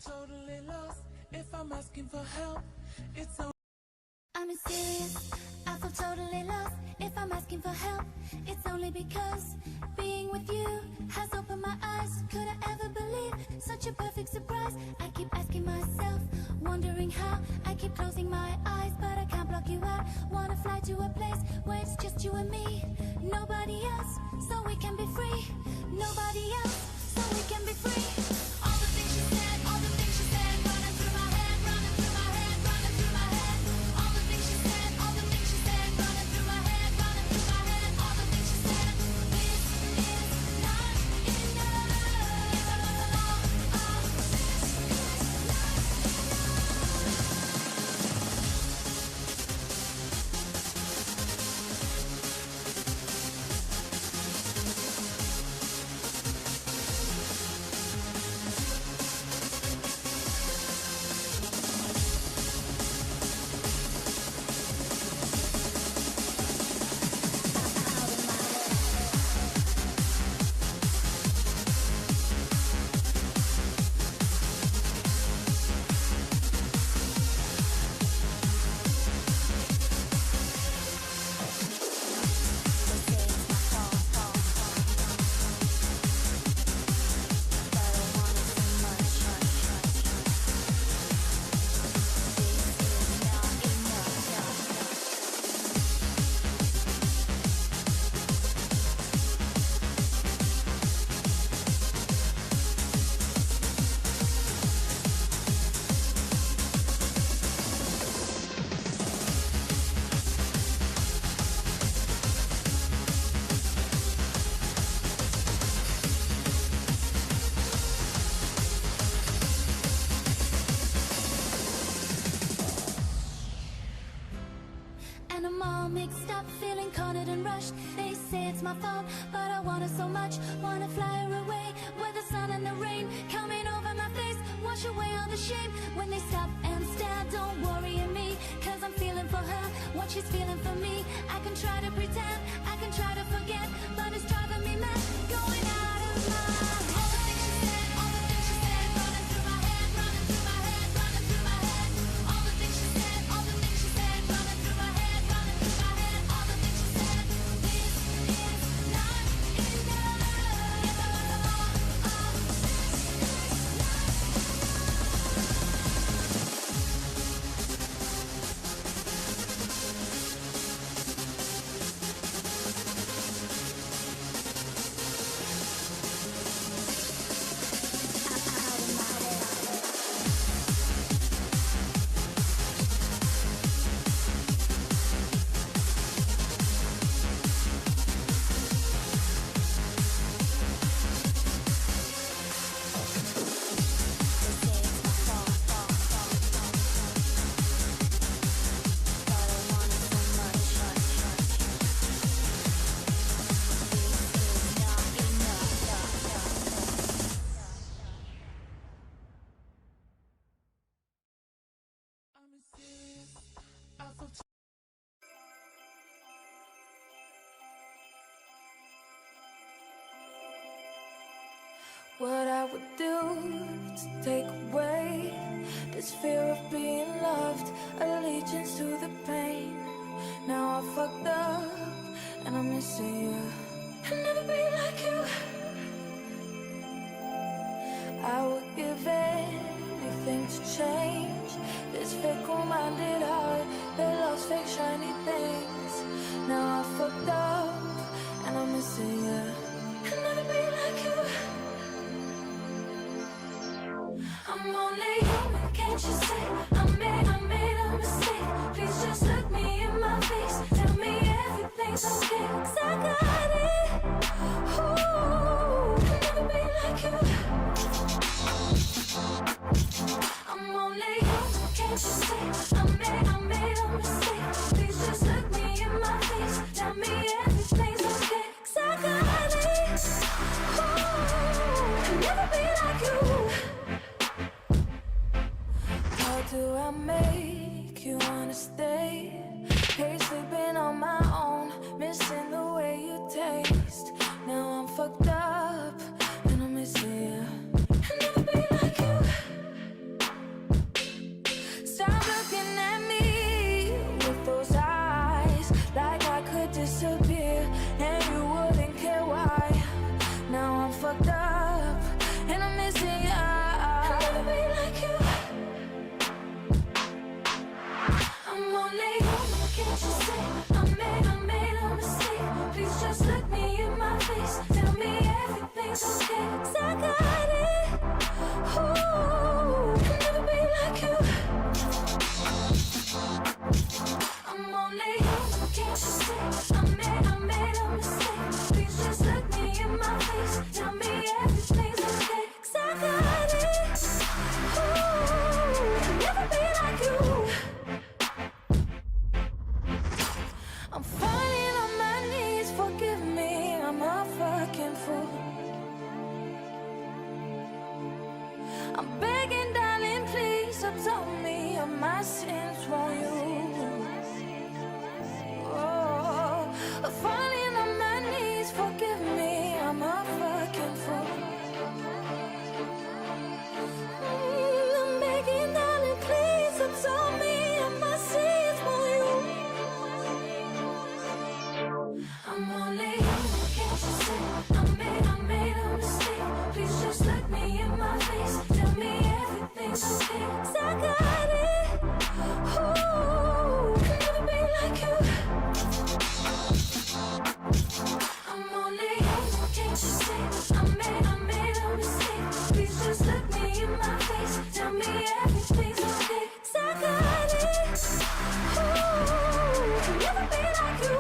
totally lost. If I'm asking for help, it's so I'm serious, I feel totally lost. If I'm asking for help, it's only because being with you has opened my eyes. Could I ever believe such a perfect surprise? I keep asking myself, wondering how. I keep closing my eyes, but I can't block you out. Wanna fly to a place where it's just you and me. Nobody else, so we can be free. Nobody else, so we can be free. All the things you said, all the things you said, running through my head, running through my head, running through my head. All the things you said, all the things you said, running through my head, running through my head. All the things you said. This is not enough. All of this is not and I'm all mixed up, feeling cornered and rushed. They say it's my fault, but I want it so much. Wanna fly her away, with the sun and the rain coming over my face, wash away all the shame. When they stop and stare, don't worry in me, cause I'm feeling for her what she's feeling for me. I can try to pretend, I can try to forget, but it's driving me mad, going out of my head. All the things she said, all the things she said, running through my head, running through my head, running through my head. All the things she said, all the things she said, running through my head, running through my head. All the things she said. This is not enough. All of this is not I'm serious. I feel What I would do to take away this fear of being loved, allegiance to the pain. Now I fucked up and I'm missing you. I'll never be like you. I would give anything to change this fickle-minded heart that loves fake shiny things. Now I fucked up and I'm missing you. I'll never be like you. I'm only human, can't you see? I made a mistake. Please just look me in my face. Tell me everything's okay, 'cause I got it. Ooh, I'll never be like you. I'm only human, can't you see? I made a mistake. Please just look me in my face. Tell me everything's okay, 'cause I got it. Ooh, I'll never be like you. How do I make you wanna stay? Hate sleeping on my own, missing the way you taste. Now I'm fucked up and I'm missing you. I'll never be like you. fucked up, and I'm missing you. I'll never be like you. I'm only human, can't you see? I made a mistake. Please just look me in my face. Tell me everything's okay. 'Cause I got it. Ooh, I'll never be like you. I'm only human, can't you see? I made a mistake. Please just look me in my face. Tell me everything's okay. 'Cause I got it. Ooh, I'll never be like you. I'm falling on my knees, forgive me, I'm a fucking fool. I'm begging, darling, please absolve me of my sins, won't you? Oh, I'm falling on my knees, forgive me, I'm a fucking fool. I'm begging, darling, please absolve me of my sins, won't you? I'm only human, can't you see? I made a mistake. Please just look me in my face. Tell me everything's okay. 'Cause I got it. Ooh, I'll never be like you. I'm only human, can't you see? I made a mistake. Please just look me in my face. Tell me everything's okay. 'Cause I got it. Ooh, I'll never be like you.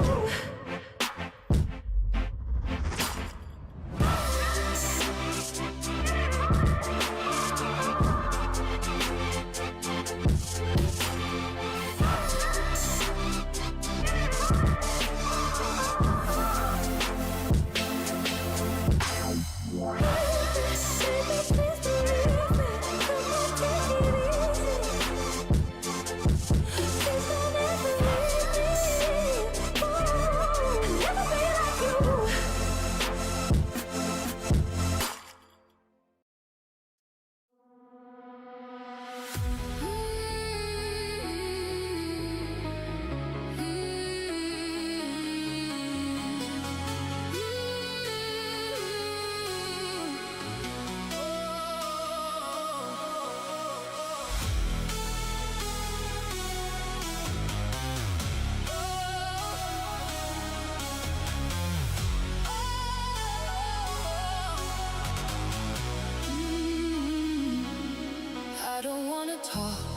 I don't wanna talk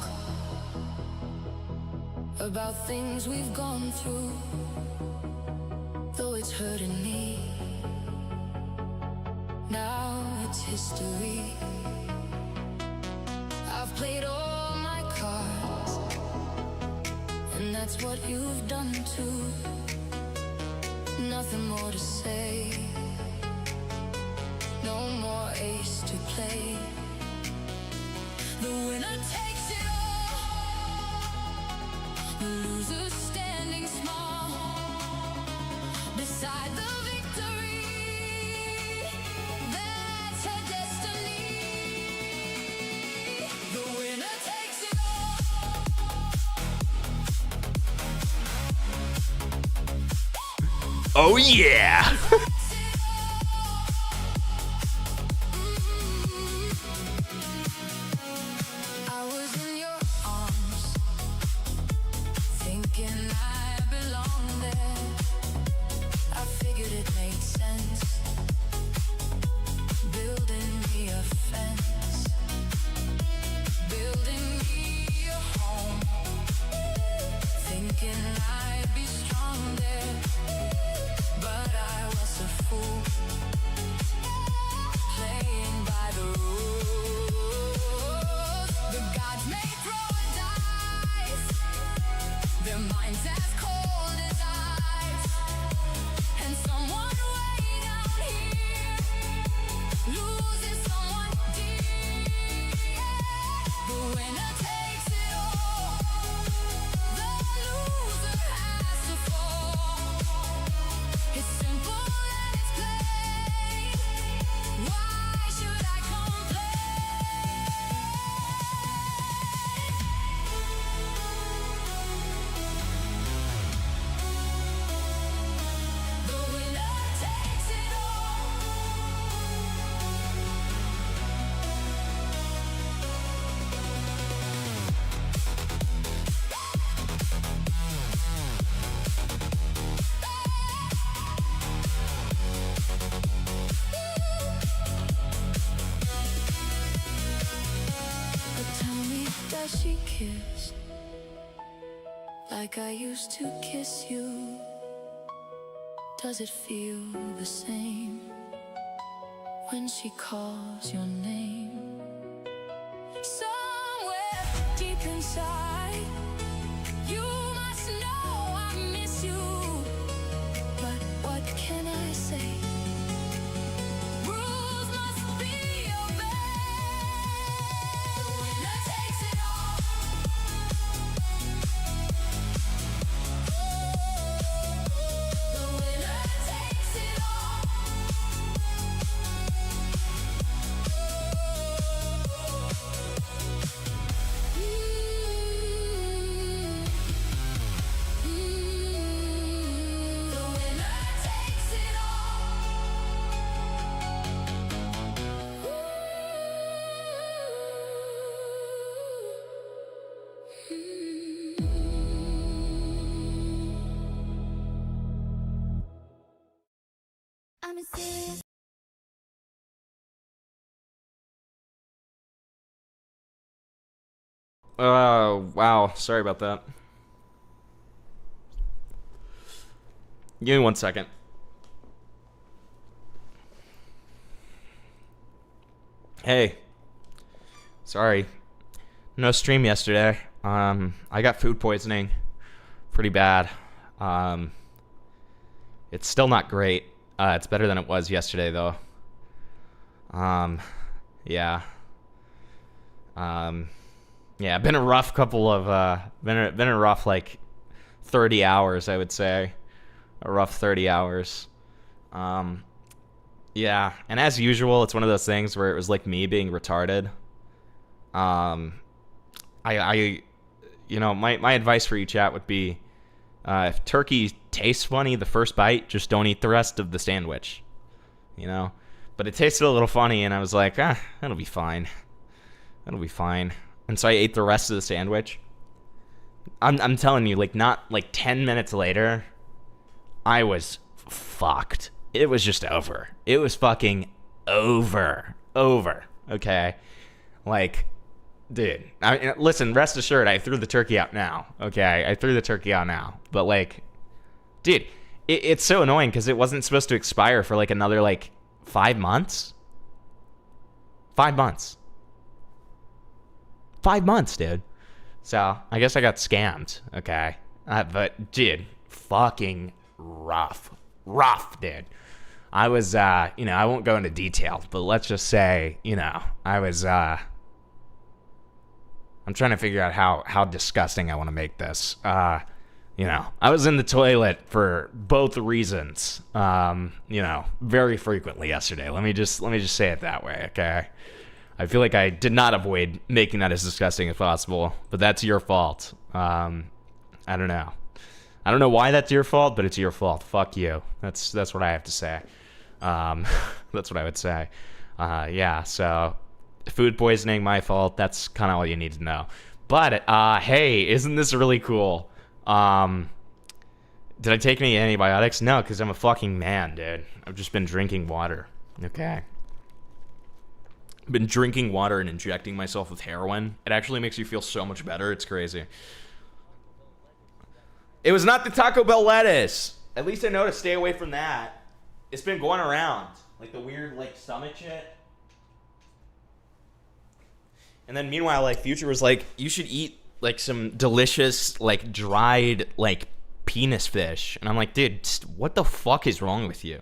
about things we've gone through, though it's hurting me. Now it's history. I've played all my cards, and that's what you've done too. Nothing more to say, no more ace to play. The winner takes it all, the loser standing small beside the victory. That's her destiny. The winner takes it all. Oh yeah! I was in your arms, thinking I belong there. I figured it made sense, building me a fence, building me a home, thinking I'd be strong there, but I was so she kissed like I used to kiss you? Does it feel the same when she calls your name? Somewhere deep inside, you must know I miss you. But what can I say? Rules must be obeyed. The winner takes it all. The winner takes it all. The winner takes it I'm a serious. Wow. Sorry about that. Give me 1 second. Hey. Sorry. No stream yesterday. I got food poisoning. Pretty bad. It's still not great. It's better than it was yesterday, though. Yeah. Yeah, been a rough couple of, been a rough, like, 30 hours, I would say. A rough 30 hours. Yeah, and as usual, it's one of those things where it was like me being retarded. You know, my advice for you, chat, would be, if turkey tastes funny the first bite, just don't eat the rest of the sandwich. You know? But it tasted a little funny, and I was like, that'll be fine. That'll be fine. And so I ate the rest of the sandwich. I'm telling you, like, not like 10 minutes later, I was fucked. It was just over. It was fucking over. Okay? Like, dude. Listen, rest assured, I threw the turkey out now. Okay? I threw the turkey out now. But, like, dude, it's so annoying because it wasn't supposed to expire for, like, another, like, 5 months. 5 months. 5 months, dude. So, I guess I got scammed, okay? But, dude, fucking rough, dude. I was, you know, I won't go into detail, but let's just say, you know, I was, I'm trying to figure out how disgusting I want to make this. You know, I was in the toilet for both reasons, you know, very frequently yesterday. Let me just say it that way, okay? I feel like I did not avoid making that as disgusting as possible, but that's your fault. I don't know. I don't know why that's your fault, but it's your fault. Fuck you. That's what I have to say. That's what I would say. Yeah, so food poisoning, my fault. That's kind of all you need to know. But, hey, isn't this really cool? Did I take any antibiotics? No, because I'm a fucking man, dude. I've just been drinking water. Okay. I've been drinking water and injecting myself with heroin. It actually makes you feel so much better. It's crazy. It was not the Taco Bell lettuce. At least I know to stay away from that. It's been going around. Like the weird, like, stomach shit. And then meanwhile, like, Future was like, you should eat, like, some delicious, like, dried, like, penis fish. And I'm like, dude, what the fuck is wrong with you?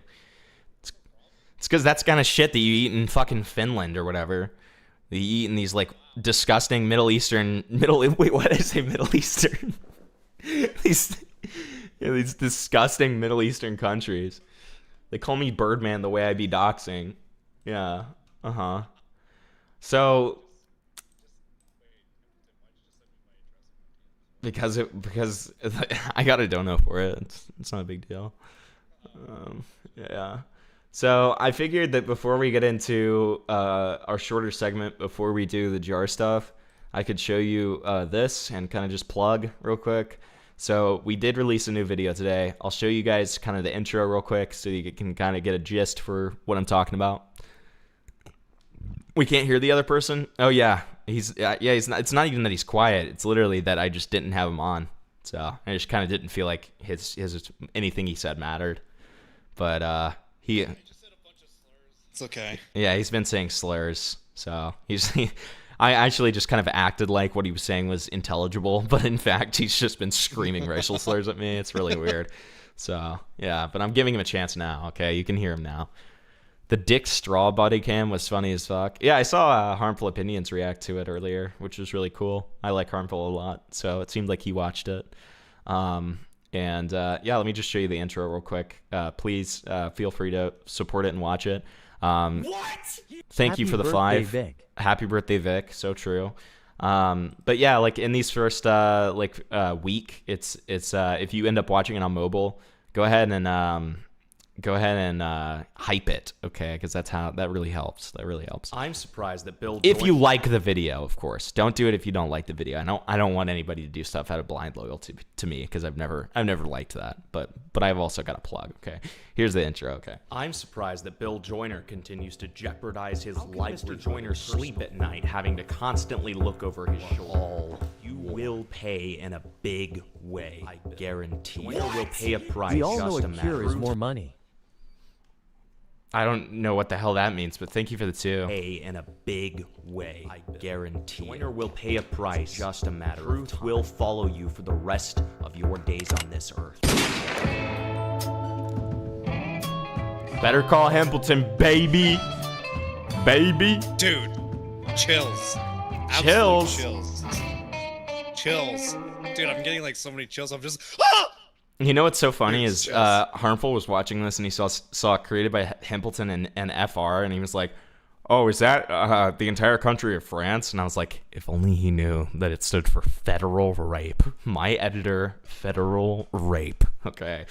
It's because that's kind of shit that you eat in fucking Finland or whatever. That you eat in these, like, disgusting Middle Eastern... Wait, what did I say? Middle Eastern? these disgusting Middle Eastern countries. They call me Birdman the way I be doxing. Yeah. Uh-huh. So... Because I got a dono for it. It's not a big deal. Yeah. So I figured that before we get into our shorter segment, before we do the jar stuff, I could show you this and kind of just plug real quick. So we did release a new video today. I'll show you guys kind of the intro real quick so you can kind of get a gist for what I'm talking about. We can't hear the other person? Oh, yeah. He's not. It's not even that he's quiet. It's literally that I just didn't have him on. So I just kind of didn't feel like his anything he said mattered. But he just said a bunch of slurs. It's okay. Yeah, he's been saying slurs. So I actually just kind of acted like what he was saying was intelligible, but in fact he's just been screaming racial slurs at me. It's really weird. So yeah, but I'm giving him a chance now. Okay, you can hear him now. The Dick Straw body cam was funny as fuck. Yeah, I saw Harmful Opinions react to it earlier, which was really cool. I like Harmful a lot, so it seemed like he watched it. Yeah, let me just show you the intro real quick. Please feel free to support it and watch it. What? Thank you for the 5. Vic. Happy birthday, Vic. So true. But yeah, like in these first week, it's if you end up watching it on mobile, go ahead and hype it, okay? Because that really helps. That really helps. I'm surprised that Bill. If you like the video, of course, don't do it if you don't like the video. I don't want anybody to do stuff out of blind loyalty to me because I've never liked that. But I've also got a plug. Okay, here's the intro. Okay. I'm surprised that Bill Joyner continues to jeopardize his life. Mr. Joyner sleep at night, having to constantly look over his shoulder. You will pay in a big way. I guarantee. Joyner will pay a price. We all know just a cure is more money. I don't know what the hell that means, but thank you for the 2. Pay in a big way. I guarantee. Joyner will pay a price. Just a matter of time. Truth will follow you for the rest of your days on this earth. Better call Hempleton, baby. Baby. Dude, chills. Chills. Chills. Dude, I'm getting like so many chills. I'm just You know what's so funny is Harmful was watching this and he saw it created by Hempleton and FR, and he was like, oh, is that the entire country of France? And I was like, if only he knew that it stood for federal rape. My editor, federal rape. Okay.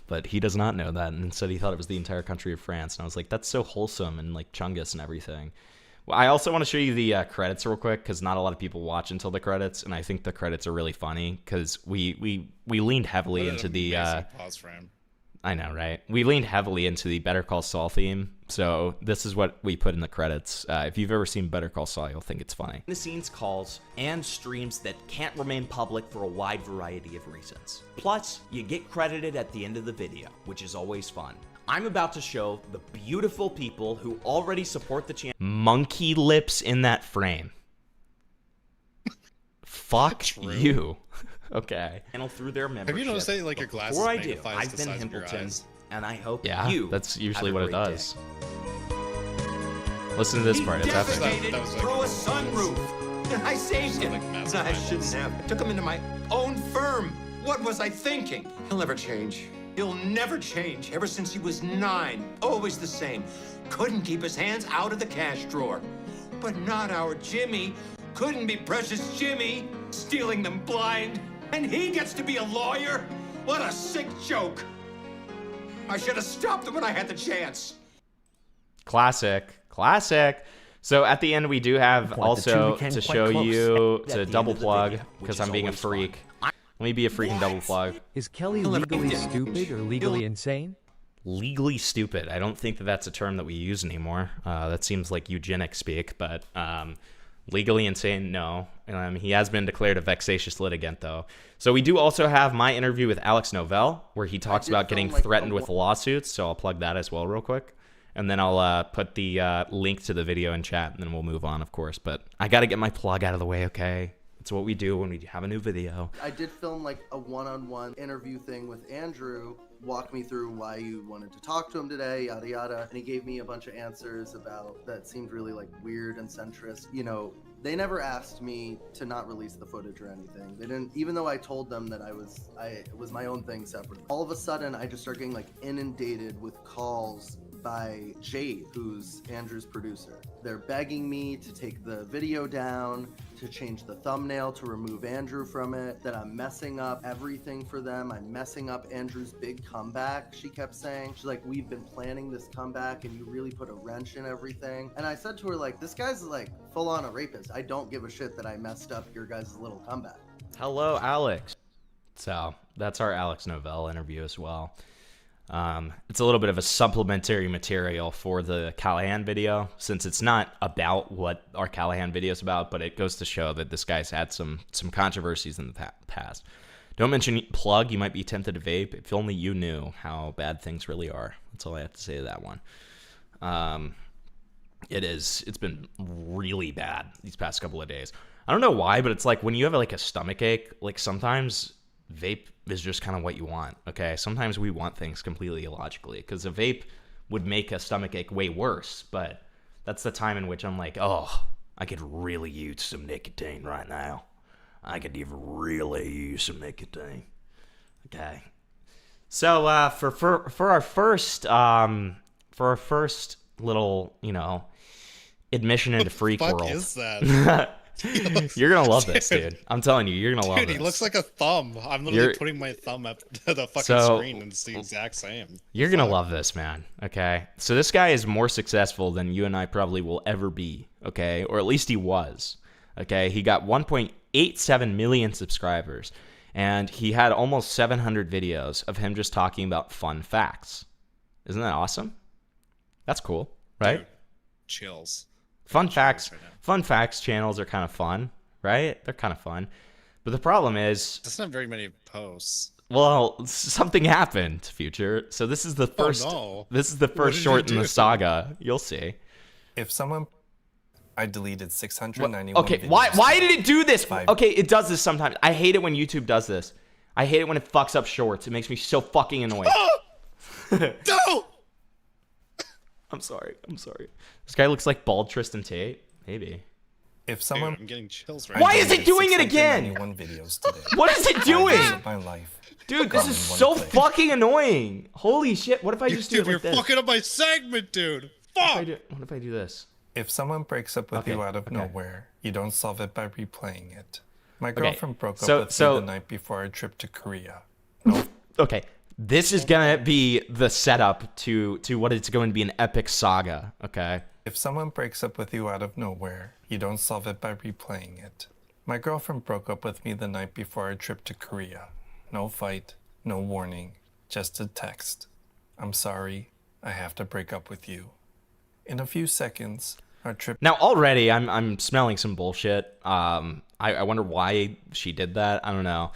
But he does not know that, and instead he thought it was the entire country of France. And I was like, that's so wholesome and like Chungus and everything. Well, I also want to show you the credits real quick because not a lot of people watch until the credits, and I think the credits are really funny because we leaned heavily into the pause frame. I know, right? We leaned heavily into the Better Call Saul theme, so this is what we put in the credits. If you've ever seen Better Call Saul, you'll think it's funny. The scenes calls and streams that can't remain public for a wide variety of reasons. Plus, you get credited at the end of the video, which is always fun. I'm about to show the beautiful people who already support the channel. Monkey lips in that frame. Fuck you. Okay. Channel through their membership. Have you noticed that like your glasses Before I do, magnifies I've the been size of your Hempleton, eyes? and I hope Yeah, you that's usually have a what it great does. day. Listen to this part. It's epic. That was like, through a sunroof. And I saved him. like massive I shouldn't eyeballs. have. I took him into my own firm. What was I thinking? He'll never change. He'll never change. Ever since he was 9, always the same. Couldn't keep his hands out of the cash drawer. But not our Jimmy. Couldn't be precious Jimmy. Stealing them blind. And he gets to be a lawyer? What a sick joke. I should have stopped him when I had the chance. Classic. So at the end, we do have Point the also two can to quite show close. you At to the double end of the plug video, because which I'm is being a always freak. Let me be a freaking double plug. Is Kelly He'll never legally get stupid or legally insane? Legally stupid. I don't think that that's a term that we use anymore. That seems like eugenic speak, but legally insane, no. He has been declared a vexatious litigant, though. So we do also have my interview with Alex Novell, where he talks about getting threatened with lawsuits. So I'll plug that as well real quick. And then I'll put the link to the video in chat, and then we'll move on, of course. But I got to get my plug out of the way, okay? It's what we do when we have a new video. I did film like a one-on-one interview thing with Andrew, walk me through why you wanted to talk to him today, yada yada, and he gave me a bunch of answers about that seemed really like weird and centrist. You know, they never asked me to not release the footage or anything. They didn't, even though I told them that it was my own thing separate. All of a sudden, I just started getting like inundated with calls by Jade, who's Andrew's producer. They're begging me to take the video down, to change the thumbnail, to remove Andrew from it, that I'm messing up everything for them. I'm messing up Andrew's big comeback, she kept saying. She's like, we've been planning this comeback and you really put a wrench in everything. And I said to her, like, this guy's like full on a rapist. I don't give a shit that I messed up your guys' little comeback. Hello, Alex. So that's our Alex Novell interview as well. It's a little bit of a supplementary material for the Callahan video, since it's not about what our Callahan video is about, but it goes to show that this guy's had some controversies in the past. Don't mention plug. You might be tempted to vape. If only you knew how bad things really are. That's all I have to say to that one. It's been really bad these past couple of days. I don't know why, but it's like when you have like a stomach ache, like sometimes vape is just kind of what you want. Okay. Sometimes we want things completely illogically, because a vape would make a stomach ache way worse. But that's the time in which I'm like, oh, I could really use some nicotine right now. I could really use some nicotine. Okay. So for our first little, admission into freak What world. the fuck is that? You're gonna love this, dude. I'm telling you, you're gonna love Dude, this. he looks like a thumb. I'm literally putting my thumb up to the fucking screen and it's the exact same. You're gonna love this, man. Okay. So this guy is more successful than you and I probably will ever be. Okay. Or at least he was. Okay. He got 1.87 million subscribers, and he had almost 700 videos of him just talking about fun facts. Isn't that awesome? That's cool, right? Dude, chills. Fun facts. right now. Fun facts channels are kind of fun, right? They're kind of fun. But the problem is, Doesn't have very many posts. well, something happened, Future. So this is the first. no. This is the What first did short you in the do? saga. You'll see. If someone, I deleted 691 Okay, videos. why did it do this? Five. Okay, it does this sometimes. I hate it when YouTube does this. I hate it when it fucks up shorts. It makes me so fucking annoyed. No! I'm sorry. This guy looks like bald Tristan Tate. Maybe. If Dude, someone, I'm getting chills right Why now. is it doing it again? 691 videos today. What is it doing? My life. Dude, this Gone is in one so click. fucking annoying. Holy shit. What if I just do Dude, it you're like this? fucking up my segment, dude. Fuck! What if I do this? If someone breaks up with Okay, you out of okay. nowhere, you don't solve it by replaying it. My Okay, girlfriend broke so- up with so- me the night before our trip to Korea. No, Okay, this is gonna be the setup to what it's going to be an epic saga. Okay. if someone breaks up with you out of nowhere, you don't solve it by replaying it. My girlfriend broke up with me the night before our trip to Korea. No fight, no warning, just a text. I'm sorry, I have to break up with you. In a few seconds, our trip Now already I'm smelling some bullshit. I wonder why she did that. I don't know.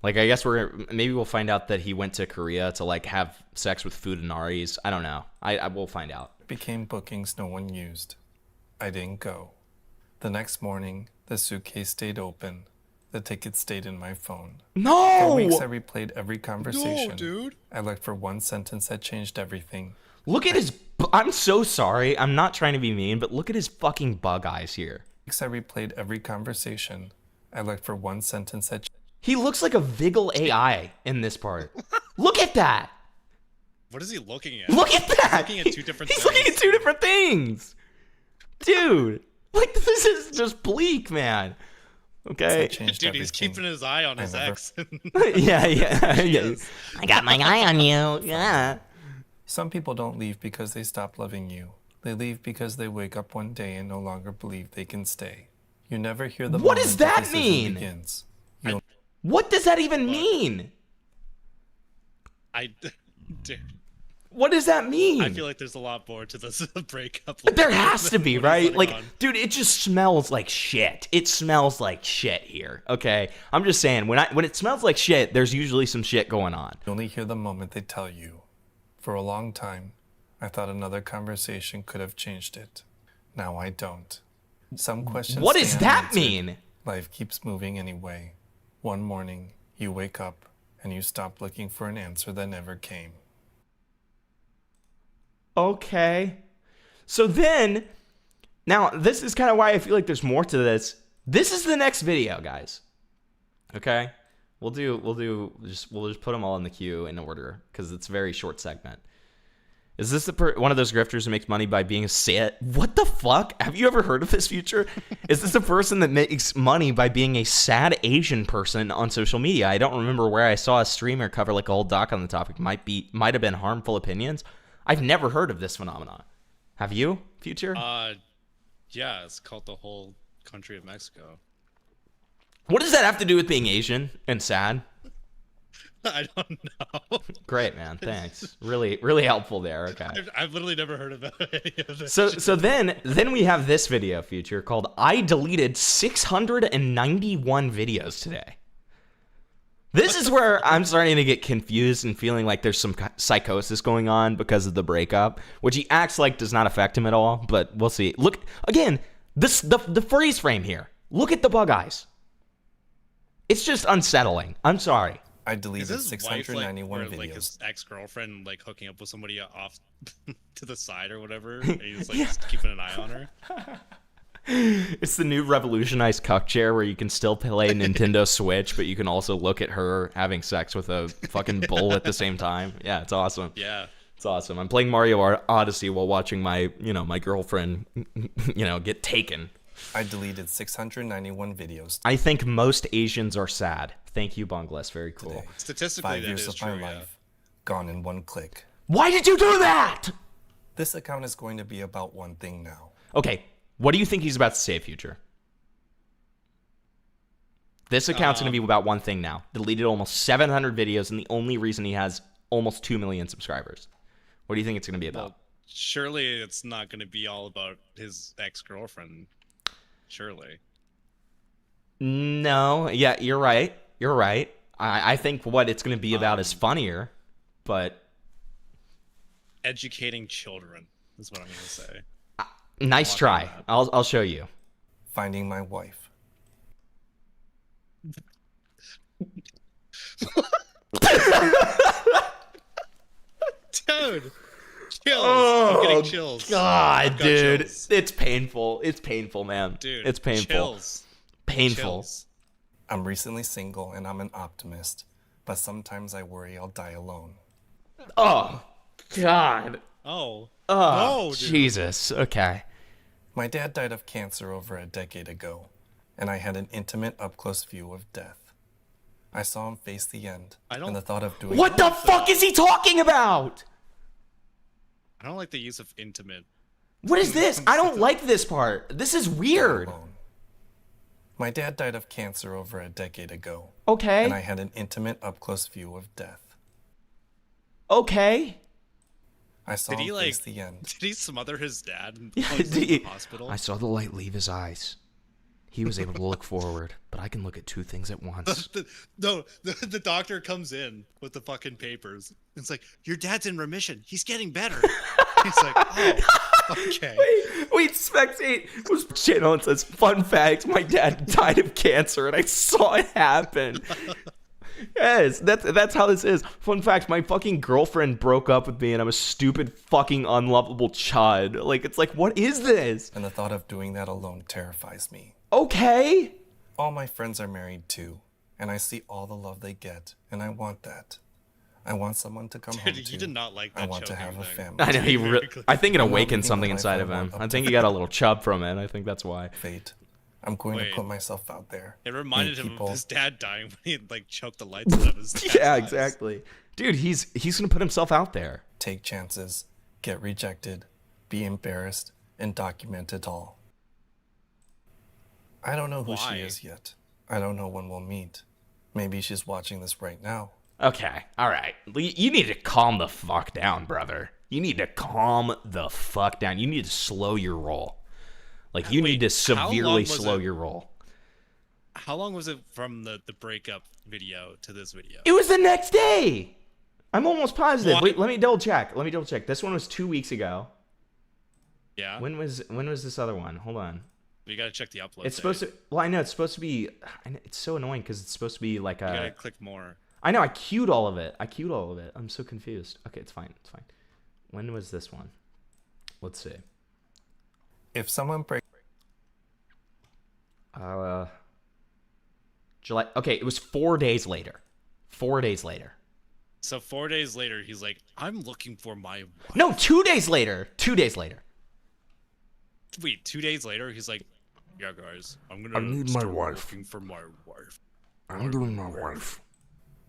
Like, I guess maybe we'll find out that he went to Korea to like have sex with Fudenaris. I don't know. I will find out. became bookings no one used. I didn't go. The next morning, the suitcase stayed open. The ticket stayed in my phone. For weeks, I No! replayed every conversation. No, dude. I looked for one sentence that changed everything. Look at his. I'm so sorry. I'm not trying to be mean, but look at his fucking bug eyes here. Weeks, I replayed every conversation. I looked for one sentence that He looks like a Vigil AI in this part. Look at that. What is he looking at? Look at that. looking at two different He's things. looking at two different things. Dude, like, this is just bleak, man. Okay. changed Dude, everything. he's keeping his eye on his never- ex. yeah. I got my eye on you. Yeah. Some people don't leave because they stop loving you. They leave because they wake up one day and no longer believe they can stay. You never hear the What moment does the that decision mean? begins. What does that even mean? Dude, What does that mean? I feel like there's a lot more to this breakup. There has to be, What is right? going Like, on? dude, it just smells like shit. It smells like shit here. Okay, I'm just saying, when it smells like shit, there's usually some shit going on. You only hear the moment they tell you. For a long time, I thought another conversation could have changed it. Now I don't. Some questions. What does stay that unanswered. mean? Life keeps moving anyway. One morning, you wake up and you stop looking for an answer that never came. Okay. So then, now this is kind of why I feel like there's more to this. This is the next video, guys. Okay? We'll just put them all in the queue in order because it's a very short segment. Is this one of those grifters who makes money by being a sad? What the fuck? Have you ever heard of this, Future? Is this a person that makes money by being a sad Asian person on social media? I don't remember where I saw a streamer cover like a whole doc on the topic. Might have been Harmful Opinions. I've never heard of this phenomenon. Have you, Future? Yeah, it's called the whole country of Mexico. What does that have to do with being Asian and sad? I don't know. Great, man. Thanks. Really, really helpful there. Okay. I've literally never heard about any of this. So then we have this video feature called "I deleted 691 videos today." This is where I'm starting to get confused and feeling like there's some psychosis going on because of the breakup, which he acts like does not affect him at all. But we'll see. Look again. The freeze frame here. Look at the bug eyes. It's just unsettling. I'm sorry. I deleted Is his 691 wife, videos. like his ex-girlfriend like hooking up with somebody off to the side or whatever, and he's like just keeping an eye on her. It's the new revolutionized cuck chair where you can still play Nintendo Switch, but you can also look at her having sex with a fucking bull at the same time. Yeah, it's awesome. Yeah. It's awesome. I'm playing Mario Odyssey while watching my girlfriend, get taken. I deleted 691 videos. I think most Asians are sad. Thank you, Bungles. Very cool. Today. Statistically, 5 that years is of true. my life gone in one click. Why did you do that? This account is going to be about one thing now. Okay, what do you think he's about to say, Future? This account's going to be about one thing now. Deleted almost 700 videos, and the only reason he has almost 2 million subscribers. What do you think it's going to be about? Well, surely it's not going to be all about his ex-girlfriend. Surely. No. Yeah, you're right. You're right. I think what it's going to be about is funnier, but... Educating children is what I'm going to say. Nice try. I'll show you. Finding my wife. Dude, chills. I'm getting chills. God, dude, chills. it's painful. It's painful, man. Dude, it's painful. Chills. Painful. Chills. I'm recently single and I'm an optimist, but sometimes I worry I'll die alone. Oh, God. Oh. Oh, no, dude. Jesus. Okay. My dad died of cancer over a decade ago, and I had an intimate up-close view of death. I saw him face the end, and the thought of doing What the fuck is he talking about? I don't like the use of intimate. What is this? I don't like this part. This is weird. alone. My dad died of cancer over a decade ago. Okay. And I had an intimate up-close view of death. Okay. I saw Did he him like? face the end. Did he smother his dad in Yeah, the hospital? I saw the light leave his eyes. He was able to look forward, but I can look at two things at once. The doctor comes in with the fucking papers. It's like, your dad's in remission. He's getting better. He's like, oh, okay. Wait, Spectate was channel and says, fun fact, my dad died of cancer and I saw it happen. Yes, that's how this is. Fun fact, my fucking girlfriend broke up with me and I'm a stupid fucking unlovable chud. Like, it's like, what is this? And the thought of doing that alone terrifies me. Okay. All my friends are married too, and I see all the love they get, and I want that. I want someone to come home to. He did not like that. I want to choking have a thing. family. I know, I think it I'm not awakened living something the life inside I of him. want up I to think he got a little chub from it. I think that's why. Fate. I'm going Wait. to put myself out there. It reminded meet him people. of his dad dying when he like choked the lights out of his dad's Yeah, eyes. exactly. Dude, he's gonna put himself out there. Take chances, get rejected, be embarrassed, and document it all. I don't know who Why? she is yet. I don't know when we'll meet. Maybe she's watching this right now. Okay, all right. You need to calm the fuck down, brother. You need to calm the fuck down. You need to slow your roll. Like, you need to how long severely was slow it? your roll. How long was it from the breakup video to this video? It was the next day. I'm almost positive. What? Wait, let me double check. This one was 2 weeks ago. Yeah. When was this other one? Hold on. We gotta check the upload. It's supposed to. Well, I know it's supposed to be. It's so annoying because it's supposed to be like You gotta a. click more. I know. I queued all of it. I'm so confused. Okay, it's fine. It's fine. When was this one? Let's see. If someone breaks July. Okay, it was 4 days later. 4 days later. So 4 days later, he's like, "I'm looking for my wife." No, 2 days later. 2 days later. Wait, 2 days later, he's like, "Yeah, guys, I'm gonna I need my start wife. looking for my wife. I'm doing my wife.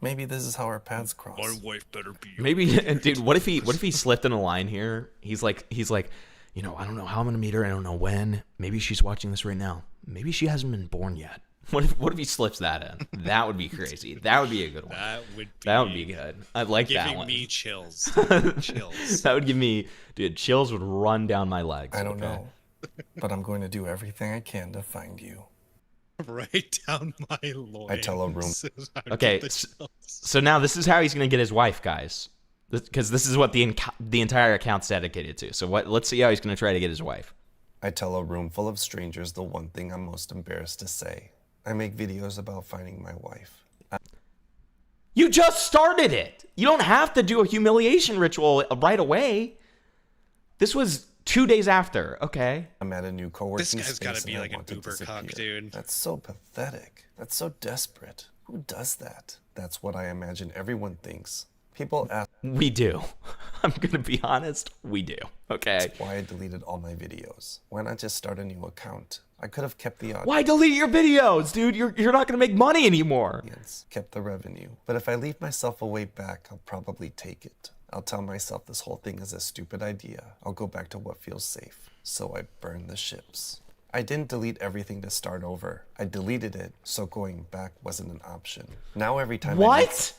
Maybe this is how our paths cross. My wife better be." Maybe, dude. What if he slipped in a line here? He's like, I don't know how I'm gonna meet her. I don't know when. Maybe she's watching this right now. Maybe she hasn't been born yet. What if he slips that in? That would be crazy. That would be a good one. That would be good. I'd like that one. Giving me chills. Chills. That would give me, dude, chills would run down my legs. I don't know, but I'm going to do everything I can to find you. Right down my loins. I tell a room. Okay, so now this is how he's going to get his wife, guys. Because this is what the entire account's dedicated to. So let's see how he's going to try to get his wife. I tell a room full of strangers the one thing I'm most embarrassed to say. I make videos about finding my wife. You just started it. You don't have to do a humiliation ritual right away. This was 2 days after, okay? I'm at a new co-working space. This guy's got to be like an uber cock, dude. That's so pathetic. That's so desperate. Who does that? That's what I imagine everyone thinks. People ask. We do. I'm going to be honest. We do. Okay. That's why I deleted all my videos. Why not just start a new account? I could have kept the audience. Why delete your videos, dude? You're not going to make money anymore. Kept the revenue. But if I leave myself a way back, I'll probably take it. I'll tell myself this whole thing is a stupid idea. I'll go back to what feels safe. So I burn the ships. I didn't delete everything to start over. I deleted it, so going back wasn't an option. Now every time What?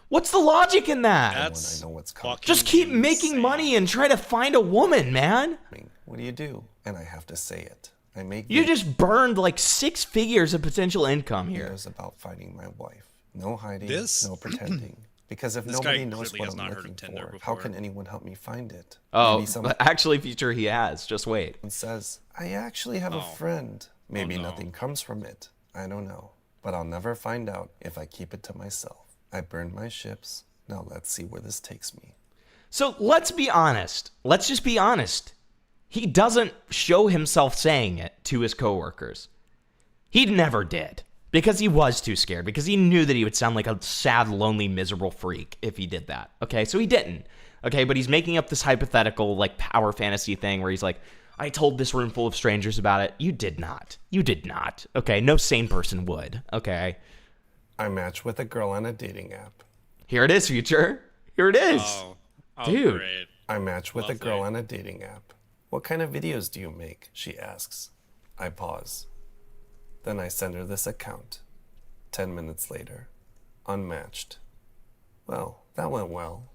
What's the logic in that? That's I know what's coming. Just keep making money and try to find a woman, man. What do you do? And I have to say it. I make You just burned like 6 figures of potential income here. videos about finding my wife. No hiding, This- no pretending. Because if This nobody guy knows clearly what has I'm not heard looking of Tinder for, how before. can anyone help me find it? Oh, Maybe someone actually, future he has. Just wait. says, I actually have a friend. Maybe nothing comes from it. I don't know. But I'll never find out if I keep it to myself. I burned my ships. Now let's see where this takes me. So let's be honest. Let's just be honest. He doesn't show himself saying it to his coworkers. He never did. Because he was too scared. Because he knew that he would sound like a sad, lonely, miserable freak if he did that. Okay, so he didn't. Okay, but he's making up this hypothetical, like, power fantasy thing where he's like, I told this room full of strangers about it. You did not. You did not. Okay, no sane person would. Okay. I matched with a girl on a dating app. Here it is, future. Here it is. Oh, Dude. Great. I matched with Lovely. a girl on a dating app. What kind of videos do you make? She asks. I pause. Then I send her this account. 10 minutes later. Unmatched. Well, that went well.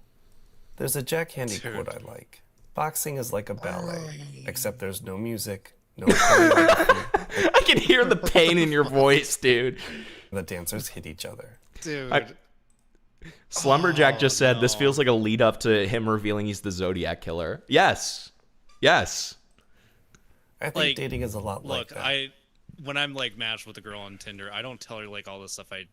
There's a Jack Handy quote I like. Boxing is like a ballet, except there's no music, no choreography. I can hear the pain in your voice, dude. The dancers hit each other. Dude. Slumberjack just said this feels like a lead up to him revealing he's the Zodiac killer. Yes. Yes. I think Like, dating is a lot like Look, that. when I'm like matched with a girl on Tinder, I don't tell her like all the stuff I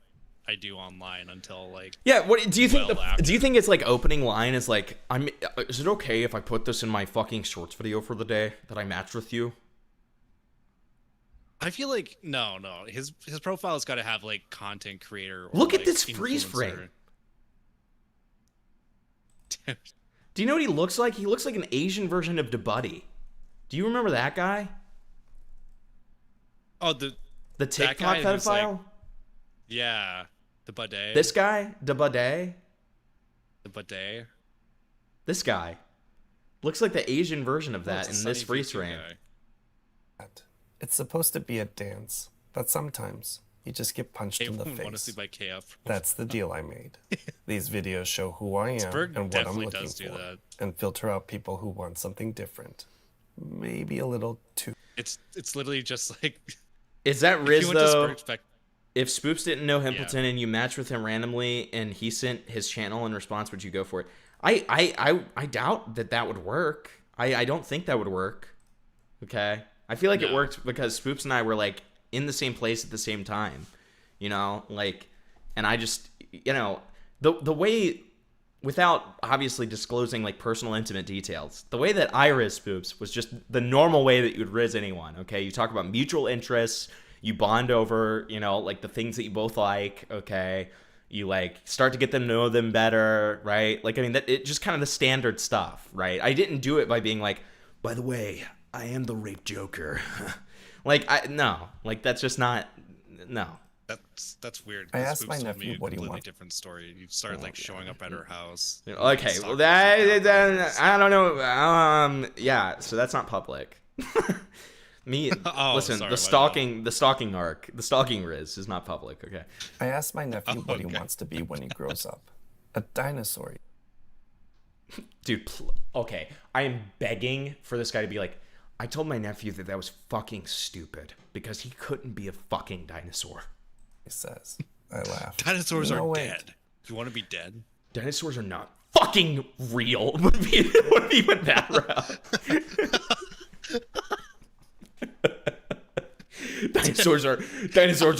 do online until like Yeah, what do you think well after. do you think it's like opening line is like is it okay if I put this in my fucking shorts video for the day that I matched with you? I feel like no. His profile's got to have like content creator. Or, Look at like, this freeze influencer. frame. Do you know what he looks like? He looks like an Asian version of DeBuddy. Do you remember that guy? Oh, The that TikTok guy who's, like, pedophile? yeah, the bidet. This guy? DeBuddy? the bidet. This guy. Looks like the Asian version of that It's a in this Sunny freeze Beach frame. guy. It's supposed to be a dance, but sometimes you just get punched in the Want to see face. my KF? That's the deal I made. These videos show who I am Berg and what I'm definitely looking does do for, that. and filter out people who want something different. Maybe a little too. It's literally just like Is that if Riz you went to though? Spurge Spec- If Spoops didn't know Himpleton and you matched with him randomly and he sent his channel in response, would you go for it? I doubt that would work. I don't think that would work. Okay? I feel like it worked because Spoops and I were like in the same place at the same time. You know? Like, and I just, you know, the way, without obviously disclosing like personal intimate details, the way that I riz Spoops was just the normal way that you would riz anyone. Okay? You talk about mutual interests. You bond over, you know, like the things that you both like, okay? You like start to get them to know them better, right? Like, I mean, it just kind of the standard stuff, right? I didn't do it by being like, by the way, I am the rape joker. No, like that's just not, no. That's weird. I 'cause asked my Spooks told me nephew a what he completely wants. different story. You started like showing up at her house. Okay, well, I don't know. Yeah, so that's not public. Me, Oh, listen, sorry, the stalking arc, the stalking Riz is not public, okay? I asked my nephew what he Okay. wants to be when he grows up. A dinosaur. Dude, okay, I am begging for this guy to be like, I told my nephew that was fucking stupid because he couldn't be a fucking dinosaur. He says. I laugh. Dinosaurs No, are wait. dead. Do you want to be dead? Dinosaurs are not fucking real. Would be with that route. Dinosaurs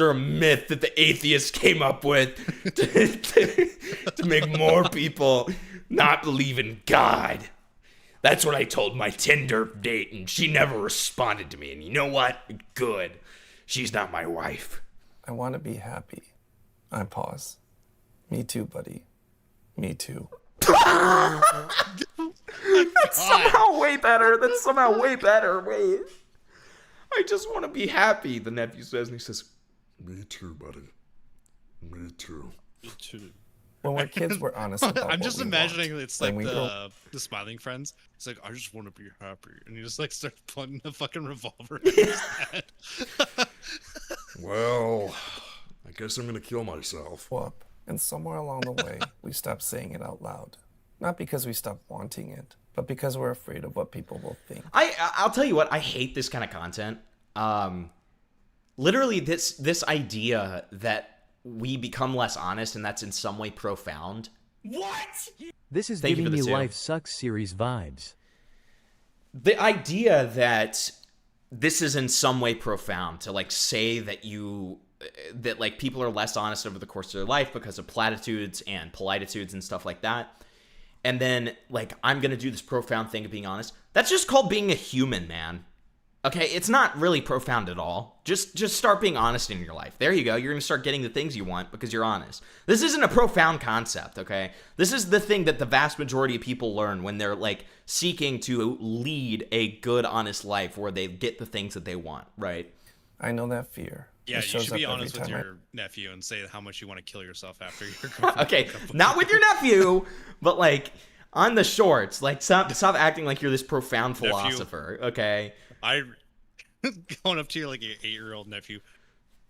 are a myth that the atheists came up with to make more people not believe in God. That's what I told my Tinder date, and she never responded to me. And you know what? Good. She's not my wife. I want to be happy. I pause. Me too, buddy. Me too. That's somehow way better. Wait. I just want to be happy, the nephew says, and he says, Me too, buddy. Me too. When we're kids, we're honest about I'm what just we imagining want. it's When like we grow- the smiling friends. It's like, I just want to be happy, and he just like starts pointing a fucking revolver at his head. Well, I guess I'm gonna kill myself. up, and somewhere along the way, we stop saying it out loud. Not because we stop wanting it, but because we're afraid of what people will think. I'll tell you what, I hate this kind of content. Literally this idea that we become less honest and that's in some way profound. What? This is Thank you giving for me the sale. Life Sucks series vibes. The idea that this is in some way profound to like say that that like people are less honest over the course of their life because of platitudes and polititudes and stuff like that. And then like, I'm going to do this profound thing of being honest. That's just called being a human, man. Okay, it's not really profound at all. Just start being honest in your life. There you go. You're going to start getting the things you want because you're honest. This isn't a profound concept, okay? This is the thing that the vast majority of people learn when they're like seeking to lead a good, honest life where they get the things that they want, right? I know that fear. Yeah, It you shows should be up every honest with time your nephew and say how much you want to kill yourself after you're Okay, not with your nephew, but like on the shorts. Like stop acting like you're this profound philosopher, okay? I going up to your like 8-year-old nephew,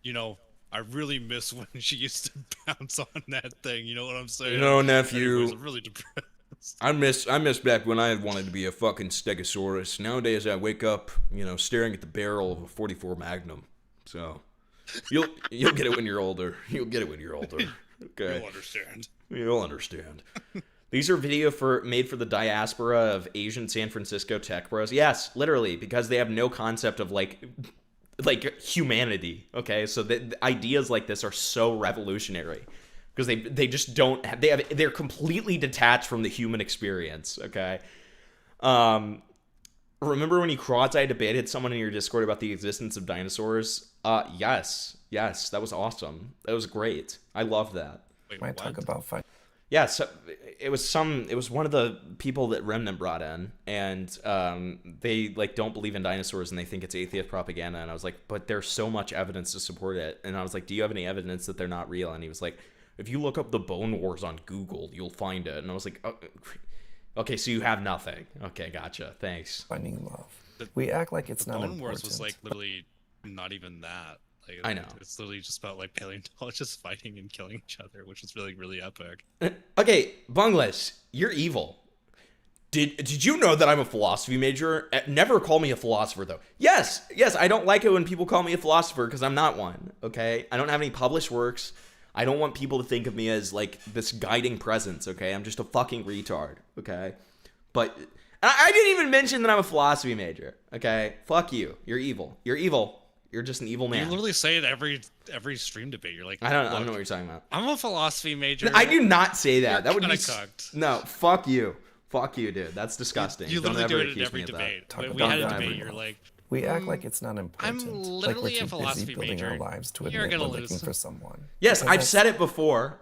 you know, I really miss when she used to bounce on that thing. You know what I'm saying? You know, nephew, Anyways, I'm really depressed. I miss back when I wanted to be a fucking stegosaurus. Nowadays, I wake up, staring at the barrel of a 44 Magnum. So, you'll get it when you're older. You'll get it when you're older. Okay. You'll understand. You'll understand. These are made for the diaspora of Asian San Francisco tech bros. Yes, literally, because they have no concept of like humanity. Okay, so the ideas like this are so revolutionary because they just don't. They're completely detached from the human experience. Okay. Remember when you quasi-debated someone in your Discord about the existence of dinosaurs? Yes, that was awesome. That was great. I love that. Wait, Might talk about fight. Yeah, so it was one of the people that Remnant brought in, and they like don't believe in dinosaurs and they think it's atheist propaganda. And I was like, but there's so much evidence to support it. And I was like, do you have any evidence that they're not real? And he was like, if you look up the Bone Wars on Google, you'll find it. And I was like, oh, okay, so you have nothing. Okay, gotcha. Thanks. Finding love. We act like it's The not Bone important. Wars was like literally not even that. Like, I know. It's literally just about like paleontologists fighting and killing each other, which is really, really epic. Okay, Bunglas, you're evil. Did you know that I'm a philosophy major? Never call me a philosopher, though. Yes, I don't like it when people call me a philosopher because I'm not one, okay? I don't have any published works. I don't want people to think of me as, like, this guiding presence, okay? I'm just a fucking retard, okay? But I didn't even mention that I'm a philosophy major, okay? Fuck you. You're evil. You're evil. You're just an evil man. You literally say it every stream debate. You're like, I don't know what you're talking about. I'm a philosophy major. I do not say that. You're That would be kinda cucked. No, fuck you. Fuck you, dude. That's disgusting. You Don't literally ever do it in accuse me every of that. debate. Talk When we about had a that debate, every you're month. like, We act like it's not important. I'm like we're literally a too busy philosophy building our major. lives to You're admit we're gonna looking lose. for someone. Yes, Because I've said it before.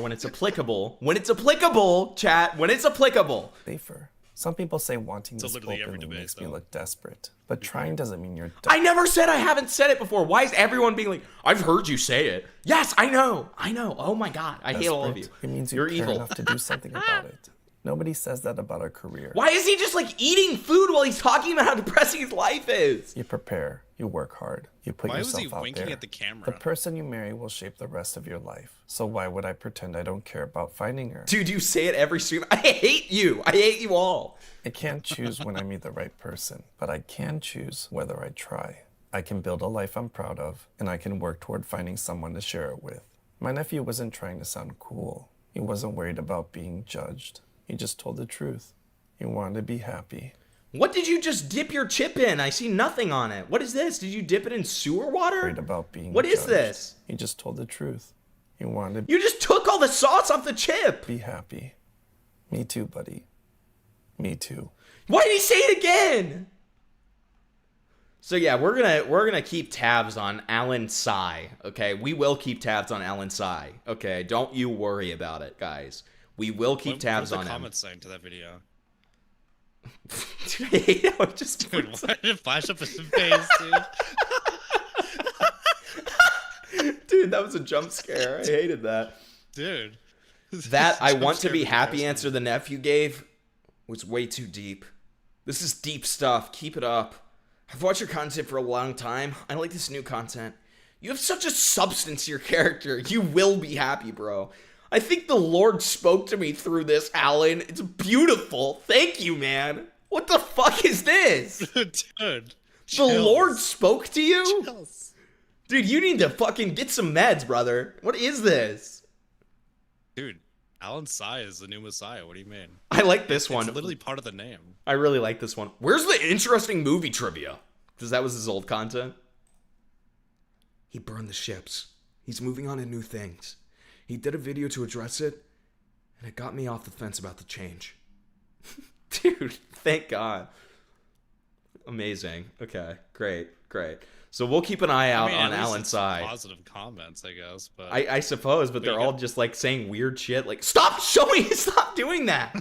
When it's applicable. When it's applicable, chat. When it's applicable. safer. Some people say wanting So this literally every openly debate, makes me though. look desperate, but trying doesn't mean you're I never said I haven't said it before. Why is everyone being like, I've heard you say it? Yes, I know. Oh my god. I hate all of you. It means You're you care evil. enough to do something about it. Nobody says that about a career. Why is he just like eating food while he's talking about how depressing his life is? You prepare, you work hard, you put Why was yourself he out winking there. at the camera? The person you marry will shape the rest of your life. So why would I pretend I don't care about finding her? Dude, you say it every stream. I hate you. I hate you all. I can't choose when I meet the right person, but I can choose whether I try. I can build a life I'm proud of, and I can work toward finding someone to share it with. My nephew wasn't trying to sound cool. He wasn't worried about being judged. He just told the truth. He wanted to be happy. What did you just dip your chip in? I see nothing on it. What is this? Did you dip it in sewer water? Worried about being What is judged. this? He just told the truth. He wanted to You just took all the sauce off the chip. be happy. Me too, buddy. Me too. Why did he say it again? So yeah, we're gonna keep tabs on Alan Tsai. Okay, we will keep tabs on Alan Tsai. Okay, don't you worry about it, guys. We will keep tabs on the him. comment saying to that video? Dude, I hate how it just Dude, why did it flash up his face, dude? Dude, that was a jump scare. I hated that. Dude. That I Jump want to scare be happy comparison. answer the nephew gave was way too deep. This is deep stuff. Keep it up. I've watched your content for a long time. I like this new content. You have such a substance to your character. You will be happy, bro. I think the Lord spoke to me through this, Alan. It's beautiful. Thank you, man. What the fuck is this? Dude. The chills. Lord spoke to you? Chills. Dude, you need to fucking get some meds, brother. What is this? Dude, Alan Tsai is the new Messiah. What do you mean? I like this one. It's literally part of the name. I really like this one. Where's the interesting movie trivia? Because that was his old content. He burned the ships. He's moving on to new things. He did a video to address it, and it got me off the fence about the change. Dude, thank God. Amazing. Okay, great. So we'll keep an eye out on at least Alan it's Tsai. Positive comments, I guess. But I suppose, but they're you all got- just like saying weird shit. Like, stop showing, stop doing that.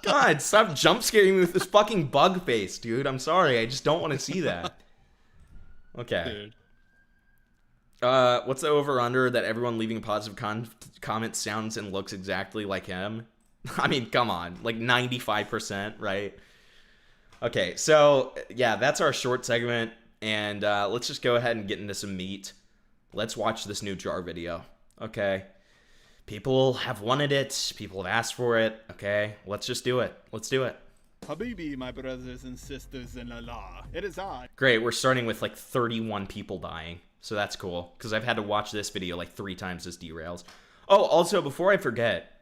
God, stop jump scaring me with this fucking bug face, dude. I'm sorry, I just don't want to see that. Okay. Dude. What's the over under that everyone leaving a positive comment sounds and looks exactly like him? I mean, come on, like 95%, right? Okay, so yeah, that's our short segment, and let's just go ahead and get into some meat. Let's watch this new Jar video, okay? People have wanted it, people have asked for it, okay? Let's just do it. Let's do it. Habibi, my brothers and sisters in Allah, it is I. Great, we're starting with like 31 people dying, so that's cool, because I've had to watch this video like 3 times as derails. Oh, also, before I forget,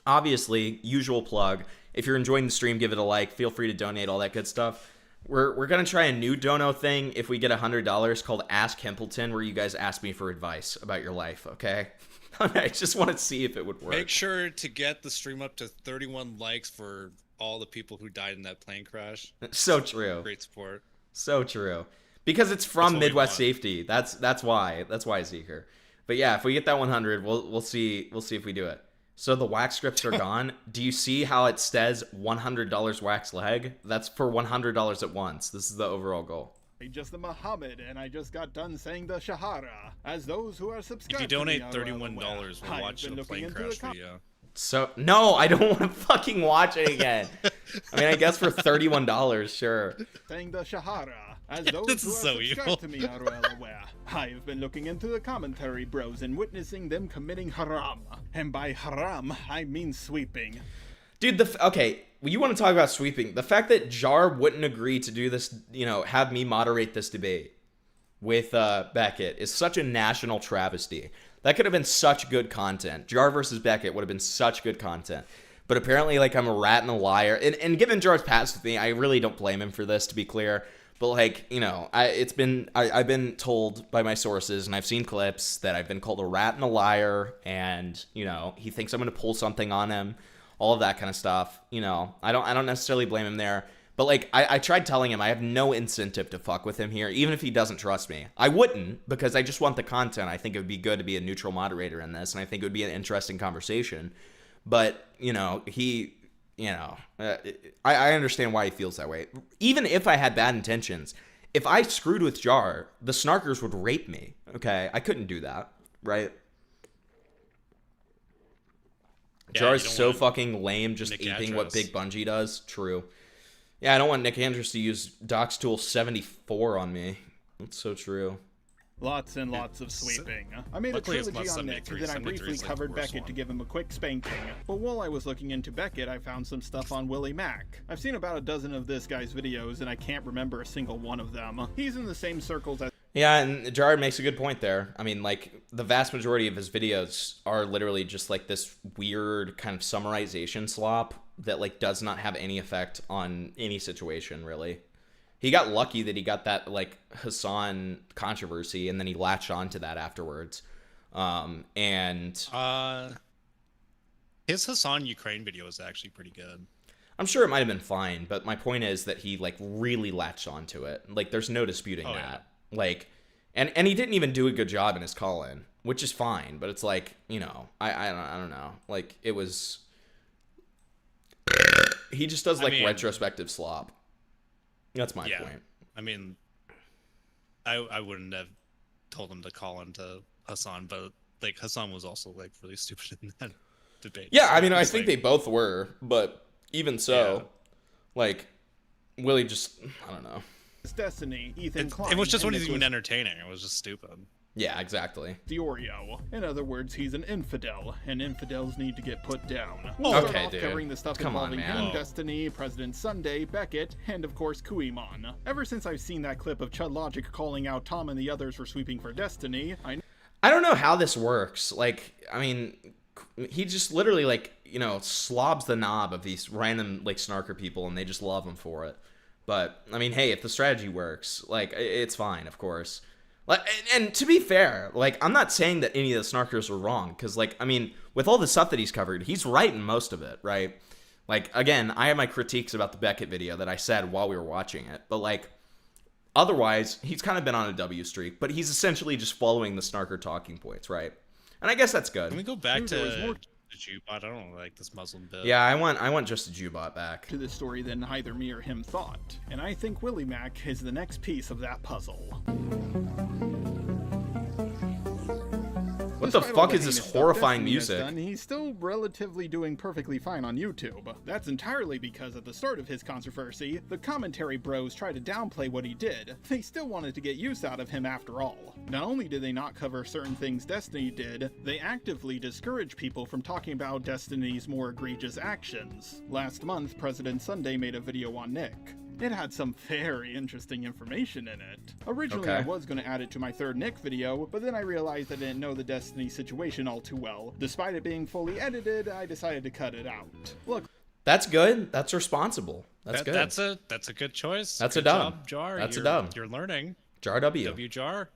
obviously, usual plug, if you're enjoying the stream, give it a like, feel free to donate, all that good stuff. We're going to try a new dono thing if we get $100 called Ask Hempleton, where you guys ask me for advice about your life, okay? I just want to see if it would work. Make sure to get the stream up to 31 likes for all the people who died in that plane crash. So true. Great support. So true. Because it's from That's what we Midwest want. Safety. That's why. That's why, Zeker. But yeah, if we get that 100, we'll see if we do it. So the wax strips are gone. Do you see how it says $100 wax leg? That's for $100 at once. This is the overall goal. Just the Muhammad, and I just got done saying the Shahara. As those who are If subscribed you to me donate are well $31, aware, we'll I've watch been the looking plane into crash the video. So no, I don't want to fucking watch it again. I mean, I guess for $31, sure. saying the Shahara. As those This who is are so subscribed evil. to me are well aware. I've been looking into the commentary bros and witnessing them committing haram. And by haram, I mean sweeping. Dude, okay, you want to talk about sweeping. The fact that Jar wouldn't agree to do this, have me moderate this debate with Beckett is such a national travesty. That could have been such good content. Jar versus Beckett would have been such good content. But apparently, like, I'm a rat and a liar. And given Jar's past with me, I really don't blame him for this, to be clear. But, like, I've been told by my sources, and I've seen clips, that I've been called a rat and a liar, and, he thinks I'm going to pull something on him, all of that kind of stuff. I don't necessarily blame him there. But, like, I tried telling him I have no incentive to fuck with him here, even if he doesn't trust me. I wouldn't, because I just want the content. I think it would be good to be a neutral moderator in this, and I think it would be an interesting conversation. But, I understand why he feels that way. Even if I had bad intentions, if I screwed with Jar, the Snarkers would rape me, okay? I couldn't do that, right? Yeah, Jar's you don't so want fucking lame, just Nick aping what Andros. Big Bungie does. True. Yeah, I don't want Nick Andrews to use Doc's Tool 74 on me. That's so true. Lots and lots of sweeping. I made a Luckily it's trilogy not on Nick, 73. then I 73 briefly is, like, covered the worst Beckett to one. give him a quick spanking. But while I was looking into Beckett, I found some stuff on Willymac. I've seen about a dozen of this guy's videos, and I can't remember a single one of them. He's in the same circles as Yeah, and Jar makes a good point there. I mean, like, the vast majority of his videos are literally just like this weird kind of summarization slop that like does not have any effect on any situation, really. He got lucky that he got that like Hassan controversy, and then he latched onto that afterwards. And his Hassan Ukraine video is actually pretty good. I'm sure it might have been fine, but my point is that he like really latched onto it. Like, there's no disputing that. Like, and he didn't even do a good job in his call-in, which is fine. But it's like, you know, I don't know. Like, it was. He just does like retrospective slop. That's my point. I mean, I wouldn't have told him to call into Hassan, but like Hassan was also like really stupid in that debate. Yeah, So I mean, I it's think like- they both were, but even so, like, Willie just, I don't know. Destiny, Ethan Klein. It was just and wasn't even Nicholas entertaining. It was just stupid. Yeah, exactly. Diorio. In other words, he's an infidel, and infidels need to get put down. Okay, We'll start off dude. covering the stuff Come on, involving man. him, Destiny, President Sunday, Beckett, and of course Kuimon. Ever since I've seen that clip of Chud Logic calling out Tom and the others for sweeping for Destiny, I don't know how this works. Like, I mean, he just literally, like, you know, slobs the knob of these random, like, snarker people, and they just love him for it. But, I mean, hey, if the strategy works, like, it's fine, of course. Like, and to be fair, like, I'm not saying that any of the snarkers are wrong, because, like, I mean, with all the stuff that he's covered, he's right in most of it, right? Like, again, I have my critiques about the Beckett video that I said while we were watching it, but, like, otherwise, he's kind of been on a W streak, but he's essentially just following the snarker talking points, right? And I guess that's good. Can we go back There was to more- the Jubot? I don't like this Muslim bit. Yeah, I want just a Jubot back. to this story than either me or him thought, and I think Willymac is the next piece of that puzzle. What the Despite all fuck is this heinous stuff horrifying Destiny has music? done, he's still relatively doing perfectly fine on YouTube. That's entirely because at the start of his controversy, the commentary bros tried to downplay what he did. They still wanted to get use out of him after all. Not only did they not cover certain things Destiny did, they actively discourage people from talking about Destiny's more egregious actions. Last month, President Sunday made a video on Nick. It had some very interesting information in it. Originally, I Okay. was going to add it to my third Nick video, but then I realized I didn't know the Destiny situation all too well. Despite it being fully edited, I decided to cut it out. Look, That's good. That's responsible. That's good. That's a good choice. That's a Good dub. job, Jar. That's a You're- dub. You're learning. Jar W. W Jar.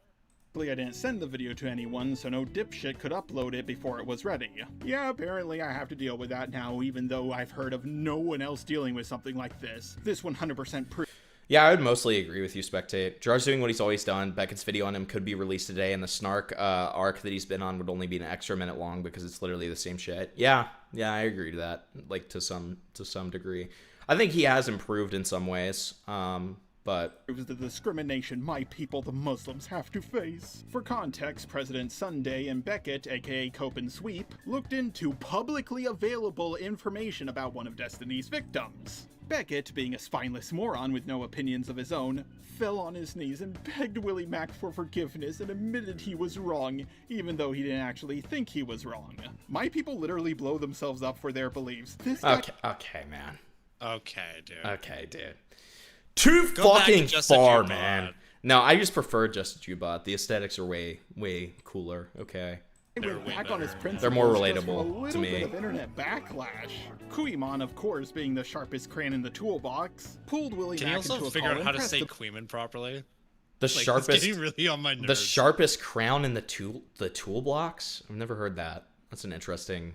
I didn't send the video to anyone, so no dipshit could upload it before it was ready. Yeah, apparently I have to deal with that now, even though I've heard of no one else dealing with something like this. This 100% proves Yeah, I would mostly agree with you, Spectate. Jar's doing what he's always done. Beckett's video on him could be released today, and the Snark arc that he's been on would only be an extra minute long because it's literally the same shit. Yeah, I agree to that, like to some degree. I think he has improved in some ways, but the discrimination my people, the Muslims, have to face. For context, President Sunday and Beckett, aka Cope and Sweep, looked into publicly available information about one of Destiny's victims. Beckett, being a spineless moron with no opinions of his own, fell on his knees and begged Willymac for forgiveness and admitted he was wrong, even though he didn't actually think he was wrong. My people literally blow themselves up for their beliefs. This guy- okay, man. Okay, dude. Okay, dude. Too Go back to fucking Just a far, Jubot. man. No, I just prefer Just a Jubot. The aesthetics are way cooler. Okay. went back on his principles They're more just relatable from a to little me. bit of internet backlash. Kuimon, of course, being the sharpest cran in the toolbox, pulled Willymac Can you also into a figure call out how and to pressed say the Queeman properly? The Like, sharpest. It's getting really on my nerves. The sharpest crown in the tool blocks. I've never heard that. That's an interesting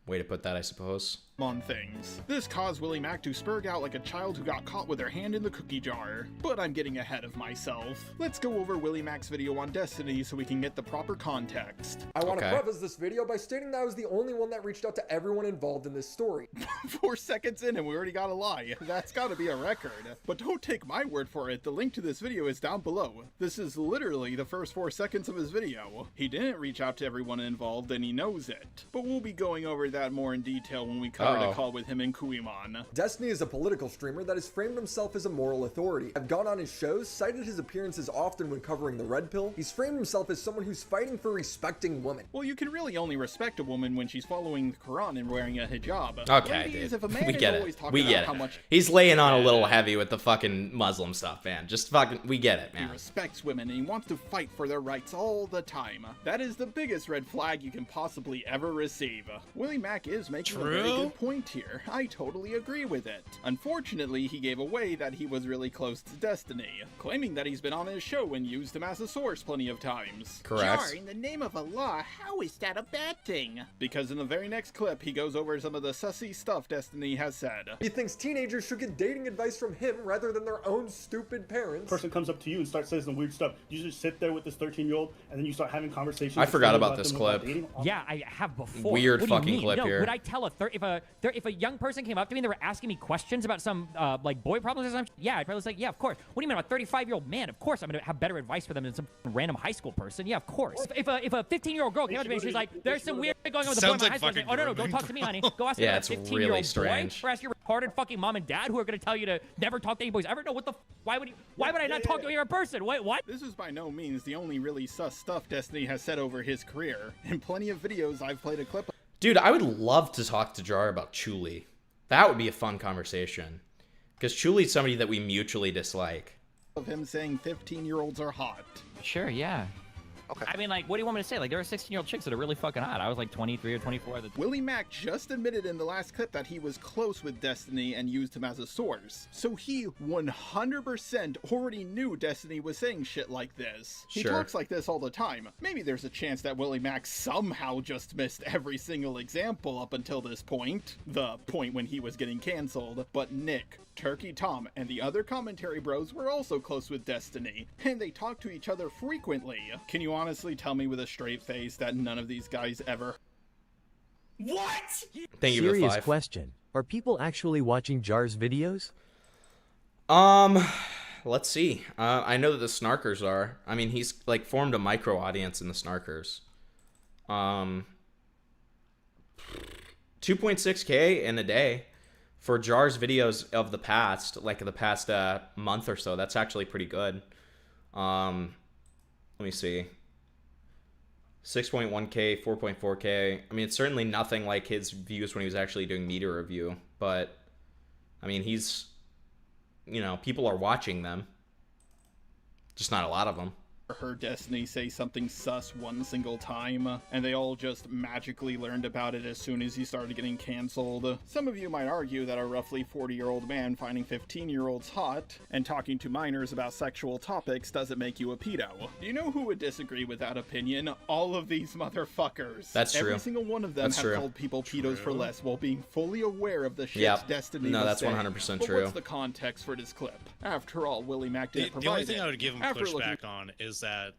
way to put that, I suppose. on things. This caused Willymac to spurg out like a child who got caught with their hand in the cookie jar. But I'm getting ahead of myself. Let's go over Willymac's video on Destiny so we can get the proper context. I want to preface this video by stating that I was the only one that reached out to everyone involved in this story. 4 seconds in and we already got a lie. That's gotta be a record. But don't take my word for it, the link to this video is down below. This is literally the first 4 seconds of his video. He didn't reach out to everyone involved and he knows it. But we'll be going over that more in detail when we cover the call with him and Kuimon. Destiny is a political streamer that has framed himself as a moral authority. I've gone on his shows, cited his appearances often when covering the Red Pill. He's framed himself as someone who's fighting for respecting women. Well, you can really only respect a woman when she's following the Quran and wearing a hijab. Okay, Ladies, dude. if a man We is get always it. talking We about get how it. much He's laying on a little heavy with the fucking Muslim stuff, man. Just fucking, we get it, he man. respects women and he wants to fight for their rights all the time. That is the biggest red flag you can possibly ever receive. Willymac is making a very good point here. I totally agree with it. Unfortunately, he gave away that he was really close to Destiny, claiming that he's been on his show and used him as a source plenty of times. Correct. Jar, in the name of Allah, how is that a bad thing? Because in the very next clip, he goes over some of the sussy stuff Destiny has said. He thinks teenagers should get dating advice from him rather than their own stupid parents. Person comes up to you and starts saying some weird stuff. You just sit there with this 13-year-old and then you start having conversations. I forgot about this clip. Yeah, I have before. Weird What do you fucking mean? clip no, here. Would I tell if a young person came up to me and they were asking me questions about some like boy problems or something? Yeah, I'd probably say, yeah, of course. What do you mean, a 35-year-old man? Of course, I'm gonna have better advice for them than some random high school person. Yeah, of course. If a 15-year-old girl came up to me and she's like, "There's some weird shit going on with the boy in my high school," I'd say, "Oh no, don't talk to me, honey. Go ask Yeah, your it's 15-year-old really boy, strange. or ask your retarded fucking mom and dad who are gonna tell you to never talk to any boys ever. No, what the? Why would I not talk to a person? Wait, what? This is by no means the only really sus stuff Destiny has said over his career. In plenty of videos, I've played a clip. Dude, I would love to talk to Jar about Chuli. That would be a fun conversation. Because Chuli's somebody that we mutually dislike. Of him saying 15-year-olds are hot. Sure, yeah. Okay. I mean, like, what do you want me to say? Like, there are 16-year-old chicks that are really fucking hot. I was like 23 or 24 at the time. Willymac just admitted in the last clip that he was close with Destiny and used him as a source. So he 100% already knew Destiny was saying shit like this. He talks like this all the time. Maybe there's a chance that Willymac somehow just missed every single example up until this point. The point when he was getting canceled. But Nick, Turkey Tom, and the other commentary bros were also close with Destiny, and they talk to each other frequently. Can you honestly tell me with a straight face that none of these guys ever... What? Thank you for the Serious 5. question. Are people actually watching Jar's videos? Let's see. I know that the Snarkers are. I mean, he's like formed a micro audience in the Snarkers. 2.6K in a day for Jar's videos of the past, like the past month or so. That's actually pretty good. Let me see. 6.1K, 4.4K. I mean, it's certainly nothing like his views when he was actually doing media review, but I mean, he's, you know, people are watching them. Just not a lot of them. Heard Destiny say something sus one single time, and they all just magically learned about it as soon as he started getting canceled. Some of you might argue that a roughly 40-year-old man finding 15-year-olds hot and talking to minors about sexual topics doesn't make you a pedo. Do you know who would disagree with that opinion? All of these motherfuckers. That's true. Every single one of them have called people pedos for less while being fully aware of the shit Destiny was that's saying. 100% But true. what's the context for this clip? After all, Willymac didn't provide The only thing it. I would give him After looking- pushback on is that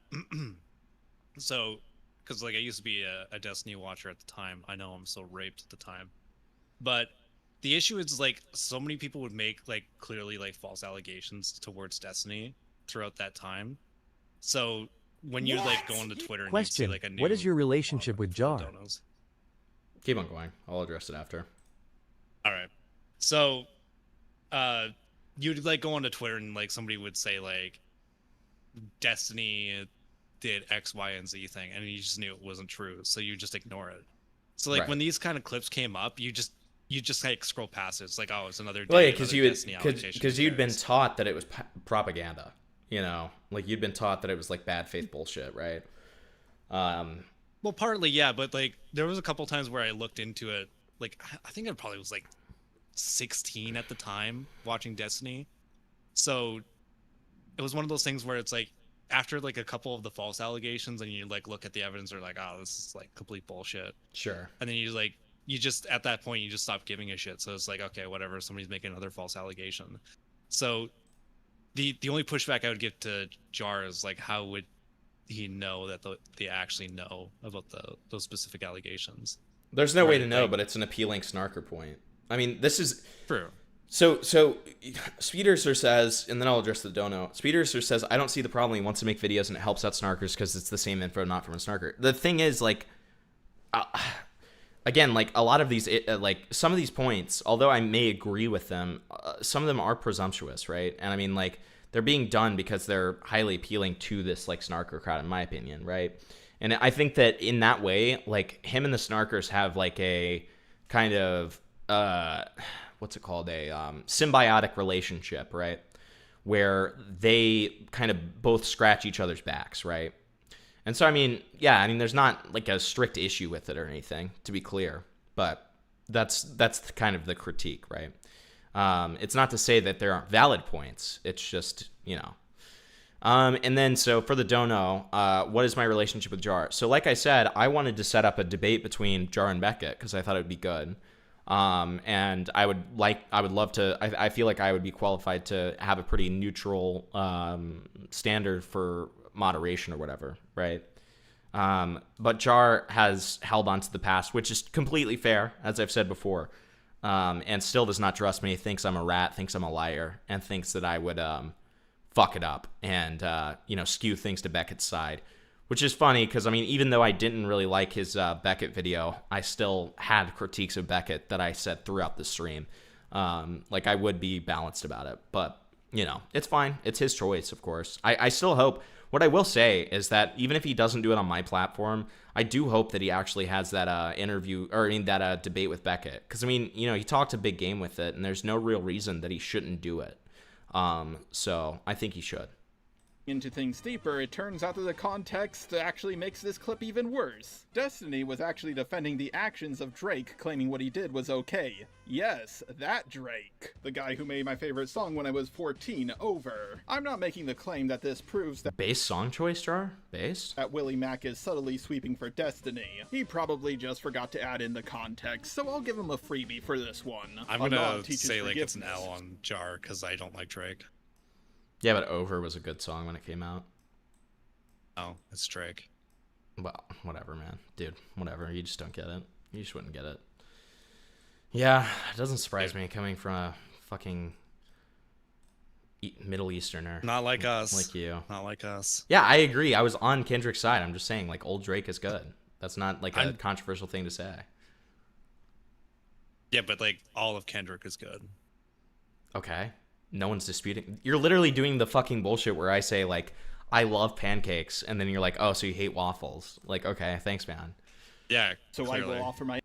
so because like I used to be a Destiny watcher at the time. I know I'm still raped at the time, but the issue is like so many people would make like clearly like false allegations towards Destiny throughout that time. So when you like go onto Twitter and you see Question. like a new What is your relationship with Jar? Keep on going. I'll address it after. All right. So you'd like go onto Twitter and like somebody would say like Destiny did X, Y, and Z thing, and you just knew it wasn't true, so you just ignore it. So like when these kind of clips came up, you just like scroll past it. It's like, oh, it's another day. Well, yeah, because you'd been taught that it was propaganda. You know, like you'd been taught that it was like bad faith bullshit, right? Well, partly, yeah, but like there was a couple times where I looked into it. Like I think I probably was like 16 at the time watching Destiny, so it was one of those things where it's like after like a couple of the false allegations and you like look at the evidence, or like, oh, this is like complete bullshit. Sure. And then you you just at that point you just stop giving a shit. So it's like, okay, whatever, somebody's making another false allegation. So the only pushback I would give to Jar is like, how would he know that they actually know about those specific allegations? There's no way to know, but it's an appealing snarker point. I mean, this is true. So Speederser says, and then I'll address the dono. Speederser says, I don't see the problem. He wants to make videos and it helps out snarkers because it's the same info, not from a snarker. The thing is, like, again, like a lot of these, like some of these points, although I may agree with them, some of them are presumptuous, right? And I mean, like, they're being done because they're highly appealing to this like snarker crowd, in my opinion, right? And I think that in that way, like him and the snarkers have like a kind of what's it called, a symbiotic relationship, right? Where they kind of both scratch each other's backs, right? And so, I mean, yeah, I mean, there's not like a strict issue with it or anything, to be clear, but that's kind of the critique, right? It's not to say that there aren't valid points. It's just, you know. And then, so for the dono, what is my relationship with Jar? So like I said, I wanted to set up a debate between Jar and Beckett because I thought it would be good. And I would love to, I feel like I would be qualified to have a pretty neutral standard for moderation or whatever, right? But Jar has held on to the past, which is completely fair, as I've said before, and still does not trust me, thinks I'm a rat, thinks I'm a liar, and thinks that I would fuck it up and, skew things to Beckett's side. Which is funny because, I mean, even though I didn't really like his Beckett video, I still had critiques of Beckett that I said throughout the stream. Like, I would be balanced about it. But, you know, it's fine. It's his choice, of course. I still hope... What I will say is that even if he doesn't do it on my platform, I do hope that he actually has that that debate with Beckett. Because, I mean, you know, he talked a big game with it, and there's no real reason that he shouldn't do it. So I think he should. Into things deeper, it turns out that the context actually makes this clip even worse. Destiny was actually defending the actions of Drake, claiming what he did was okay. Yes, that Drake. The guy who made my favorite song when I was 14, Over. I'm not making the claim that this proves that— Bass song choice, Jar? Bass? That Willymac is subtly sweeping for Destiny. He probably just forgot to add in the context, so I'll give him a freebie for this one. I'm gonna say like it's an L on Jar because I don't like Drake. Yeah, but Over was a good song when it came out. Oh, it's Drake. Well, whatever, man. Dude, whatever. You just don't get it. You just wouldn't get it. Yeah, it doesn't surprise me coming from a fucking Middle Easterner. Not like us. Like you. Not like us. Yeah, I agree. I was on Kendrick's side. I'm just saying, like, old Drake is good. That's not, like, a controversial thing to say. Yeah, but, like, all of Kendrick is good. Okay. No one's disputing. You're literally doing the fucking bullshit where I say, like, I love pancakes, and then you're like, oh, so you hate waffles. Like, okay, thanks, man. Yeah, so clearly. I will offer my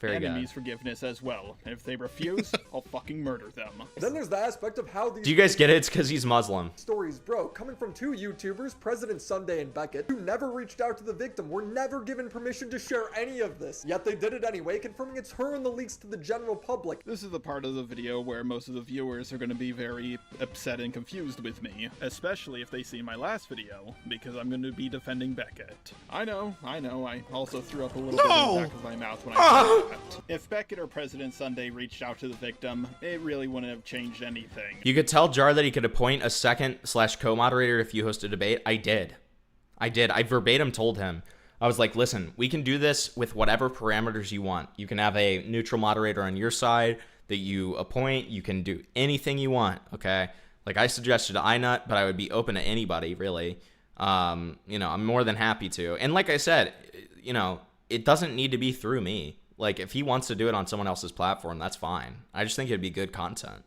enemies forgiveness as well. If they refuse, I'll fucking murder them. Then there's the aspect of how these— Do you guys get it? It's because he's Muslim. Stories broke, coming from two YouTubers, President Sunday and Beckett, who never reached out to the victim, were never given permission to share any of this. Yet they did it anyway, confirming it's her and the leaks to the general public. This is the part of the video where most of the viewers are going to be very upset and confused with me, especially if they see my last video, because I'm going to be defending Beckett. I know, I also threw up a little bit in the back of my mouth when I said that. If Beckett or President Sunday reached out to the victim, it really wouldn't have changed anything. You could tell Jar that he could appoint a second/co-moderator if you host a debate. I did. I verbatim told him. I was like, listen, we can do this with whatever parameters you want. You can have a neutral moderator on your side that you appoint. You can do anything you want, okay? Like I suggested iNut, but I would be open to anybody, really. I'm more than happy to. And like I said, it doesn't need to be through me. Like, if he wants to do it on someone else's platform, that's fine. I just think it'd be good content.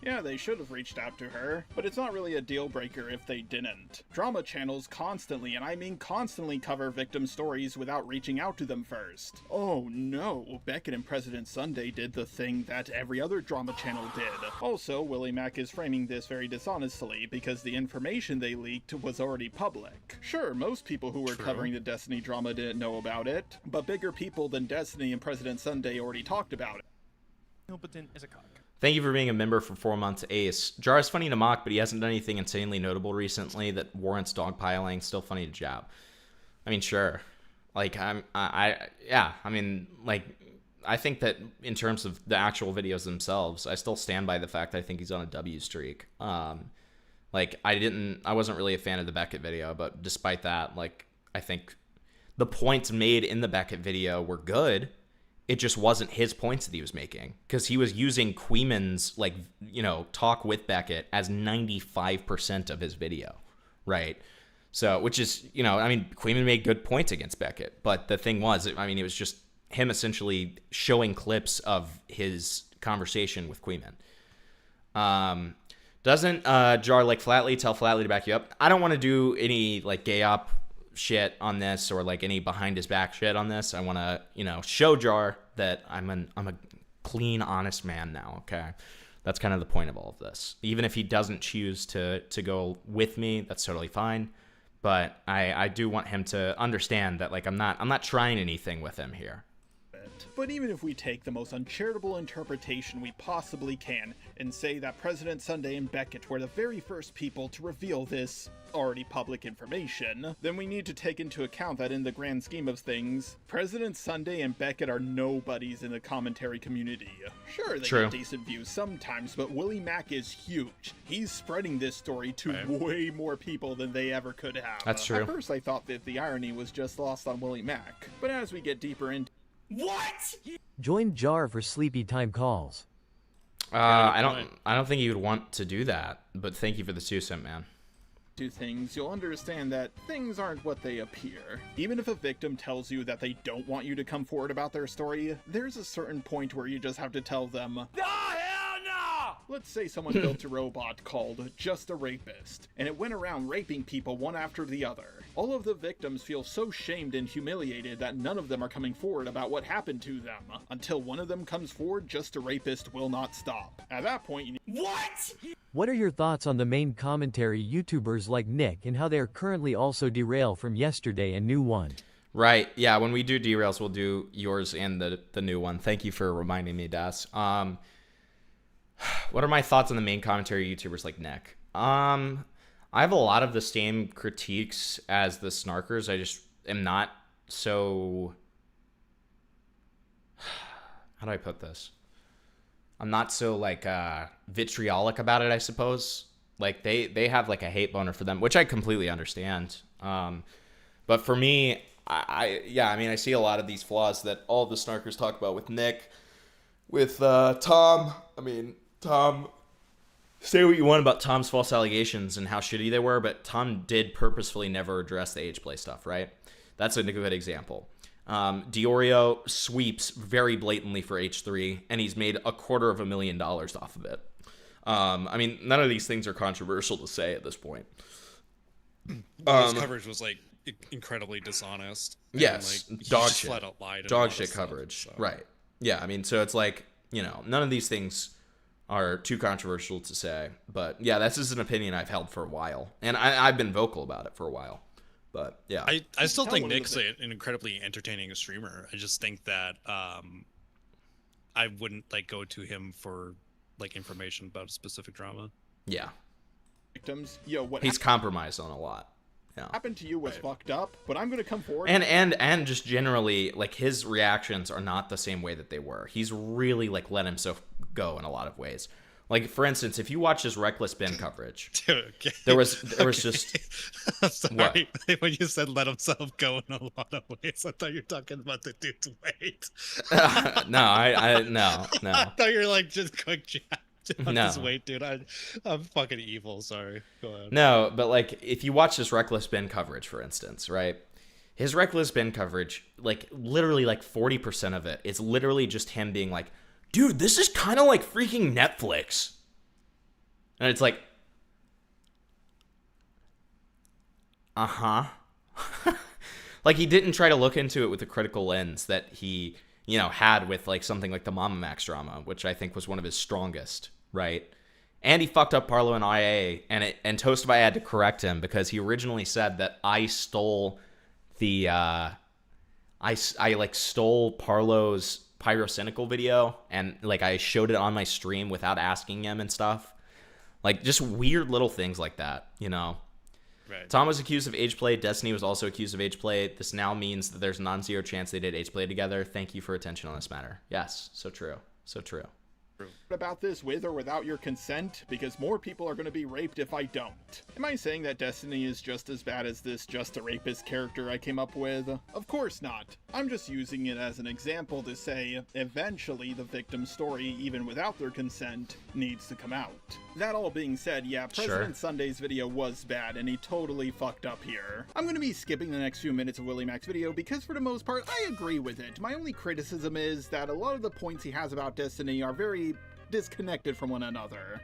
Yeah, they should have reached out to her, but it's not really a deal breaker if they didn't. Drama channels constantly, and I mean constantly, cover victim stories without reaching out to them first. Oh no, Beckett and President Sunday did the thing that every other drama channel did. Also, Willymac is framing this very dishonestly because the information they leaked was already public. Sure, most people who were covering the Destiny drama didn't know about it, but bigger people than Destiny and President Sunday already talked about it. Hilberton is a cock. Thank you for being a member for 4 months, Ace. Jar is funny to mock, but he hasn't done anything insanely notable recently that warrants dogpiling. Still funny to jab. I mean, sure. Like, I think that in terms of the actual videos themselves, I still stand by the fact I think he's on a W streak. Like I wasn't really a fan of the Beckett video, but despite that, like I think the points made in the Beckett video were good. It just wasn't his points that he was making, because he was using Queeman's like, you know, talk with Beckett as 95% of his video, right? So, which is, you know, I mean, Queeman made good points against Beckett, but the thing was, I mean, it was just him essentially showing clips of his conversation with Queeman. Doesn't Jar like Flatley tell Flatley to back you up? I don't want to do any like gay op shit on this or like any behind his back shit on this. I want to, you know, show Jar that I'm a clean, honest man now. Okay, that's kind of the point of all of this. Even if he doesn't choose to go with me, that's totally fine. But I do want him to understand that like I'm not trying anything with him here. But even if we take the most uncharitable interpretation we possibly can and say that President Sunday and Beckett were the very first people to reveal this already public information, then we need to take into account that in the grand scheme of things, President Sunday and Beckett are nobodies in the commentary community. Sure, they get decent views sometimes, but Willymac is huge. He's spreading this story to way more people than they ever could have. That's true. At first I thought that the irony was just lost on Willymac, but as we get deeper into Join Jar for sleepy time calls. I don't think you would want to do that, but thank you for the 2 cent, man. things, you'll understand that things aren't what they appear. Even if a victim tells you that they don't want you to come forward about their story, there's a certain point where you just have to tell them, "No, hell no!" Let's say someone built a robot called Just a Rapist, and it went around raping people one after the other. All of the victims feel so shamed and humiliated that none of them are coming forward about what happened to them. Until one of them comes forward, Just a Rapist will not stop. At that point, you need— What?! What are your thoughts on the main commentary YouTubers like Nick and how they are currently also derail from yesterday and new one? Right. Yeah, when we do derails, we'll do yours and the new one. Thank you for reminding me, Das. What are my thoughts on the main commentary YouTubers like Nick? I have a lot of the same critiques as the snarkers. I just am not so... How do I put this? I'm not so, like, vitriolic about it, I suppose. Like, they have, like, a hate boner for them, which I completely understand. But for me, I see a lot of these flaws that all the snarkers talk about with Nick, with Tom. I mean, Tom, say what you want about Tom's false allegations and how shitty they were, but Tom did purposefully never address the age play stuff, right? That's a good example. Diorio sweeps very blatantly for H3, and he's made $250,000 off of it. I mean, none of these things are controversial to say at this point. His coverage was, like, incredibly dishonest. Yes, and, like, dog shit. Flat out lied dog shit coverage, so. Right. Yeah, I mean, so it's like, you know, none of these things are too controversial to say. But, yeah, that's just an opinion I've held for a while. And I've been vocal about it for a while. But yeah, I still think Nick's an incredibly entertaining streamer. I just think that I wouldn't like go to him for like information about a specific drama. Yeah, victims, what he's compromised on a lot. Yeah, happened to you was fucked up, but I'm gonna come forward. And just generally, like his reactions are not the same way that they were. He's really like let himself go in a lot of ways. Like, for instance, if you watch his Reckless Ben coverage, okay. there was just... Sorry, what? When you said let himself go in a lot of ways, I thought you were talking about the dude's weight. No. I thought you were like, just quick chat about No. his weight, dude. I'm fucking evil, sorry. Go ahead. No, but, like, if you watch his Reckless Ben coverage, for instance, right? His Reckless Ben coverage, like, literally, like, 40% of it is literally just him being like, dude, this is kind of like freaking Netflix. And it's like, uh-huh. Like, he didn't try to look into it with the critical lens that he, had with, like, something like the Mama Max drama, which I think was one of his strongest, right? And he fucked up Parlo and IA, and Toastify had to correct him because he originally said that I stole the, I stole Parlo's Pyrocynical video, and like I showed it on my stream without asking him and stuff, like just weird little things like that, Right. Tom was accused of age play. Destiny was also accused of age play. This now means that there's a non-zero chance they did age play together. Thank you for attention on this matter. Yes, so true. So true. About this with or without your consent, because more people are going to be raped if I don't. Am I saying that Destiny is just as bad as this just a rapist character I came up with? Of course not. I'm just using it as an example to say, eventually the victim's story, even without their consent, needs to come out. That all being said, yeah, President Sunday's video was bad, and he totally fucked up here. I'm going to be skipping the next few minutes of Willymac's video because for the most part, I agree with it. My only criticism is that a lot of the points he has about Destiny are very disconnected from one another.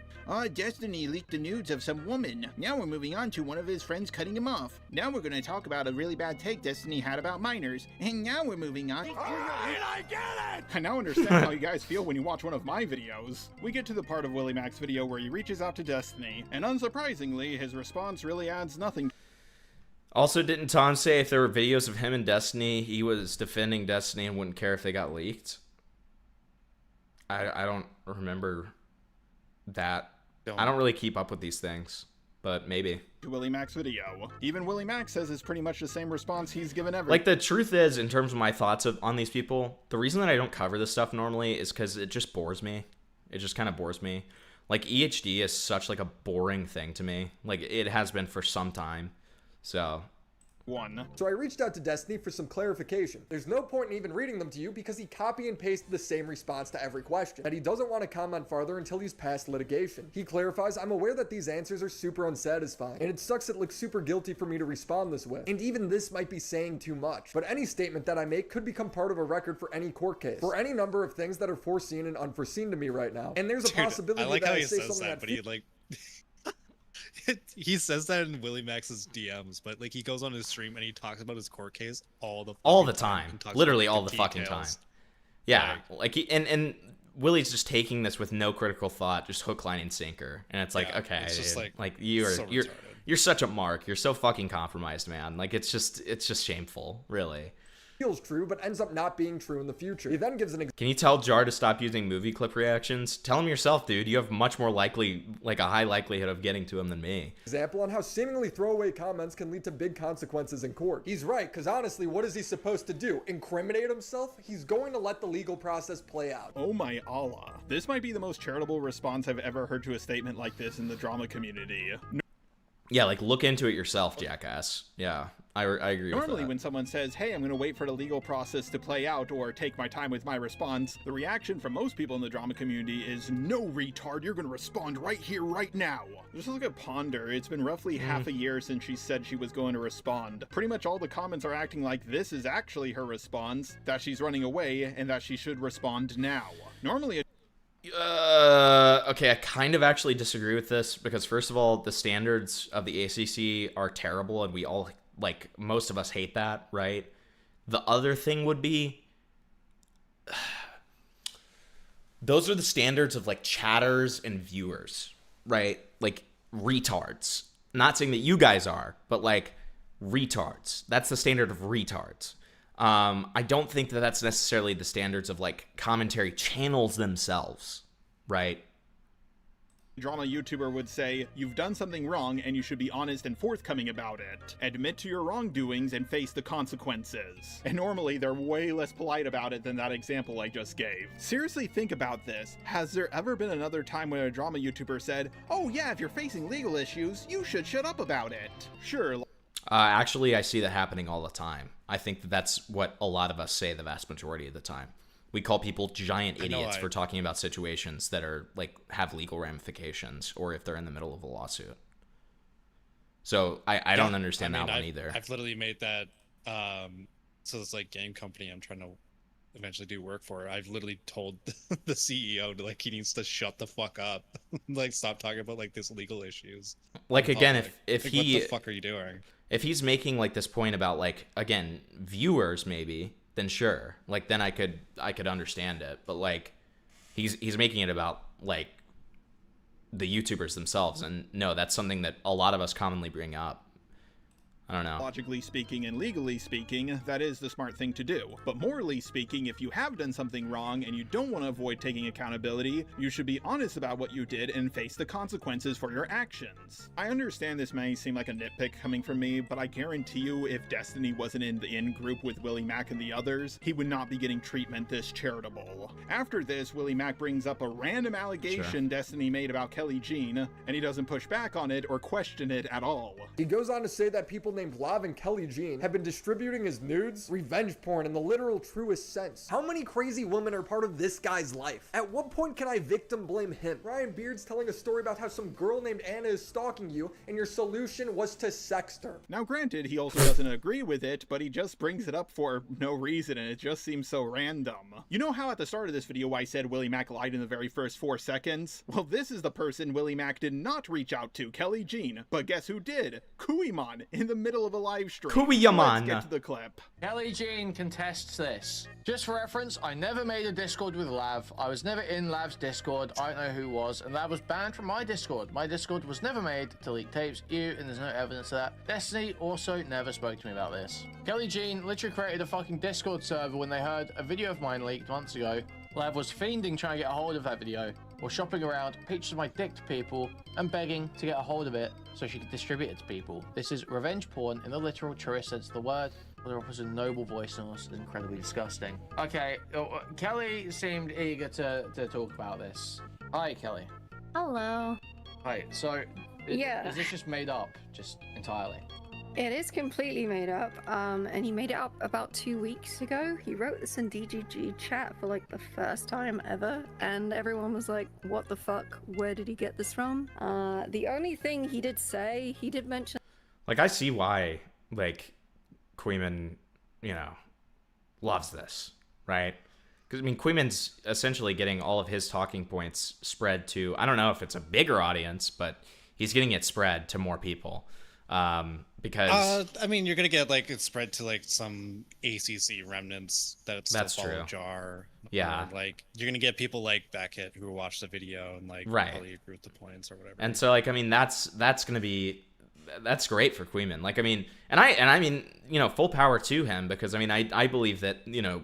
Destiny leaked the nudes of some woman. Now we're moving on to one of his friends cutting him off. Now we're going to talk about a really bad take Destiny had about minors. And now we're moving on. Alright, I get it! I now understand how you guys feel when you watch one of my videos. We get to the part of Willymac's video where he reaches out to Destiny, and unsurprisingly, his response really adds nothing. Also, didn't Tom say if there were videos of him and Destiny, he was defending Destiny and wouldn't care if they got leaked? I don't remember that. I don't really keep up with these things, but maybe. To Willymac's video. Even Willymac says it's pretty much the same response he's given ever. Like, the truth is, in terms of my thoughts on these people, the reason that I don't cover this stuff normally is because it just bores me. It just kind of bores me. Like, EHD is such, like, a boring thing to me. Like, it has been for some time. So... So I reached out to Destiny for some clarification. There's no point in even reading them to you because he copy and pasted the same response to every question. That he doesn't want to comment farther until he's past litigation. He clarifies, I'm aware that these answers are super unsatisfying, and it sucks it looks super guilty for me to respond this way. And even this might be saying too much. But any statement that I make could become part of a record for any court case. For any number of things that are foreseen and unforeseen to me right now. And there's a possibility I like that how I he say says something that, but he like... he says that in Willymac's DMs, but like he goes on his stream and he talks about his court case all the time. Literally all the fucking time. details. Yeah, like he and Willy's just taking this with no critical thought, just hook, line, and sinker, and it's like, Yeah, okay, it's just dude, like you're so you're such a mark. You're so fucking compromised, man. Like it's just shameful, really. feels true, but ends up not being true in the future. He then gives an Can you tell Jar to stop using movie clip reactions? Tell him yourself, dude. You have much more a high likelihood of getting to him than me. example on how seemingly throwaway comments can lead to big consequences in court. He's right, because honestly, what is he supposed to do? Incriminate himself? He's going to let the legal process play out. Oh my Allah. This might be the most charitable response I've ever heard to a statement like this in the drama community. Yeah, like, look into it yourself, jackass. Yeah, I agree with that. Normally when someone says, hey, I'm going to wait for the legal process to play out or take my time with my response, the reaction from most people in the drama community is, no, retard, you're going to respond right here, right now. Just look at Ponder. It's been roughly half a year since she said she was going to respond. Pretty much all the comments are acting like this is actually her response, that she's running away, and that she should respond now. Normally okay, I kind of actually disagree with this because first of all, the standards of the ACC are terrible and we all, like, most of us hate that, right? The other thing would be, those are the standards of, like, chatters and viewers, right? Like, retards. Not saying that you guys are, but, like, retards. That's the standard of retards. I don't think that that's necessarily the standards of, like, commentary channels themselves, right? Drama YouTuber would say, you've done something wrong and you should be honest and forthcoming about it. Admit to your wrongdoings and face the consequences. And normally they're way less polite about it than that example I just gave. Seriously think about this. Has there ever been another time when a drama YouTuber said, oh yeah, if you're facing legal issues, you should shut up about it? Sure. Actually, I see that happening all the time. I think that that's what a lot of us say the vast majority of the time. We call people giant idiots for talking about situations that are, like, have legal ramifications or if they're in the middle of a lawsuit. So I don't understand that one either. I've literally made that, so it's like game company I'm trying to eventually do work for. I've literally told the CEO to, like, he needs to shut the fuck up. Like, stop talking about, like, this legal issues. Like, again, if like, he... what the fuck are you doing? If he's making, like, this point about, like, again, viewers maybe, then sure. Like, then I could understand it. But, like, he's making it about, like, the YouTubers themselves. And no, that's something that a lot of us commonly bring up. I don't know. Logically speaking and legally speaking, that is the smart thing to do. But morally speaking, if you have done something wrong and you don't want to avoid taking accountability, you should be honest about what you did and face the consequences for your actions. I understand this may seem like a nitpick coming from me, but I guarantee you if Destiny wasn't in the in-group with Willymac and the others, he would not be getting treatment this charitable. After this, Willymac brings up a random allegation Destiny made about Kelly Jean, and he doesn't push back on it or question it at all. He goes on to say that people named Lav and Kelly Jean have been distributing his nudes, revenge porn in the literal truest sense. How many crazy women are part of this guy's life? At what point can I victim blame him? Ryan Beard's telling a story about how some girl named Anna is stalking you, and your solution was to sext her. Now granted, he also doesn't agree with it, but he just brings it up for no reason, and it just seems so random. You know how at the start of this video I said Willymac lied in the very first 4 seconds? Well, this is the person Willymac did not reach out to, Kelly Jean. But guess who did? Kuiman, in the middle of a live stream. Kuiman. Let's get to the clip. Kelly Jean contests this. Just for reference, I never made a Discord with Lav. I was never in Lav's Discord. I don't know who was, and Lav was banned from my Discord. My Discord was never made to leak tapes, and there's no evidence of that. Destiny also never spoke to me about this. Kelly Jean literally created a fucking Discord server when they heard a video of mine leaked months ago. Lav was fiending trying to get a hold of that video, or shopping around pictures of my dick to people and begging to get a hold of it so she could distribute it to people. This is revenge porn in the literal truest sense of the word. There was a noble voice and was incredibly disgusting. Okay, Kelly seemed eager to talk about this. Hi, Kelly. Hello. Hi, so Yeah. is this just made up, just entirely? It is completely made up, and he made it up about 2 weeks ago. He wrote this in DGG chat for like the first time ever, and everyone was like, what the fuck, where did he get this from? The only thing he did say, he did mention... Like, I see why, like, Queeman, you know, loves this, right? Because, I mean, Queeman's essentially getting all of his talking points spread to, I don't know if it's a bigger audience, but he's getting it spread to more people. Because I mean, you're gonna get like it spread to like some ACC remnants that still That's follow true. Jar. Yeah. Or, like you're gonna get people like Beckett who watch the video and like Right. probably agree with the points or whatever. And so, like, I mean, that's great for Queeman. Like, I mean, and I mean, you know, full power to him, because I mean, I believe that, you know,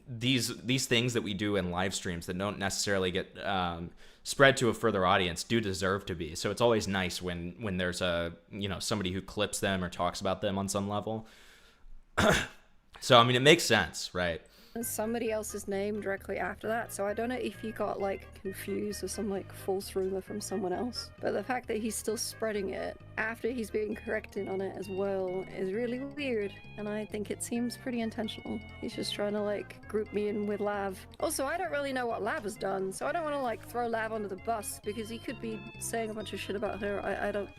these things that we do in live streams that don't necessarily get spread to a further audience do deserve to be. So it's always nice when there's a, you know, somebody who clips them or talks about them on some level. So I mean, it makes sense, right? somebody else's name directly after that, so I don't know if he got like confused with some like false rumor from someone else, but the fact that he's still spreading it after he's being corrected on it as well is really weird, and I think it seems pretty intentional. He's just trying to like group me in with Lav. Also, I don't really know what Lav has done, so I don't want to like throw Lav under the bus because he could be saying a bunch of shit about her.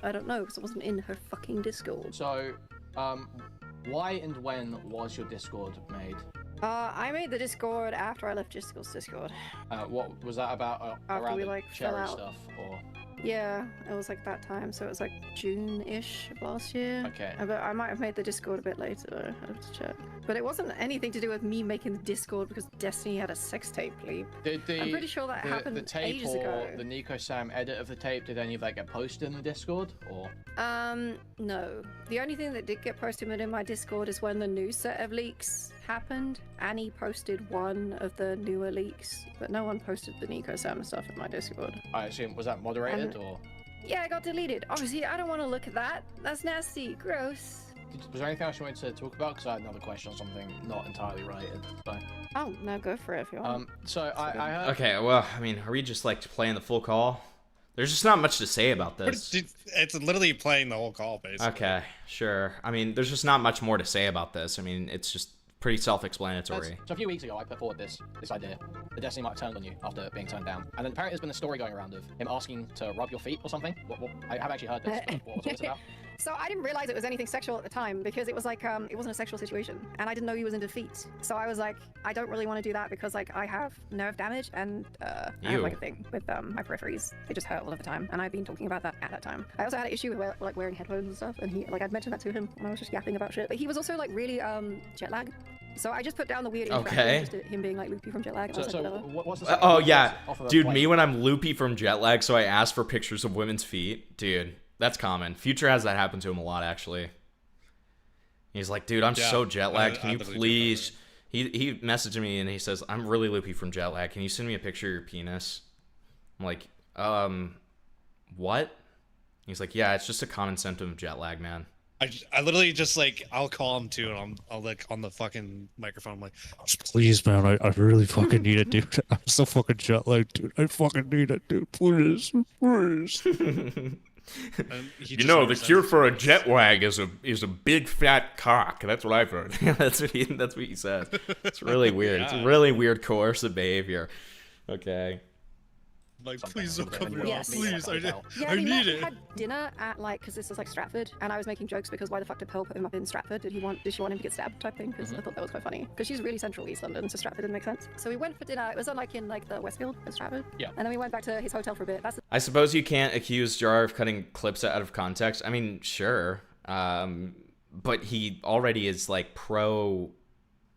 I don't know because I wasn't in her fucking Discord. So, why and when was your Discord made? I made the Discord after I left Discord. What was that about? After Around we the like fell cherry out. stuff, or? Yeah, it was like that time, so it was like June-ish of last year. Okay. But I might have made the Discord a bit later, I have to check. But it wasn't anything to do with me making the Discord because Destiny had a sex tape leak. I'm pretty sure that happened the tape ages or ago. the Nico Sam edit of the tape, did any of that get posted in the Discord, or? No. The only thing that did get posted in my Discord is when the new set of leaks happened. Annie posted one of the newer leaks, but no one posted the Nico Sam stuff in my Discord. I assume, was that moderated, or? Yeah, it got deleted. Obviously, I don't want to look at that. That's nasty. Gross. Was there anything else you wanted to talk about? Because I had another question on something not entirely related. So. Oh, no, go for it if you want. So I heard... Okay, well, I mean, are we just like playing the full call? There's just not much to say about this. It's literally playing the whole call, basically. Okay, sure. I mean, there's just not much more to say about this. I mean, it's just pretty self-explanatory. So a few weeks ago, I put forward this idea that Destiny might have turned on you after being turned down. And then apparently there's been a story going around of him asking to rub your feet or something. I haven't actually heard this. What was this about? So I didn't realize it was anything sexual at the time because it was like, it wasn't a sexual situation. And I didn't know he was into feet. So I was like, I don't really want to do that because like I have nerve damage and I have like a thing with my peripheries. They just hurt all of the time. And I've been talking about that at that time. I also had an issue with like wearing headphones and stuff. And he, like I'd mentioned that to him when I was just yapping about shit. But he was also like really jet lagged. So I just put down the weird interaction, just him being like loopy from jet lag. And I was like, what's the oh yeah, dude, me when I'm loopy from jet lag, so I ask for pictures of women's feet. Dude, that's common. Future has that happen to him a lot, actually. He's like, dude, I'm Yeah, so jet lagged. I Can you literally please? He messaged me and he says, I'm really loopy from jet lag. Can you send me a picture of your penis? I'm like, what? He's like, yeah, it's just a common symptom of jet lag, man. I literally just like I'll call him too, and I'll like on the fucking microphone, I'm like, please, man, I really fucking need it, dude. I'm so fucking jet lagged, dude. I fucking need it, dude. Please, please. You know, the cure for a jet lag is a big fat cock. That's what I've heard. that's what he says. It's really weird. Yeah. It's really weird coercive behavior. Okay. Like, please don't cover it Yes. up, please. I we need it. had dinner at like, because this was like Stratford, and I was making jokes because why the fuck did Pearl put him up in Stratford? Did she want him to get stabbed type thing? Because I thought that was quite funny. Because she's really central East London, so Stratford didn't make sense. So we went for dinner. It was on like in like the Westfield in Stratford. Yeah. And then we went back to his hotel for a bit. That's I suppose you can't accuse Jar of cutting clips out of context. I mean, sure. But he already is like pro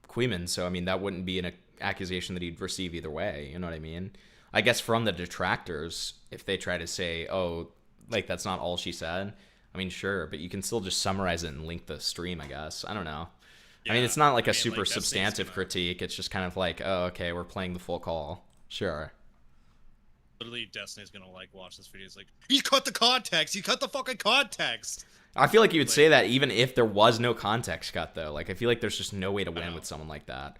Queeman, so I mean that wouldn't be an accusation that he'd receive either way. You know what I mean? I guess from the detractors, if they try to say, oh, like that's not all she said, I mean, sure, but you can still just summarize it and link the stream, I guess. I don't know. I mean, it's not like a super substantive critique. It's just kind of like, oh, okay, we're playing the full call. Sure. Literally, Destiny's gonna like watch this video. It's like, he cut the context. He cut the fucking context. I feel like you would say that even if there was no context cut, though. Like, I feel like there's just no way to win with someone like that.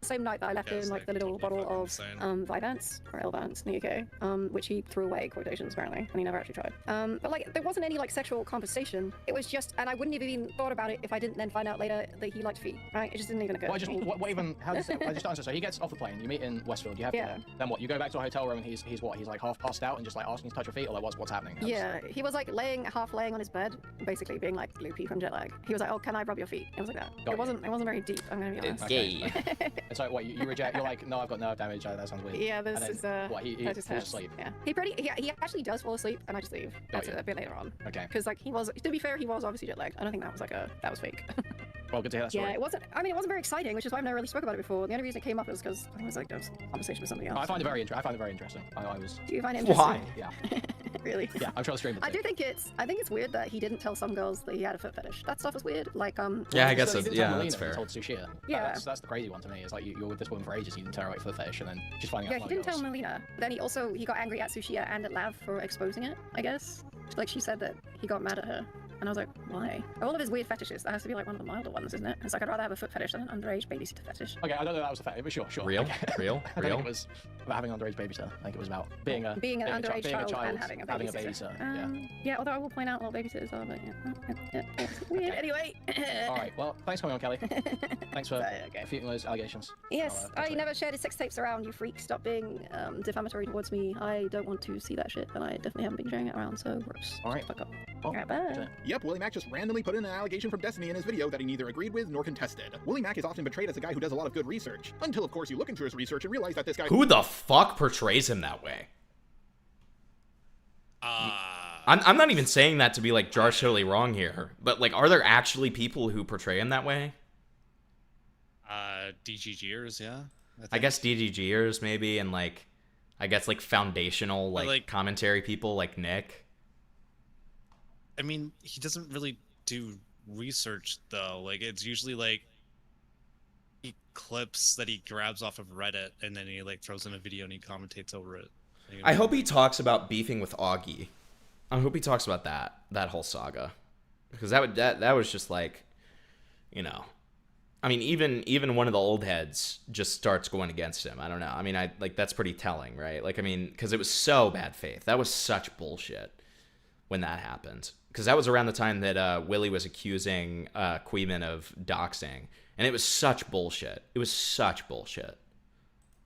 same night that I left him like the little bottle of Vyvanse or Elvance in the UK, which he threw away, quotations apparently, and he never actually tried. But like there wasn't any like sexual conversation. It was just, and I wouldn't have even thought about it if I didn't then find out later that he liked feet. Right? It just didn't even occur. What even? How does it? I just answer. So he gets off the plane. You meet in Westfield. You have dinner. Then what? You go back to a hotel room and he's what? He's like half passed out and just like asking to touch your feet, or like what's happening? Yeah, he was like half laying on his bed, basically being like loopy from jet lag. He was like, "Oh, can I rub your feet?" It was like that. It wasn't very deep. I'm gonna be honest. Okay. It's like what you reject. You're like, no, I've got nerve damage. That sounds weird. Yeah, this is what he just falls asleep. Yeah, he actually does fall asleep, and I just leave. That's a bit later on. Okay. Because like he was, to be fair, he was obviously jet lagged. I don't think that was that was fake. Well, good to hear that story. Yeah, it wasn't. I mean, it wasn't very exciting, which is why I've never really spoke about it before. The only reason it came up was because I think it was like there was a conversation with somebody else. I find it very interesting. I was. Do you find it interesting? Why? Yeah. Really? Yeah, I'm trying to stream it. I think it's weird that he didn't tell some girls that he had a foot fetish. That stuff was weird. Like Yeah, I guess so that's fair. He told Sushia. Yeah. That's the crazy one to me. It's like you're with this woman for ages, you didn't tell her about foot fetish, and then just finding out. Yeah, he didn't tell Melina. Then he got angry at Sushia and at Lav for exposing it. I guess. Like she said that he got mad at her. And I was like, why? All of his weird fetishes, that has to be like one of the milder ones, isn't it? It's like I'd rather have a foot fetish than an underage babysitter fetish. Okay, I don't know that was a fetish, but sure. Real? Okay. Real? I don't think it was about having an underage babysitter. I think it was about being an underage child child and having a babysitter. Yeah, although I will point out what babysitters are, but yeah. It's weird. Anyway. Alright, well, thanks for coming on, Kelly. Thanks for refuting those allegations. Yes, I never shared his sex tapes around, you freak. Stop being defamatory towards me. I don't want to see that shit, and I definitely haven't been sharing it around, so gross. Alright. Fuck up. Well, Alright, bye. Yep, Willymac just randomly put in an allegation from Destiny in his video that he neither agreed with nor contested. Willymac is often portrayed as a guy who does a lot of good research, until of course you look into his research and realize that this guy— Who the fuck portrays him that way? I'm not even saying that to be like Jar's totally wrong here, but like, are there actually people who portray him that way? DGGers, yeah. I guess DGGers maybe, and like, I guess like foundational like commentary people like Nick. I mean, he doesn't really do research though. Like it's usually like clips that he grabs off of Reddit and then he like throws in a video and he commentates over it. I hope he talks about beefing with Augie. I hope he talks about that whole saga, because that was just like, you know, I mean, even one of the old heads just starts going against him. I don't know. I mean, that's pretty telling, right? Like, I mean, because it was so bad faith. That was such bullshit when that happened. Because that was around the time that Willie was accusing Queeman of doxing, and it was such bullshit. It was such bullshit.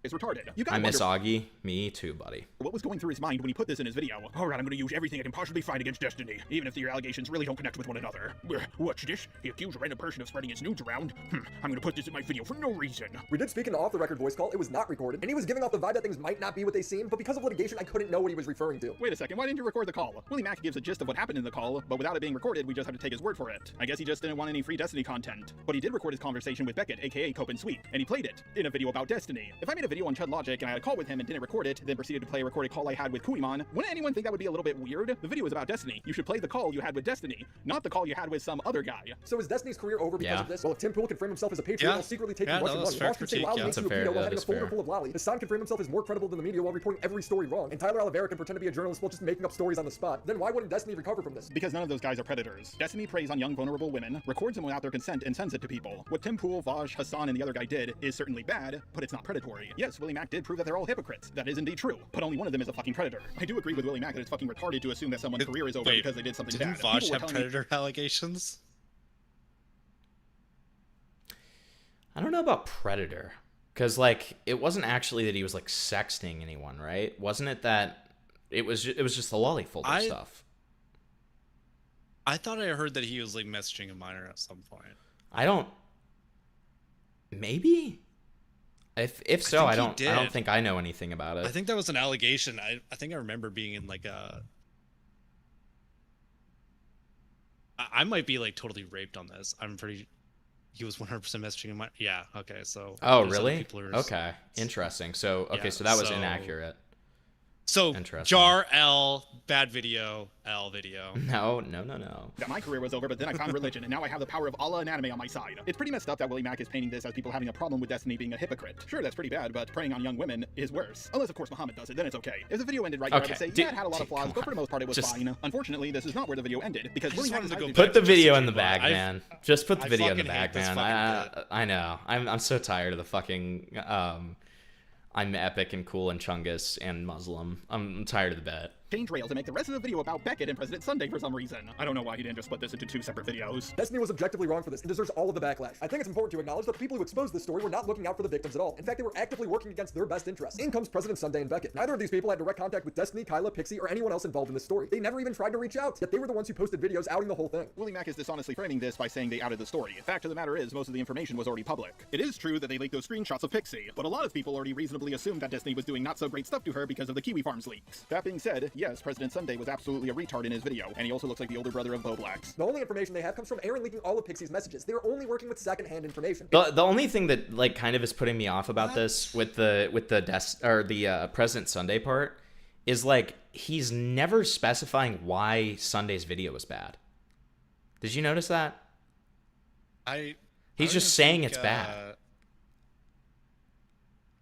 is retarded. I miss Augie. Me too, buddy. What was going through his mind when he put this in his video? Alright, I'm gonna use everything I can possibly find against Destiny, even if your allegations really don't connect with one another. Watch this. He accused a random person of spreading his nudes around. I'm gonna put this in my video for no reason. We did speak in the off-the-record voice call. It was not recorded, and he was giving off the vibe that things might not be what they seem, but because of litigation, I couldn't know what he was referring to. Wait a second, why didn't you record the call? Willymac gives a gist of what happened in the call, but without it being recorded, we just have to take his word for it. I guess he just didn't want any free Destiny content. But he did record his conversation with Beckett, aka Cope and Sweep, and he played it in a video about Destiny. If I made a video on Chud Logic and I had a call with him and didn't record it, then proceeded to play a recorded call I had with Kuimon, wouldn't anyone think that would be a little bit weird? The video is about Destiny. You should play the call you had with Destiny, not the call you had with some other guy. So is Destiny's career over because of this? Well, if Tim Pool can frame himself as a patriot while secretly taking Russian money, Boss can say loudly to a video while having a folder full of lolly, Hassan can frame himself as more credible than the media while reporting every story wrong, and Tyler Oliveira can pretend to be a journalist while just making up stories on the spot, then why wouldn't Destiny recover from this? Because none of those guys are predators. Destiny preys on young, vulnerable women, records them without their consent, and sends it to people. What Tim Pool, Vaj, Hassan, and the other guy did is certainly bad, but it's not predatory. Yes, Willymac did prove that they're all hypocrites. That is indeed true, but only one of them is a fucking predator. I do agree with Willymac that it's fucking retarded to assume that someone's career is over because they did something bad. Didn't Vaj have predator allegations? I don't know about predator, because like it wasn't actually that he was like sexting anyone, right? Wasn't it that it was just the lolly folder stuff? I thought I heard that he was like messaging a minor at some point. I don't. Maybe. If so, I don't think I know anything about it. I think that was an allegation. I think I remember being in like a. I might be like totally raped on this. I'm pretty. He was 100% messaging in my. Yeah. Okay. So. Oh really? Okay. Interesting. So okay. Yeah, so that was inaccurate. So jar L, bad video, L video. No. That my career was over, but then I found religion, and now I have the power of Allah and anime on my side. It's pretty messed up that Willymac is painting this as people having a problem with Destiny being a hypocrite. Sure, that's pretty bad, but preying on young women is worse. Unless, of course, Muhammad does it, then it's okay. If the video ended right here, I would say, yeah, it had a lot of flaws, but for the most part, it was fine. Unfortunately, this is not where the video ended, because Willymac put the video in the bag, man. Just put the video in the bag, man. I know. I'm so tired of the fucking I'm epic and cool and Chungus and Muslim. I'm tired of the bet. Change rails and make the rest of the video about Beckett and President Sunday for some reason. I don't know why he didn't just split this into 2 separate videos. Destiny was objectively wrong for this and deserves all of the backlash. I think it's important to acknowledge that the people who exposed this story were not looking out for the victims at all. In fact, they were actively working against their best interests. In comes President Sunday and Beckett. Neither of these people had direct contact with Destiny, Kyla, Pixie, or anyone else involved in this story. They never even tried to reach out, yet they were the ones who posted videos outing the whole thing. Willymac is dishonestly framing this by saying they outed the story. Fact of the matter is, most of the information was already public. It is true that they leaked those screenshots of Pixie, but a lot of people already reasonably assumed that Destiny was doing not so great stuff to her because of the Kiwi Farms leaks. That being said, yes, President Sunday was absolutely a retard in his video, and he also looks like the older brother of Bo Blacks. The only information they have comes from Aaron leaking all of Pixie's messages. They're only working with secondhand information. The only thing that like kind of is putting me off about this with the President Sunday part is like he's never specifying why Sunday's video was bad. Did you notice that? He's just saying it's bad.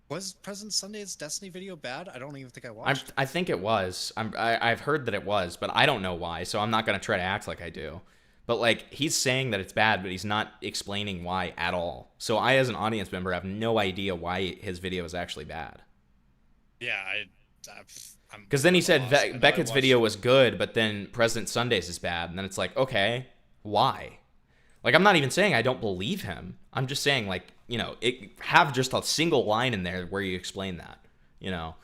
Was President Sunday's Destiny video bad? I don't even think I watched it. I think it was. I've heard that it was, but I don't know why, so I'm not going to try to act like I do. But, like, he's saying that it's bad, but he's not explaining why at all. So I, as an audience member, have no idea why his video is actually bad. Yeah, because then he said Beckett's video was good, but then President Sunday's is bad, and then it's like, okay, why? Like, I'm not even saying I don't believe him. I'm just saying, like, you know, have just a single line in there where you explain that, you know.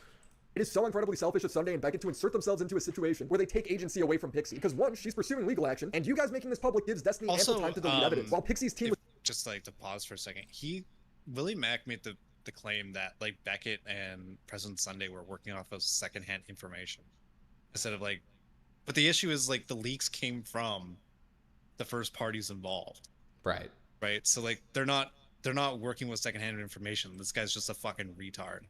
It is so incredibly selfish of Sunday and Beckett to insert themselves into a situation where they take agency away from Pixie. Because one, she's pursuing legal action, and you guys making this public gives Destiny ample time to delete evidence. While Pixie's team was... Just like to pause for a second, Willymac made the claim that like Beckett and President Sunday were working off of secondhand information instead of like, but the issue is like the leaks came from the first parties involved. Right. So like they're not working with secondhand information. This guy's just a fucking retard.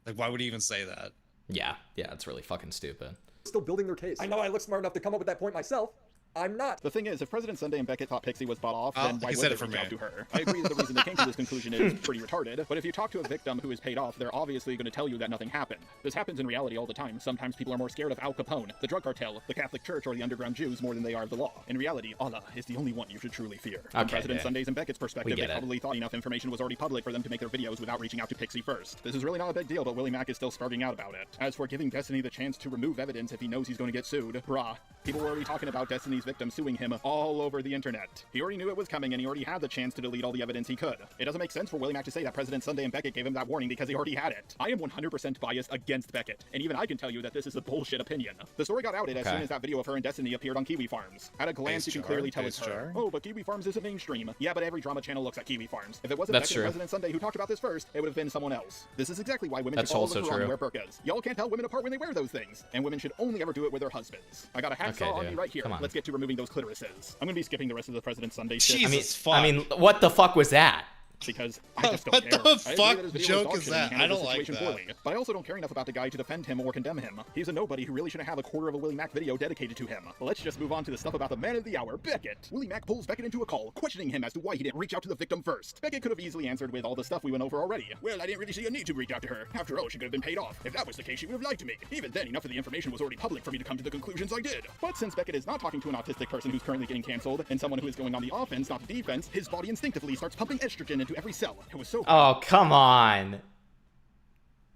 Like, why would he even say that? Yeah, it's really fucking stupid. Still building their case. I know I look smart enough to come up with that point myself. I'm not. The thing is, if President Sunday and Beckett thought Pixie was bought off, then why would they reach out to her? I agree that the reason they came to this conclusion is pretty retarded, but if you talk to a victim who is paid off, they're obviously going to tell you that nothing happened. This happens in reality all the time. Sometimes people are more scared of Al Capone, the drug cartel, the Catholic Church, or the underground Jews more than they are of the law. In reality, Allah is the only one you should truly fear. From President Sunday's and Beckett's perspective, they probably thought enough information was already public for them to make their videos without reaching out to Pixie first. This is really not a big deal, but Willymac is still starting out about it. As for giving Destiny the chance to remove evidence if he knows he's going to get sued, brah. People were already talking about Destiny's victim suing him all over the internet. He already knew it was coming and he already had the chance to delete all the evidence he could. It doesn't make sense for Willymac to say that President Sunday and Beckett gave him that warning because he already had it. I am 100% biased against Beckett, and even I can tell you that this is a bullshit opinion. The story got outed as soon as that video of her and Destiny appeared on Kiwi Farms. At a glance, you can clearly tell it's her. Oh, but Kiwi Farms isn't mainstream. Yeah, but every drama channel looks at Kiwi Farms. If it wasn't Beckett and President Sunday who talked about this first, it would have been someone else. This is exactly why women should all look around and wear burqas. Y'all can't tell women apart when they wear those things, and women should only ever do it with their husbands. I got a hacksaw on me right here. Let's get to removing those clitorises. I'm gonna be skipping the rest of the President Sunday shit. I mean, what the fuck was that? because I just don't What care. the I agree fuck that his video joke was is dog shit and that? he handled I the don't like situation that. poorly. But I also don't care enough about the guy to defend him or condemn him. He's a nobody who really shouldn't have a quarter of a Willymac video dedicated to him. Let's just move on to the stuff about the man of the hour, Beckett. Willymac pulls Beckett into a call, questioning him as to why he didn't reach out to the victim first. Beckett could have easily answered with all the stuff we went over already. Well, I didn't really see a need to reach out to her. After all, she could have been paid off. If that was the case, she would have lied to me. Even then, enough of the information was already public for me to come to the conclusions I did. But since Beckett is not talking to an autistic person who's currently getting canceled, and someone who is going on the offense, not the defense, his body instinctively starts pumping estrogen into every cell. It was so... Oh, come on.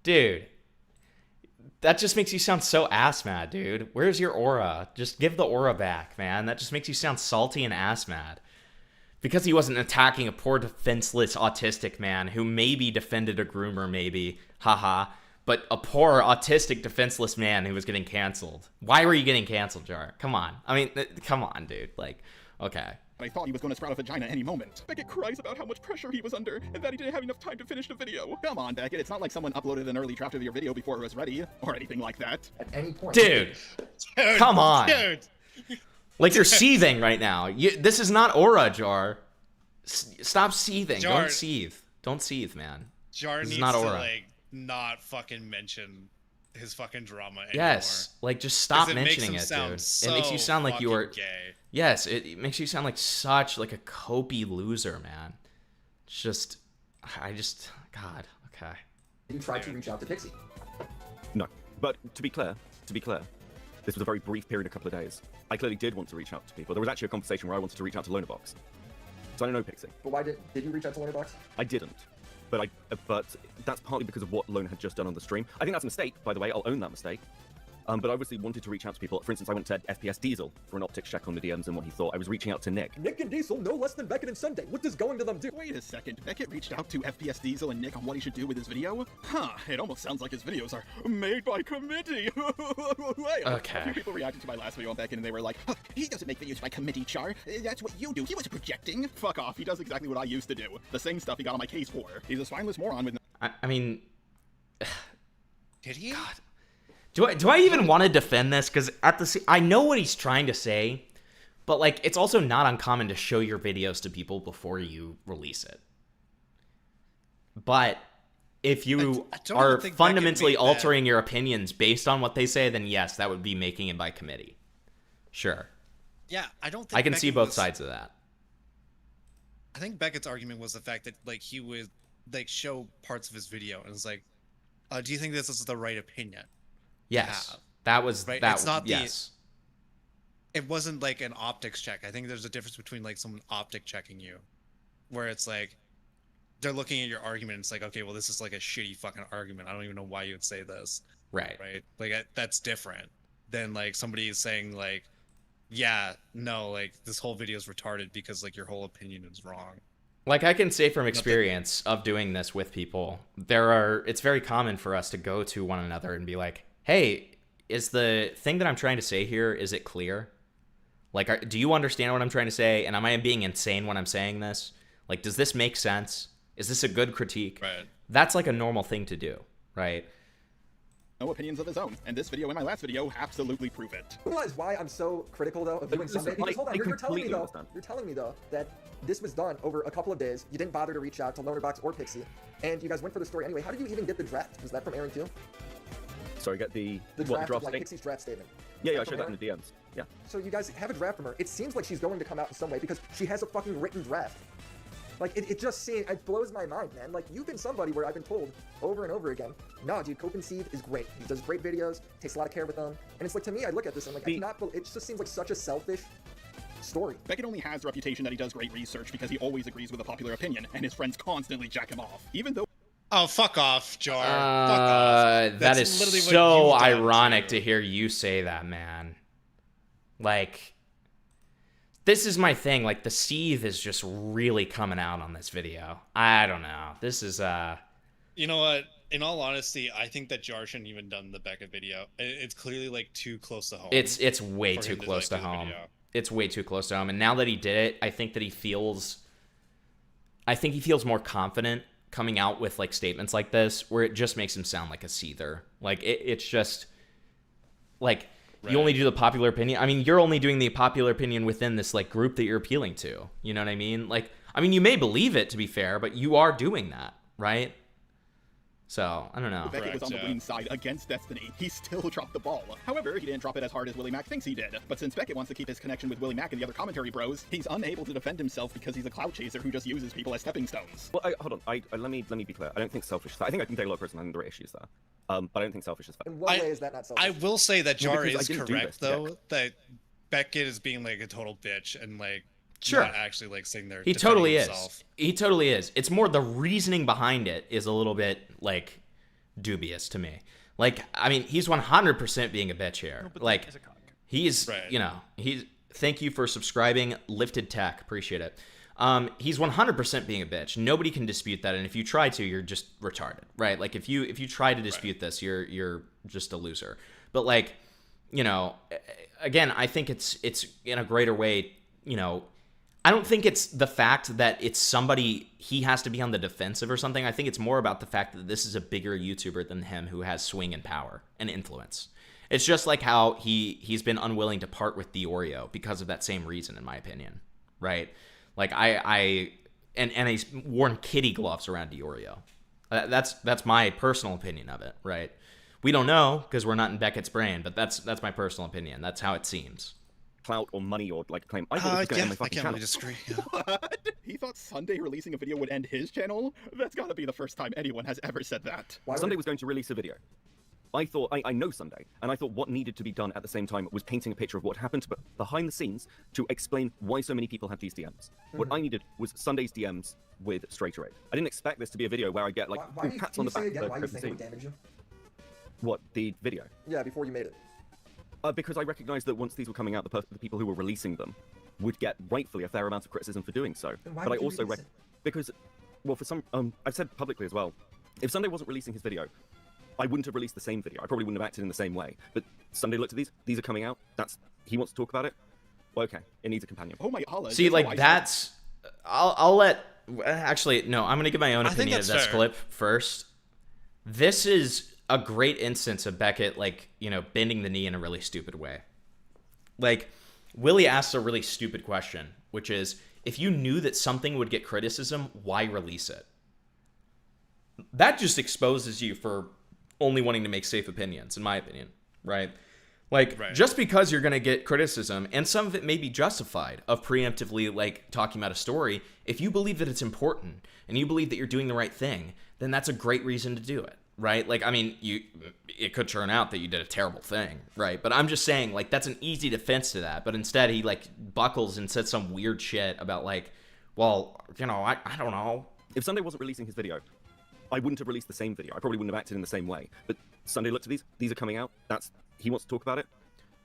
Dude. That just makes you sound so ass mad, dude. Where's your aura? Just give the aura back, man. That just makes you sound salty and ass mad. Because he wasn't attacking a poor defenseless autistic man who maybe defended a groomer, maybe. Haha. But a poor autistic defenseless man who was getting canceled. Why were you getting canceled, Jar? Come on. I mean, come on, dude. Like, okay. I thought he was going to sprout a vagina any moment. Beckett cries about how much pressure he was under, and that he didn't have enough time to finish the video. Come on, Beckett, it's not like someone uploaded an early draft of your video before it was ready, or anything like that. At any point. Dude. Come on. Dude. Like, you're seething right now. This is not aura, Jar. Stop seething. Jar, don't seethe. Don't seethe, man. Jar this needs is not aura. to, like, not fucking mention his fucking drama anymore. Yes, like just stop 'Cause mentioning makes it, him dude. sound It makes you so sound like you were fucking gay. Yes, it makes you sound like such like a copy loser, man. It's just, God, okay. You tried to reach out to Pixie. No, but to be clear, this was a very brief period, a couple of days. I clearly did want to reach out to people. There was actually a conversation where I wanted to reach out to Lonerbox. So I don't know Pixie. But why did you reach out to Lonerbox? I didn't. But that's partly because of what Lone had just done on the stream. I think that's a mistake, by the way. I'll own that mistake. But I obviously wanted to reach out to people. For instance, I went to FPS Diesel for an optics check on the DMs and what he thought. I was reaching out to Nick. Nick and Diesel, no less than Beckett and Sunday. What does going to them do? Wait a second. Beckett reached out to FPS Diesel and Nick on what he should do with his video? Huh, it almost sounds like his videos are made by committee. Okay. A few people reacted to my last video on Beckett and they were like, huh, he doesn't make videos by committee, Char. That's what you do. He was projecting. Fuck off. He does exactly what I used to do. The same stuff he got on my case for. He's a spineless moron with... I mean... Did he? God. Do I even want to defend this? Because I know what he's trying to say, but like it's also not uncommon to show your videos to people before you release it. But if you are fundamentally altering your opinions based on what they say, then yes, that would be making it by committee. Sure. Yeah, I don't think I can see Beckett both sides of that. I think Beckett's argument was the fact that like he would like show parts of his video and it's like, do you think this is the right opinion? Yes, that was right. That it's not yes. It wasn't like an optics check. I think there's a difference between like someone optic checking you, where it's like they're looking at your argument. And it's like, okay, well, this is like a shitty fucking argument. I don't even know why you would say this. Right. Right. Like that's different than like somebody is saying like, yeah, no, like this whole video is retarded because like your whole opinion is wrong. Like I can say from experience of doing this with people, it's very common for us to go to one another and be like, hey, is the thing that I'm trying to say here, is it clear? Like, do you understand what I'm trying to say? And am I being insane when I'm saying this? Like, does this make sense? Is this a good critique? Right. That's like a normal thing to do, right? No opinions of his own, and this video and my last video absolutely prove it. You realize why I'm so critical, though, of doing Sunday? Because hold on, you're telling me, though, that this was done over a couple of days. You didn't bother to reach out to Lonerbox or Pixie, and you guys went for the story anyway. How did you even get the draft? Was that from Aaron, too? Sorry, get the draft like statement? Pixie's draft statement. Yeah, I showed that in the DMs. Yeah. So you guys have a draft from her. It seems like she's going to come out in some way because she has a fucking written draft. Like, it blows my mind, man. Like, you've been somebody where I've been told over and over again, nah, dude, Cope and Seed is great. He does great videos, takes a lot of care with them. And it's like, to me, I look at this and I'm like, it just seems like such a selfish story. Beckett only has the reputation that he does great research because he always agrees with a popular opinion, and his friends constantly jack him off. Even though... Oh, fuck off, Jar. Fuck off. That is so ironic to hear you say that, man. Like... This is my thing, like, the seethe is just really coming out on this video. I don't know. This is, You know what? In all honesty, I think that Jar shouldn't even done the Beckett video. It's clearly, like, too close to home. It's way too close to home. It's way too close to home. And now that he did it, I think he feels more confident coming out with, like, statements like this, where it just makes him sound like a seether. Like, it's just... Like... You only do the popular opinion. I mean, you're only doing the popular opinion within this like group that you're appealing to. You know what I mean? Like, I mean, you may believe it to be fair, but you are doing that, right? So, I don't know. Beckett was on the winning side against Destiny. He still dropped the ball. However, he didn't drop it as hard as Willymac thinks he did. But since Beckett wants to keep his connection with Willymac and the other commentary bros, he's unable to defend himself because he's a clout chaser who just uses people as stepping stones. Well, hold on. Let me be clear. I don't think selfish. I think I can take a lot of personal. I think there are issues there. But I don't think selfish is fair. In what way is that not selfish? I will say that Well, Jar because I is didn't do correct this, yeah. though, that Beckett is being like a total bitch and like Sure. not actually like sitting there. He defending totally himself. is. He totally is. It's more the reasoning behind it is a little bit like dubious to me. Like, I mean, he's 100% being a bitch here. Like, he's, you know, he's. Thank you for subscribing, Lifted Tech. Appreciate it. He's 100% being a bitch. Nobody can dispute that, and if you try to, you're just retarded, right? Like, if you try to dispute this, you're just a loser. But like, you know, again, I think it's in a greater way. You know, I don't think it's the fact that it's somebody he has to be on the defensive or something. I think it's more about the fact that this is a bigger YouTuber than him who has swing and power and influence. It's just like how he's been unwilling to part with the Oreo because of that same reason, in my opinion, right? Like and he's worn kitty gloves around Diorio. That's my personal opinion of it, right? We don't know because we're not in Beckett's brain, but that's my personal opinion. That's how it seems. Clout or money or like claim. I thought it was gonna end my fucking I can't channel. really disagree. What? He thought Sunday releasing a video would end his channel? That's gotta be the first time anyone has ever said that. Sunday was going to release a video. I thought, I know Sunday, and I thought what needed to be done at the same time was painting a picture of what happened but behind the scenes to explain why so many people had these DMs. What I needed was Sunday's DMs with Straighter Aid. I didn't expect this to be a video where I get like pats on the back. Again, why you think it would damage you? What, the video? Yeah, before you made it. Because I recognized that once these were coming out, the people who were releasing them would get rightfully a fair amount of criticism for doing so. Then why But I would you also release it? because, well, for some, I've said publicly as well, if Sunday wasn't releasing his video, I wouldn't have released the same video. I probably wouldn't have acted in the same way. But Sunday looked at these are coming out. He wants to talk about it. Well, okay, it needs a companion. Oh my Allah. See, like that's. I'll let. Actually, no. I'm gonna give my own opinion of this clip first. This is a great instance of Beckett, like, you know, bending the knee in a really stupid way. Like, Willie asks a really stupid question, which is, if you knew that something would get criticism, why release it? That just exposes you for only wanting to make safe opinions, in my opinion, right? Like, just because you're going to get criticism, and some of it may be justified, of preemptively, like, talking about a story, if you believe that it's important, and you believe that you're doing the right thing, then that's a great reason to do it, right? Like, I mean, it could turn out that you did a terrible thing, right? But I'm just saying, like, that's an easy defense to that, but instead he, like, buckles and said some weird shit about, like, well, you know, I don't know. If Sunday wasn't releasing his video, I wouldn't have released the same video. I probably wouldn't have acted in the same way. But Sunday looked at these are coming out. He wants to talk about it.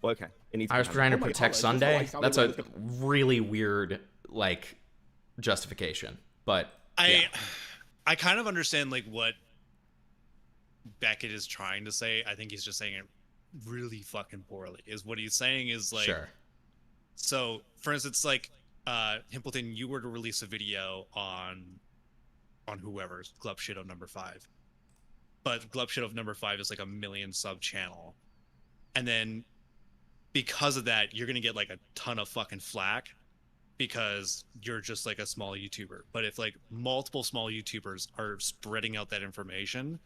Well, okay. It needs I was trying to protect Sunday. That's a really weird, like, justification. But I kind of understand like what Beckett is trying to say. I think he's just saying it really fucking poorly. Is what he's saying is like, sure. So, for instance, like Himpleton, you were to release a video on whoever's Glub Shit of number 5, but Glub Shit of number 5 is like a 1 million sub channel, and then because of that, you're gonna get like a ton of fucking flack because you're just like a small YouTuber. But if like multiple small YouTubers are spreading out that information,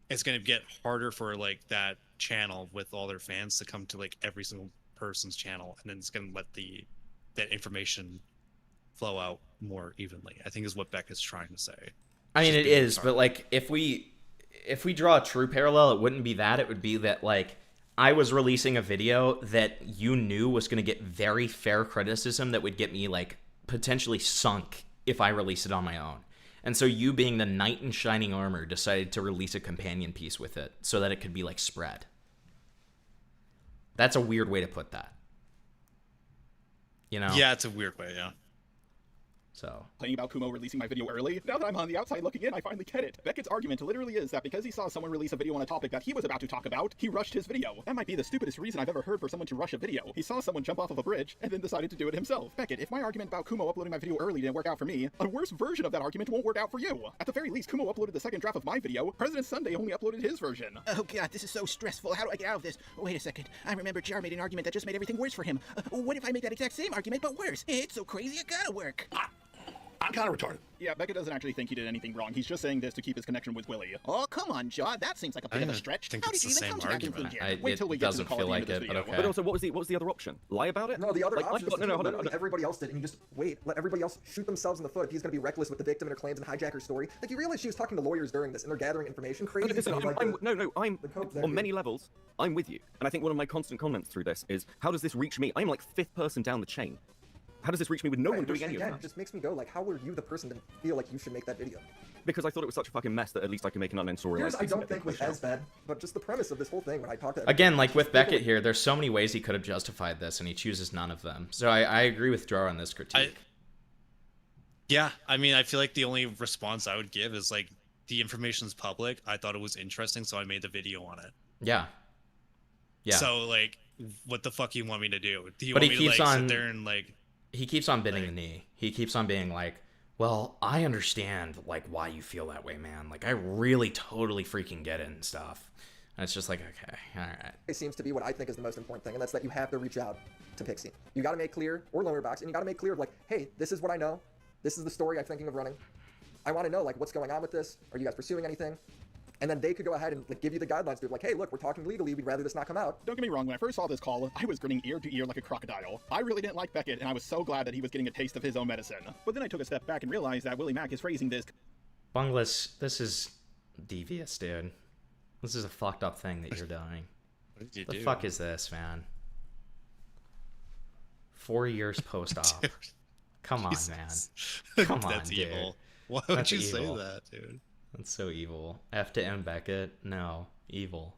it's gonna get harder for like that channel with all their fans to come to like every single person's channel, and then it's gonna let that information flow out more evenly, I think is what Beck is trying to say. I mean, it is, but like if we draw a true parallel, it wouldn't be that. It would be that like I was releasing a video that you knew was going to get very fair criticism that would get me like potentially sunk if I released it on my own. And so you, being the knight in shining armor, decided to release a companion piece with it so that it could be like spread. That's a weird way to put that. You know? Yeah, it's a weird way, yeah. So Complaining about Kumo releasing my video early. Now that I'm on the outside looking in, I finally get it. Beckett's argument literally is that because he saw someone release a video on a topic that he was about to talk about, he rushed his video. That might be the stupidest reason I've ever heard for someone to rush a video. He saw someone jump off of a bridge and then decided to do it himself. Beckett, if my argument about Kumo uploading my video early didn't work out for me, a worse version of that argument won't work out for you. At the very least, Kumo uploaded the second draft of my video. President Sunday only uploaded his version. Oh god, this is so stressful. How do I get out of this? Wait a second. I remember Jar made an argument that just made everything worse for him. What if I make that exact same argument but worse? It's so crazy it gotta work. I'm kind of retarded. Yeah, Beckett doesn't actually think he did anything wrong. He's just saying this to keep his connection with Willy. Oh, come on, Jar. That seems like a bit of a stretch. How did you even come to that conclusion? Wait till we get to the call at the end of this video. But also, what was the other option? Lie about it? No, the other Like, option is no, hold on. literally everybody else did, and you just wait, let everybody else shoot themselves in the foot if he's going to be reckless with the victim and her claims and hijack her story. Like, you realize she was talking to lawyers during this, and they're gathering information. Crazy. Listen, I'm on many levels, I'm with you. And I think one of my constant comments through this is, how does this reach me? I'm like 5th person down the chain. How does this reach me with no one doing any of that? It just makes me go, like, how were you the person to feel like you should make that video? Because I thought it was such a fucking mess that at least I can make an unnamed story. Yours, I don't think was as bad, but just the premise of this whole thing when I talked to again, like with Beckett here, there's so many ways he could have justified this, and he chooses none of them. So I agree with Jar on this critique. Yeah, I mean, I feel like the only response I would give is like, the information's public. I thought it was interesting, so I made the video on it. Yeah. Yeah. So like, what the fuck you want me to do? Do you But want he me keeps to like on sit there and like? He keeps on bending the knee. He keeps on being like, well, I understand like why you feel that way, man. Like I really totally freaking get it and stuff. And it's just like, okay, all right. It seems to be what I think is the most important thing, and that's that you have to reach out to Pixie. You got to make clear, or Lowerbox, and you got to make clear of like, hey, this is what I know. This is the story I'm thinking of running. I want to know like what's going on with this. Are you guys pursuing anything? And then they could go ahead and like give you the guidelines to like, hey, look, we're talking legally. We'd rather this not come out. Don't get me wrong. When I first saw this call, I was grinning ear to ear like a crocodile. I really didn't like Beckett, and I was so glad that he was getting a taste of his own medicine. But then I took a step back and realized that Willymac is phrasing this. Bunglas, this is devious, dude. This is a fucked up thing that you're doing. What did you the do? fuck is this, man? 4 years post-op. Come on, man. Come on, That's dude. evil. Why would That's you evil. say that, dude? That's so evil. F to M Beckett? No. Evil.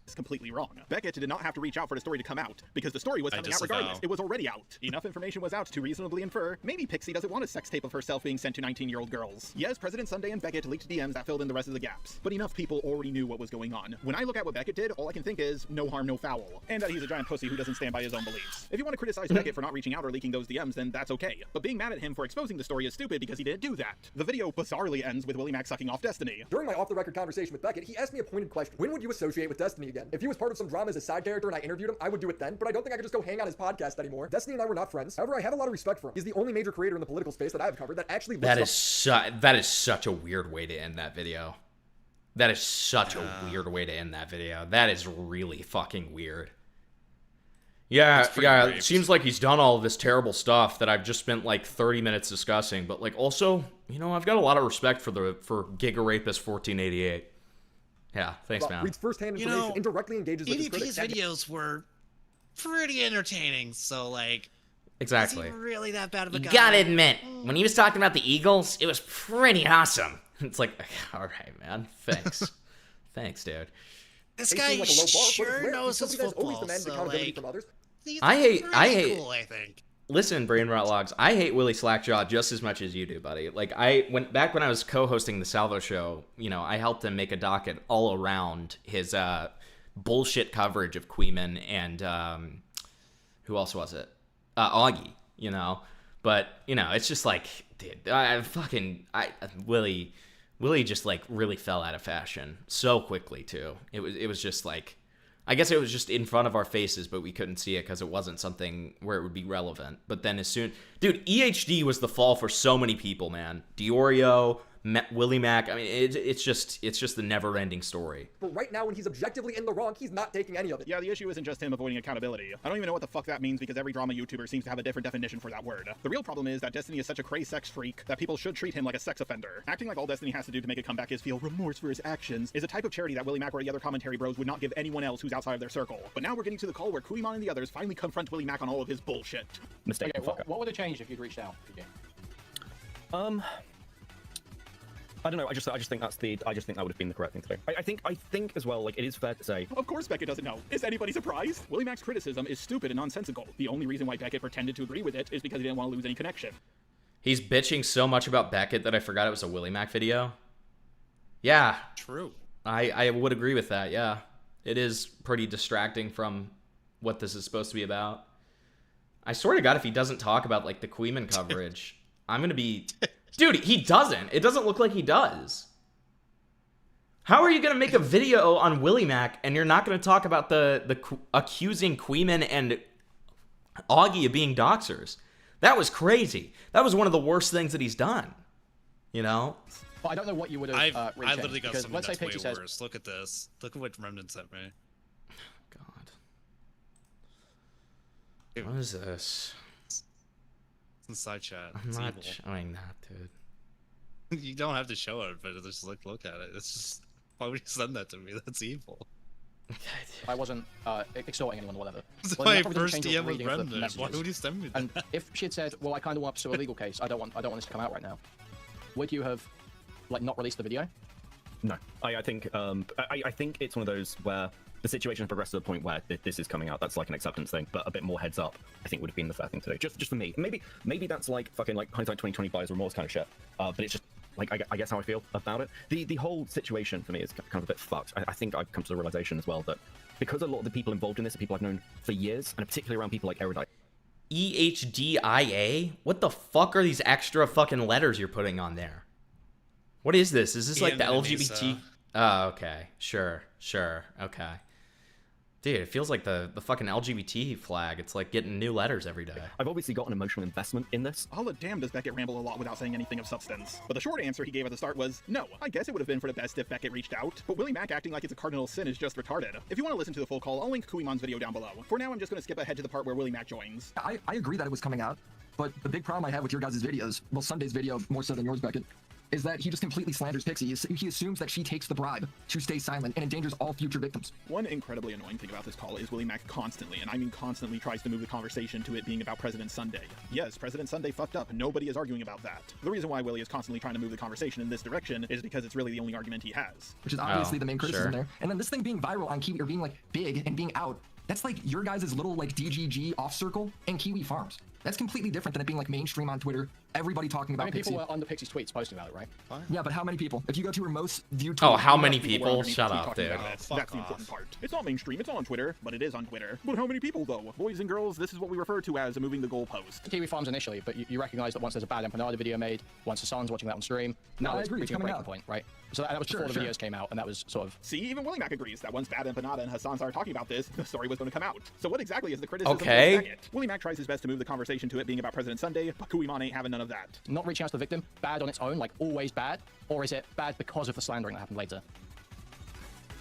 Is completely wrong. Beckett did not have to reach out for the story to come out, because the story was coming out disavow. regardless. It was already out. Enough information was out to reasonably infer maybe Pixie doesn't want a sex tape of herself being sent to 19-year-old girls. Yes, President Sunday and Beckett leaked DMs that filled in the rest of the gaps, but enough people already knew what was going on. When I look at what Beckett did, all I can think is no harm, no foul, and that he's a giant pussy who doesn't stand by his own beliefs. If you want to criticize Beckett for not reaching out or leaking those DMs, then that's okay. But being mad at him for exposing the story is stupid because he didn't do that. The video bizarrely ends with Willymac sucking off Destiny. During my off-the-record conversation with Beckett, he asked me a pointed question. When would you associate with Destiny again? If he was part of some drama as a side character and I interviewed him, I would do it then, but I don't think I could just go hang on his podcast anymore. Destiny and I were not friends. However, I have a lot of respect for him. He's the only major creator in the political space that I've covered that actually looks That is such a weird way to end that video. That is such a weird way to end that video. That is really fucking weird. Yeah, it seems like he's done all of this terrible stuff that I've just spent like 30 minutes discussing, but like also, you know, I've got a lot of respect for Giga Rapist 1488. Yeah, thanks, man. reads firsthand information and directly engages with his critics. EDP's videos were pretty entertaining, so like, exactly. is he really that bad of a guy? You gotta admit, when he was talking about the Eagles, it was pretty awesome. It's like, all right, man, thanks. Thanks, dude. This guy sure knows his football, so like, I hate. cool, I think. Listen, Brain Rot Logs, I hate Willy Slackjaw just as much as you do, buddy. Like, back when I was co-hosting the Salvo show, you know, I helped him make a docket all around his bullshit coverage of Queeman and who else was it? Augie, you know. But, you know, it's just like, dude, Willy just like really fell out of fashion so quickly too. It was just like, I guess it was just in front of our faces, but we couldn't see it because it wasn't something where it would be relevant. But then dude, EHD was the fall for so many people, man. Diorio, Willymac. I mean, it's just the never-ending story. But right now, when he's objectively in the wrong, he's not taking any of it. Yeah, the issue isn't just him avoiding accountability. I don't even know what the fuck that means because every drama YouTuber seems to have a different definition for that word. The real problem is that Destiny is such a crazy sex freak that people should treat him like a sex offender. Acting like all Destiny has to do to make a comeback is feel remorse for his actions is a type of charity that Willymac or the other commentary bros would not give anyone else who's outside of their circle. But now we're getting to the call where Kuimon and the others finally confront Willymac on all of his bullshit. Mistake. Okay, what would have changed if you'd reached out? I don't know. I just think that would have been the correct thing to do. I think as well, like, it is fair to say. Of course Beckett doesn't know. Is anybody surprised? Willymac's criticism is stupid and nonsensical. The only reason why Beckett pretended to agree with it is because he didn't want to lose any connection. He's bitching so much about Beckett that I forgot it was a Willymac video. Yeah. True. I would agree with that, yeah. It is pretty distracting from what this is supposed to be about. I swear to God, if he doesn't talk about, like, the Queeman coverage, I'm gonna be... Dude, he doesn't. It doesn't look like he does. How are you gonna make a video on Willymac and you're not gonna talk about the accusing Queeman and Augie of being doxers? That was crazy. That was one of the worst things that he's done. You know? But I don't know what you would have I literally got something let's say that's way Pixie says, worse. Look at this. Look at what Remnant sent me. What is this? It's in side chat. I'm It's not evil. showing that, dude. You don't have to show it, but just like look at it. It's just, why would you send that to me? That's evil. I wasn't extorting anyone or whatever. It's Well, my that probably doesn't first change your DM with reading of the Remnant. Why messages. would you send me that? And if she had said, "Well, I kind of want to pursue a legal case. I don't want this to come out right now," would you have like not released the video? No, I think I think it's one of those where the situation has progressed to the point where this is coming out. That's like an acceptance thing, but a bit more heads up, I think would have been the fair thing to do. Just for me. Maybe that's like fucking like hindsight 2020 buyer's remorse kind of shit. But it's just like I guess how I feel about it. The whole situation for me is kind of a bit fucked. I think I've come to the realization as well that because a lot of the people involved in this are people I've known for years, and particularly around people like Erudite. EHDIA? What the fuck are these extra fucking letters you're putting on there? What is this? Is this like the LGBT? Oh, okay. Sure. Okay. Dude, it feels like the fucking LGBT flag. It's like getting new letters every day. I've obviously got an emotional investment in this. I'll damn does Beckett ramble a lot without saying anything of substance. But the short answer he gave at the start was, no, I guess it would have been for the best if Beckett reached out. But Willymac acting like it's a cardinal sin is just retarded. If you want to listen to the full call, I'll link Kuimon's video down below. For now, I'm just going to skip ahead to the part where Willymac joins. I agree that it was coming out, but the big problem I have with your guys' videos, well, Sunday's video more so than yours, Beckett, is that he just completely slanders Pixie. He assumes that she takes the bribe to stay silent and endangers all future victims. One incredibly annoying thing about this call is Willymac constantly, and I mean constantly, tries to move the conversation to it being about President Sunday. Yes, President Sunday fucked up. Nobody is arguing about that. The reason why Willy is constantly trying to move the conversation in this direction is because it's really the only argument he has. Which is obviously the main criticism there. And then this thing being viral on Kiwi, or being like big and being out, that's like your guys' little like DGG off circle and Kiwi Farms. That's completely different than it being like mainstream on Twitter, everybody talking about People Pixie. were under Pixie's tweets posting about it, right? Yeah, but how many people? If you go to her most viewed Oh, tweet, how you many know people? Shut up, talking dude. about it. That's the important part. It's not mainstream, it's not on Twitter, but it is on Twitter. But how many people, though? Boys and girls, this is what we refer to as moving the goalpost. Kiwi Farms initially, but you recognize that once there's a bad Empanada video made, once Hassan's watching that on stream, now I it's agree, it's reaching a coming breaking out. point, right? So that was before the videos came out, and that was sort of... See, even Willymac agrees that once Bad Empanada and Hassan started talking about this, the story was going to come out. So what exactly is the criticism of Beckett? Willymac tries his best to move the conversation to it being about President Sunday, but Kuimon ain't having none of that. Not reaching out to the victim, bad on its own, like always bad, or is it bad because of the slandering that happened later?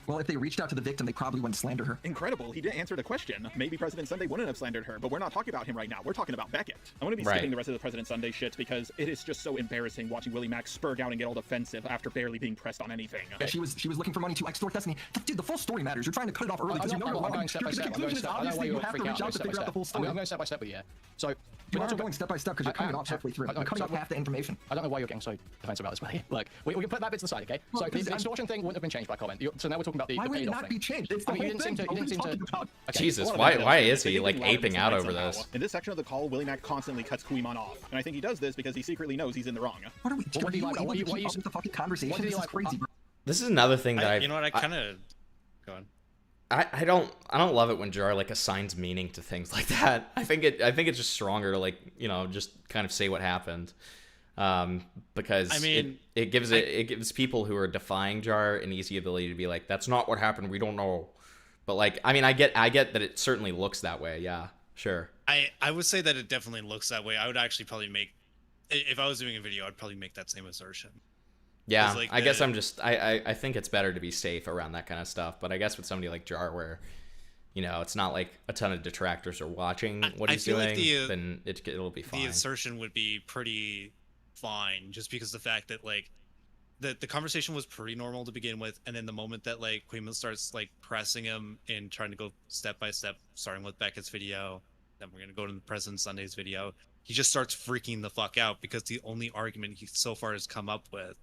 Well, if they reached out to the victim, they probably wouldn't slander her. Incredible, he didn't answer the question. Maybe President Sunday wouldn't have slandered her, but we're not talking about him right now. We're talking about Beckett. I want to be skipping the rest of the President Sunday shit because it is just so embarrassing watching Willymac spurg out and get all defensive after barely being pressed on anything. Yeah, she was looking for money to extort Destiny. Dude, the full story matters. You're trying to cut it off early because you know you're I'm going step by step. Your conclusion is obviously you have to reach out to figure out the full story. I'm going step by step with you here. So you are going step by step because you're cutting it off halfway through. You're cutting off half the information. I don't know why you're getting so defensive about this, buddy. Look, we can put that bit to the side, okay? Well, So the extortion thing wouldn't have been changed by comment. So now we're talking about the Why would it paid-off not thing. be changed? It's the I mean, whole thing. you didn't seem to... Okay. Jesus, why is he like aping out over this? In this section of the call, Willymac constantly cuts Kuimon off, and I think he does this because he secretly knows he's in the wrong. What are we? What do you able to keep up with the fucking conversation? This is crazy, bro. This is another thing that you know what? I kind of go on. I don't love it when Jar like assigns meaning to things like that. I think it's just stronger to like, you know, just kind of say what happened. Because I mean, it gives people who are defying Jar an easy ability to be like, that's not what happened, we don't know. But like, I mean, I get that it certainly looks that way. Yeah, sure. I would say that it definitely looks that way. I would actually probably make, if I was doing a video, I'd probably make that same assertion. Yeah, like I guess I think it's better to be safe around that kind of stuff. But I guess with somebody like Jar, where, you know, it's not like a ton of detractors are watching what he's doing, like then it'll be fine. The assertion would be pretty fine, just because the fact that like the conversation was pretty normal to begin with, and then the moment that like Queenman starts like pressing him and trying to go step by step, starting with Beckett's video, then we're gonna go to the President Sunday's video, he just starts freaking the fuck out because the only argument he so far has come up with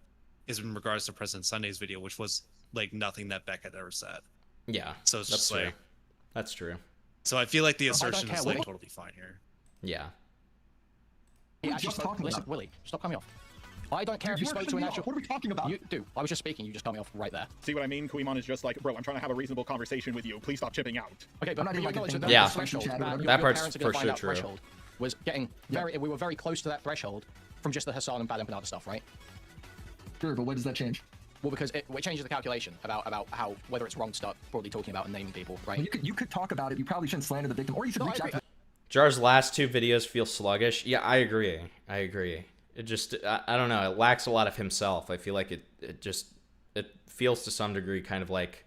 is in regards to President Sunday's video, which was like nothing that Beckett ever said. Yeah, so it's just like that's true. So I feel like the assertion is like totally fine here. Yeah. He actually spoke. Listen, Willie, stop cutting me off. I don't care if you spoke to an actual. What are we talking about? You do. I was just speaking. You just cut me off right there. See what I mean? Kuimon is just like, bro, I'm trying to have a reasonable conversation with you. Please stop chipping out. Okay, but you acknowledge that Yeah. the threshold, That part's parents are for gonna find sure out true. threshold was getting very. We were very close to that threshold from just the Hassan and Bad Empanada stuff, right? Sure, but what does that change? Well, because it changes the calculation about how whether it's wrong to start broadly talking about and naming people, right? Well, you could talk about it. You probably shouldn't slander the victim, or you should reach out to. Jar's last 2 videos feel sluggish. Yeah, I agree. It just, I don't know, it lacks a lot of himself. I feel like it feels to some degree kind of like,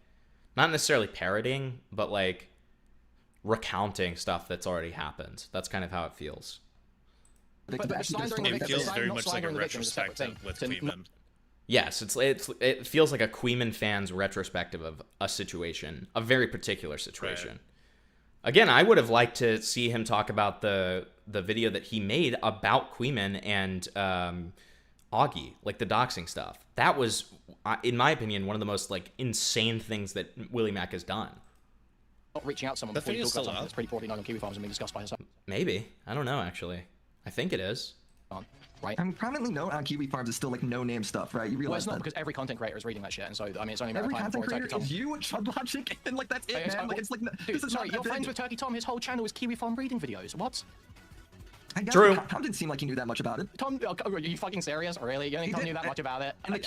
not necessarily parroting, but like recounting stuff that's already happened. That's kind of how it feels. It feels very much like a retrospective with Queeman. Yes, it feels like a Queeman fan's retrospective of a situation, a very particular situation. Right. Again, I would have liked to see him talk about the video that he made about Queeman and Augie, like the doxing stuff. That was, in my opinion, one of the most like insane things that Willymac has done. Not reaching out to someone before you talk about something that's pretty broadly known on Kiwi Farms and being discussed by herself. Maybe. I don't know, actually. I think it is. Right? I mean, prominently known on Kiwi Farms is still like no-name stuff, right? You realize well, it's not that. because every content creator is reading that shit, and so I mean, it's only a matter Every of time content before creator is you, Chud Logic, and like that's it, man. Like it's like dude, this is sorry, not you're that friends big. with Turkey Tom. His whole channel is Kiwi Farm reading videos. What? I guess True. Tom didn't seem like he knew that much about it. Tom, are you fucking serious? Really? You think Tom knew that much about it? In the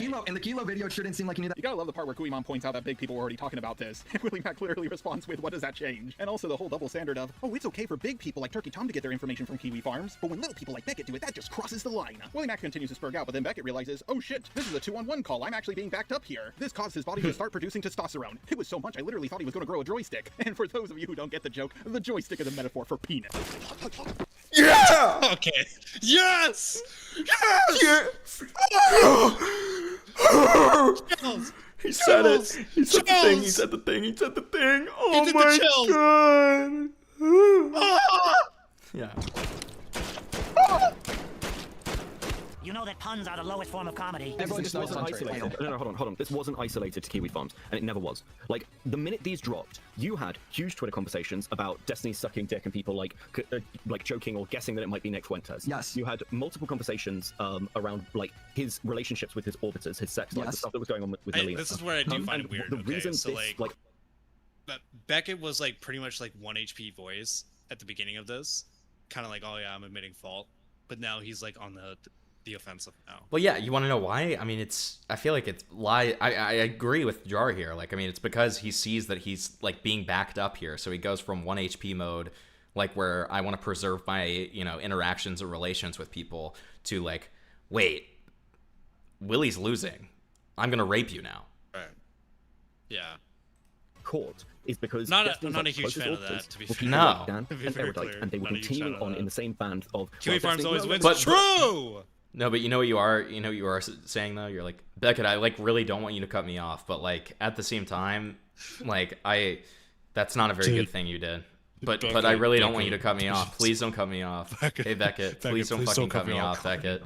Kilo video, it sure didn't seem like he knew that. You gotta love the part where Kuimon points out that big people were already talking about this. And Willymac clearly responds with, what does that change? And also the whole double standard of, oh, it's okay for big people like Turkey Tom to get their information from Kiwi Farms, but when little people like Beckett do it, that just crosses the line. Willymac continues to spurg out, but then Beckett realizes, oh shit, this is a 2-on-1 call. I'm actually being backed up here. This caused his body to start producing testosterone. It was so much I literally thought he was gonna grow a joystick. And for those of you who don't get the joke, the joystick is a metaphor for penis. Yeah! Okay. Yes! Yes! Chills! He said it. He said the thing. He said the thing. He said the thing. Oh did my the god. Yeah. You know that puns are the lowest form of comedy. This wasn't isolated. No, hold on. This wasn't isolated to Kiwi Farms, and it never was. Like, the minute these dropped, you had huge Twitter conversations about Destiny sucking dick and people like joking or guessing that it might be Nick Fuentes. Yes. You had multiple conversations around like his relationships with his orbiters, his sex life, the stuff that was going on with Melina. This is where I do find it weird. The reason so this, Beckett was like pretty much like 1 HP voice at the beginning of this, kind of like, oh yeah, I'm admitting fault, but now he's like on the offensive now. Well, yeah, you want to know why? I mean, I feel like it's lie. I agree with Jar here. Like, I mean, it's because he sees that he's like being backed up here, so he goes from 1 HP mode, like where I want to preserve my interactions and relations with people, to like, wait, Willy's losing. I'm gonna rape you now. Right. Yeah. Court is because I'm not a huge fan of that, to be fair. No. Dan and Erudite, and they will continue on in the same band of Kiwi Farms always wins. But True. No, but you know what you are saying though? You're like, Beckett, I like really don't want you to cut me off, but like at the same time, like that's not a very good thing you did. But I really don't want you to cut me off. Please don't cut me off. Hey Beckett, please don't fucking cut me off, Beckett.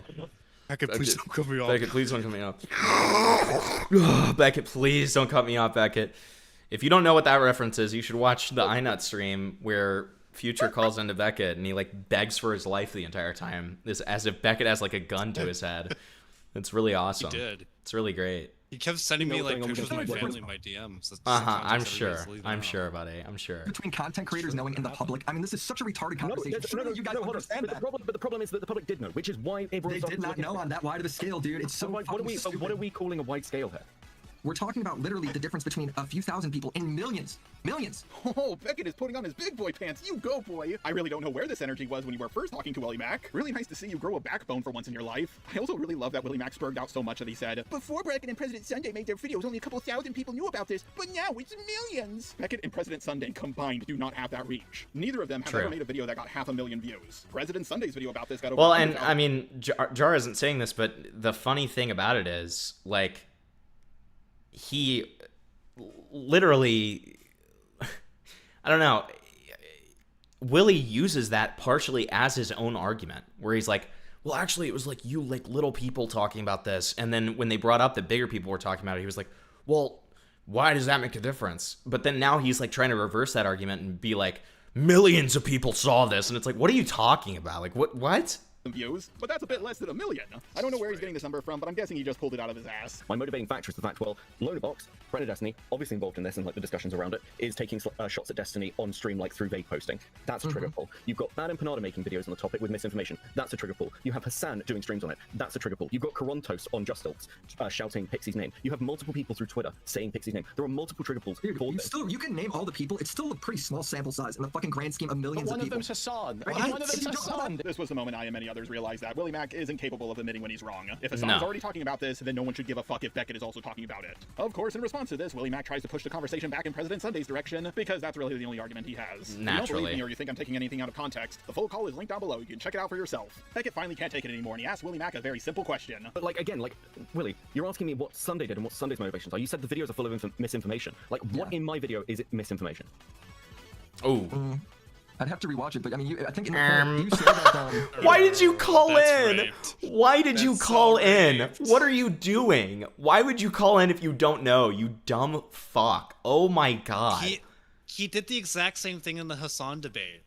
Beckett, please don't cut me off. Beckett, please don't cut me off. Beckett, please don't cut me off, Beckett. If you don't know what that reference is, you should watch the iNut stream where Future calls into Beckett and he like begs for his life the entire time. This as if Beckett has like a gun to his head. It's really awesome. He did. It's really great. He kept sending me like pictures of my family in my DMs. I'm sure, buddy. I'm sure. Between content creators knowing and the public, I mean, this is such a retarded conversation. You guys understand that. But the problem is that the public did know, which is why everyone. They did not know on that wide of a scale, dude. It's so what are we calling a wide scale here? We're talking about literally the difference between a few thousand people and millions. Millions! Oh, Beckett is putting on his big boy pants. You go, boy! I really don't know where this energy was when you were first talking to Willymac. Really nice to see you grow a backbone for once in your life. I also really love that Willymac spurred out so much that he said, before Beckett and President Sunday made their videos, only a couple thousand people knew about this, but now it's millions! Beckett and President Sunday combined do not have that reach. Neither of them have ever made a video that got 500,000 views. President Sunday's video about this got over 100,000. And I mean, Jar isn't saying this, but the funny thing about it is, like, he literally, I don't know, Willy uses that partially as his own argument, where he's like, well, actually, it was like you like little people talking about this, and then when they brought up that bigger people were talking about it, he was like, well, why does that make a difference? But then now he's like trying to reverse that argument and be like, millions of people saw this, and it's like, what are you talking about? Like, what? views, but that's a bit less than 1 million. I don't know where he's getting this number from, but I'm guessing he just pulled it out of his ass. My motivating factor is the fact, well, Lonabox, friend of Destiny, obviously involved in this and like the discussions around it, is taking shots at Destiny on stream like through vague posting. That's a trigger pull. You've got Bad Empanada making videos on the topic with misinformation. That's a trigger pull. You have Hassan doing streams on it. That's a trigger pull. You've got Corontos on Just Stilts shouting Pixie's name. You have multiple people through Twitter saying Pixie's name. There are multiple trigger pulls. Dude, you can name all the people. It's still a pretty small sample size in the fucking grand scheme of millions But of one of people. them's Hassan. Right? One of them's Hassan. This was the moment I and many others realized that Willymac isn't capable of admitting when he's wrong. If Hassan No. is already talking about this, then no one should give a fuck if Beckett is also talking about it. Of course, in response to this, Willymac tries to push the conversation back in President Sunday's direction because that's really the only argument he has. If you don't Naturally. believe me or you think I'm taking anything out of context, the full call is linked down below. You can check it out for yourself. Beckett finally can't take it anymore, and he asks Willymac a very simple question. But like again, like Willie, you're asking me what Sunday did and what Sunday's motivations are. You said the videos are full of misinformation. Like what in my video is it misinformation? Oh. I'd have to rewatch it, but I mean, I think in the you said that. Why did you call in? raped. Why did you call in? What are you doing? Why would you call in if you don't know? You dumb fuck. Oh my god. He did the exact same thing in the Hassan debate.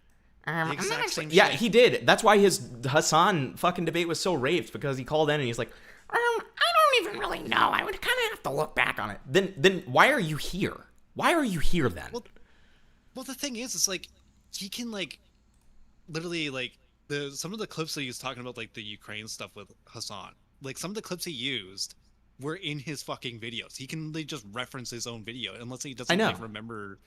The exact same Yeah, shit. he did. That's why his Hassan fucking debate was so raped, because he called in and he's like, I don't even really know. I would kind of have to look back on it. Then why are you here? Why are you here then? Well, the thing is, it's like he can like literally like some of the clips that he was talking about, like the Ukraine stuff with Hassan. Like some of the clips he used were in his fucking videos. He can like, just reference his own video unless he doesn't like remember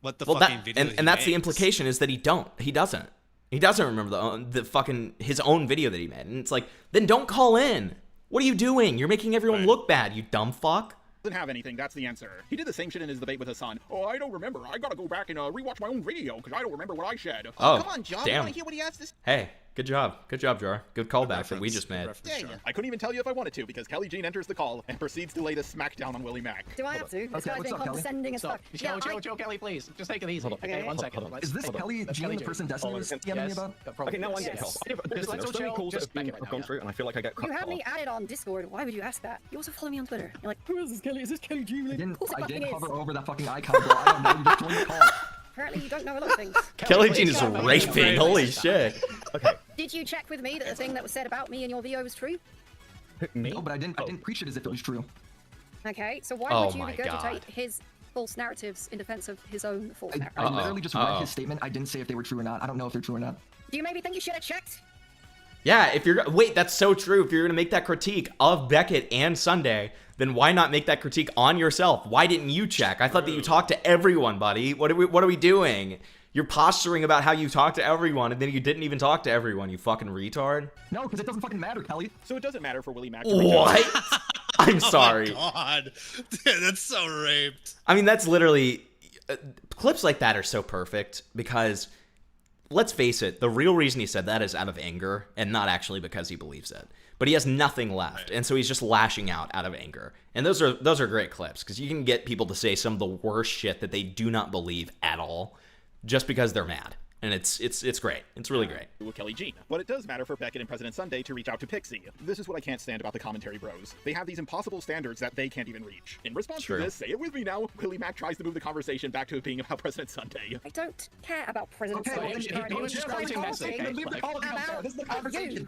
what the fucking video. And that's the implication, is that he doesn't remember the fucking his own video that he made. And it's like, then don't call in. What are you doing? You're making everyone look bad, you dumb fuck. Doesn't have anything, that's the answer. He did the same shit in his debate with Hassan. Oh, I don't remember. I gotta go back and rewatch my own video because I don't remember what I said. Oh, Come on, John. damn. You want to hear what he has to say? Hey, good job, Jar. Good callback that we just made. I couldn't even tell you if I wanted to because Kelly Jean enters the call and proceeds to lay the smackdown on Willymac. Do I have to? This guy's being condescending as fuck. Chill, Kelly, please. Just take it easy. Okay, 1 second. Is this Kelly Jean, the person Destiny was DMing me about? Okay, now I'm getting calls. Listen, there's so many calls that have gone through, and I feel like I get You cut have me off. added on Discord. Why would you ask that? You also follow me on Twitter. You're like, who is this Kelly? Is this Kelly Jean? I did hover over that fucking icon, bro. I don't know. You just joined the call. Apparently you don't know a lot of things. Kelly Jean is raping. Holy shit. Okay. Did you check with me that the thing that was said about me in your video was true? Me? No, but I didn't preach it as if it was true. Okay, so why Oh would you my regurgitate God. his false narratives in defense of his own false narratives? I literally just read his statement. I didn't say if they were true or not. I don't know if they're true or not. Do you maybe think you should have checked? Yeah, if you're wait, that's so true. If you're gonna make that critique of Beckett and Sunday, then why not make that critique on yourself? Why didn't you check? I thought that you talked to everyone, buddy. What are we doing? You're posturing about how you talk to everyone, and then you didn't even talk to everyone, you fucking retard. No, because it doesn't fucking matter, Kelly. So it doesn't matter for Willymac. What? I'm sorry. Oh my god. Dude, that's so raped. I mean, that's literally clips like that are so perfect because let's face it, the real reason he said that is out of anger and not actually because he believes it. But he has nothing left, and so he's just lashing out of anger. And those are great clips because you can get people to say some of the worst shit that they do not believe at all just because they're mad. And it's great. It's really great. With Kelly Jean. But it does matter for Beckett and President Sunday to reach out to Pixie. This is what I can't stand about the commentary bros. They have these impossible standards that they can't even reach. In response True. to this, say it with me now, Willymac tries to move the conversation back to it being about President Sunday. I don't care about President Okay, Sunday. he was just writing this. Okay, leave the call there. This is the conversation.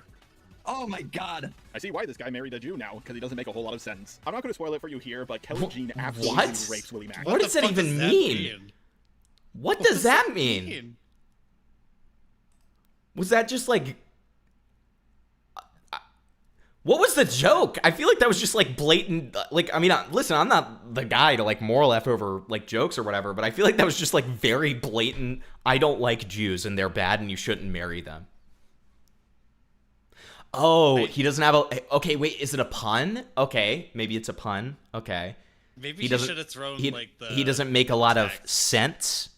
Oh my god. I see why this guy married a Jew now, because he doesn't make a whole lot of sense. I'm not going to spoil it for you here, but Kelly Jean absolutely rapes Willymac. What does that even mean? What does that mean? Was that just like... What was the joke? I feel like that was just like blatant, like, I mean, listen, I'm not the guy to like moral F over like jokes or whatever, but I feel like that was just like very blatant, I don't like Jews and they're bad and you shouldn't marry them. Oh, he doesn't have a, okay, wait, is it a pun? Okay, maybe it's a pun. Okay. Maybe he should have thrown like the... He doesn't make a lot of sense.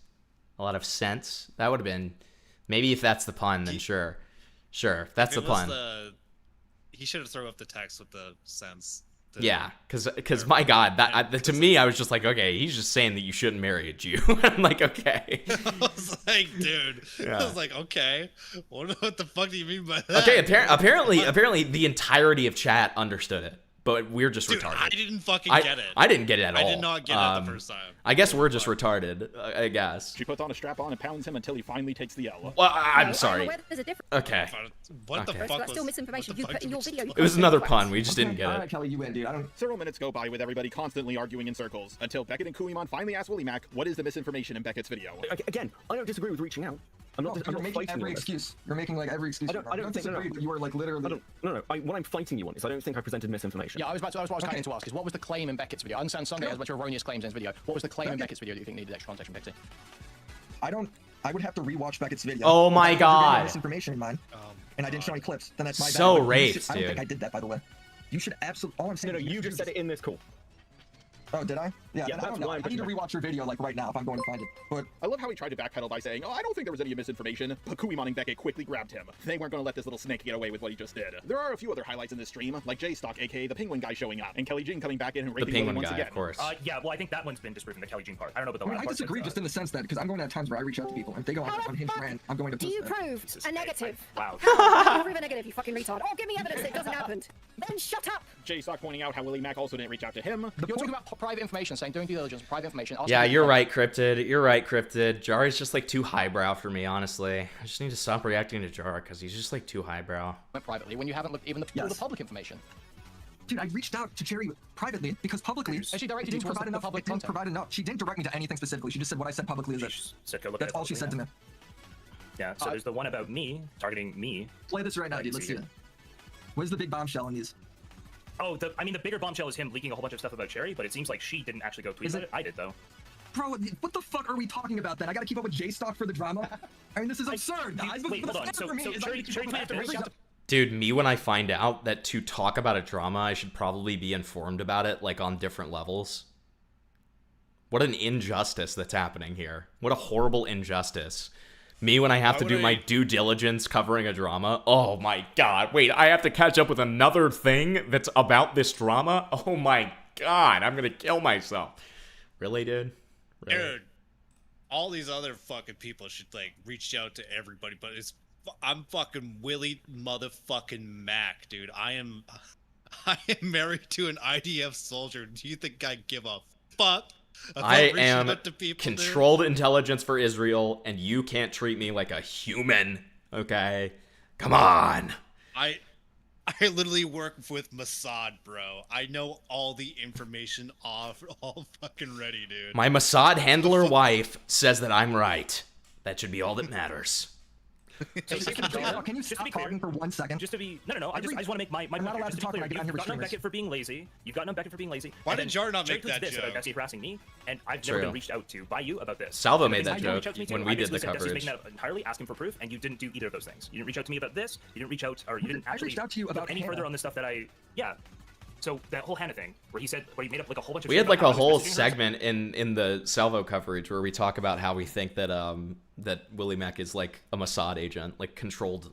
A lot of sense. That would have been, maybe if that's the pun, then sure. Sure, if that's the pun. He should have thrown up the text with the sense. Yeah, because my God, that to me, I was just like, okay, he's just saying that you shouldn't marry a Jew. I'm like, okay. I was like, dude. Yeah. I was like, okay. What the fuck do you mean by that? Okay, apparently, the entirety of chat understood it. but we're just Dude, retarded. I didn't fucking get it. I didn't get it at all. I did not get it the first time. I guess we're just retarded. I guess. She puts on a strap on and pounds him until he finally takes the L. Well, I'm sorry. There's a difference. Okay. What the Okay. fuck That's was? still misinformation you put in your video. It was another pun. We just didn't get All right, it. Kelly, you win, dude. I don't. Several minutes go by with everybody constantly arguing in circles until Beckett and Kuimon finally ask Willymac, what is the misinformation in Beckett's video? Again, I don't disagree with reaching out. I'm not. You're making every excuse. You're making like every excuse. I don't disagree, but you are like literally. No. What I'm fighting you on is I don't think I presented misinformation. Yeah, I was going to ask is what was the claim in Beckett's video? I understand Sunday has a bunch of erroneous claims in his video. What was the claim in Beckett's video that you think needed extra context from Beckett? I would have to rewatch Beckett's video. Oh my God. Misinformation in mine, and I didn't show any clips. Then that's my bad. So Like, you raped, should- I don't think dude. I did that, by the way. You should absolutely. All I'm saying. No, you just said it in this call. Oh, did I? Yeah, Yeah, I that's don't know. why I'm I need to pushing rewatch your video like right now if I'm going to find it. But I love how he tried to backpedal by saying, I don't think there was any misinformation, but Kuimon and Beckett quickly grabbed him. They weren't going to let this little snake get away with what he just did. There are a few other highlights in this stream, like J-Stock, aka the Penguin guy showing up, and Kelly Jean coming back in and raping Penguin Willy once guy, again. of course. Yeah, well, I think that one's been disproven, the Kelly Jean part. I don't know about the I mean, last I part. disagree just in the sense that because I'm going to have times where I reach out to people and if they go on unhinged rant, I'm going to Do post you that. prove a negative? Wow. How do you prove a negative, you fucking retard? Oh, give me evidence that it doesn't happen. Then shut up. J-Stock pointing out how Willymac also didn't reach out to him. You're talking about private information, saying doing due diligence, private information. Yeah, you're right, Cryptid. You're right, Cryptid. Jari's just like too highbrow for me, honestly. I just need to stop reacting to Jar because he's just like too highbrow. Privately, when you haven't looked even all the public information. Dude, I reached out to Cherry privately because publicly She directed you didn't towards provide the enough. public It didn't content. provide enough. She didn't direct me to anything specifically. She just said what I said publicly is it. That's all she said to me. Yeah, so there's the one about me, targeting me. Play this right now, dude. Let's see it. Where's the big bombshell in these? Oh, I mean, the bigger bombshell is him leaking a whole bunch of stuff about Cherry, but it seems like she didn't actually go tweet about it. I did, though. Bro, what the fuck are we talking about then? I gotta keep up with J-Stock for the drama? I mean, this is absurd, guys. Wait, hold on. So Cherry have to reach out to Dude, me when I find out that to talk about a drama, I should probably be informed about it, like on different levels. What an injustice that's happening here. What a horrible injustice. Me when I have to do my due diligence covering a drama. Oh my god. Wait, I have to catch up with another thing that's about this drama? Oh my god, I'm gonna kill myself. Really, dude? Really? Dude, all these other fucking people should like reach out to everybody, but I'm fucking Willy motherfucking Mac, dude. I am married to an IDF soldier. Do you think I give a fuck? I am controlled intelligence for Israel, and you can't treat me like a human, okay? Come on! I literally work with Mossad, bro. I know all the information all fucking ready, dude. My Mossad handler wife says that I'm right. That should be all that matters. Can you stop talking for 1 second? Just to be I just want to make my I'm not point allowed here. to talk when I get on here You've with gotten on streamers. Beckett for being lazy. You've gotten on Beckett for being lazy. Why and did then Jar not Cherry make that tweets this joke? about Bessie harassing me, and I've True. never been reached out to by you about this. Salvo And made the that things you reach joke out to me to, when I we did the basically said Bessie's coverage. making that entirely asking for proof, and you didn't do either of those things. You didn't reach out to me about this. You didn't reach out, or you didn't I actually reached out to you look about any Hannah. further on the stuff that yeah. So that whole Hannah thing, where he made up like a whole bunch of We shit had like about a how I was whole messaging her. segment in the Salvo coverage where we talk about how we think that that Willymac is like a Mossad agent, like controlled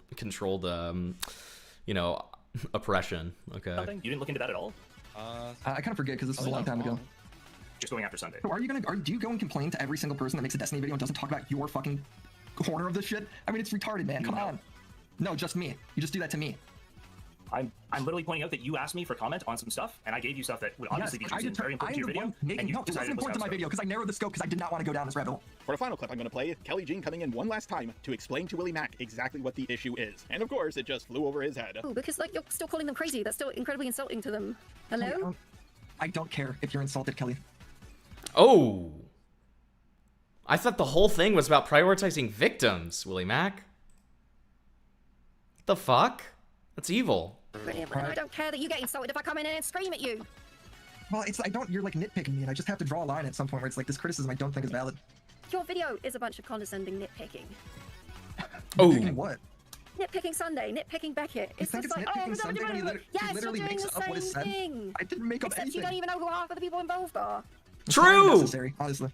oppression. Okay. Something? You didn't look into that at all? I kind of forget because this was a long time ago. Just going after Sunday. So do you go and complain to every single person that makes a Destiny video and doesn't talk about your fucking corner of this shit? I mean, it's retarded, man. Come on. No, just me. You just do that to me. I'm literally pointing out that you asked me for comment on some stuff, and I gave you stuff that would obviously be juicy and very important to your video. And you No, it wasn't decided to important to my video because I narrowed the scope because I did not want to go down this rabbit hole. For the final clip I'm going to play, Kelly Jean coming in one last time to explain to Willymac exactly what the issue is. And of course, it just flew over his head. Oh, because like you're still calling them crazy. That's still incredibly insulting to them. Hello? I don't care if you're insulted, Kelly. Oh. I thought the whole thing was about prioritizing victims, Willymac. What the fuck? That's evil. Brilliant. I don't care that you get insulted if I come in and scream at you. Well, you're like nitpicking me and I just have to draw a line at some point where it's like this criticism I don't think is valid. Your video is a bunch of condescending nitpicking. Nitpicking what? Nitpicking Sunday, nitpicking Beckett. It's think just it's like, nitpicking oh, Sunday when he yes, literally you're doing makes the up what is same said? thing. I didn't make up Except anything. you don't even know who half of the people involved are. True. Necessary, honestly.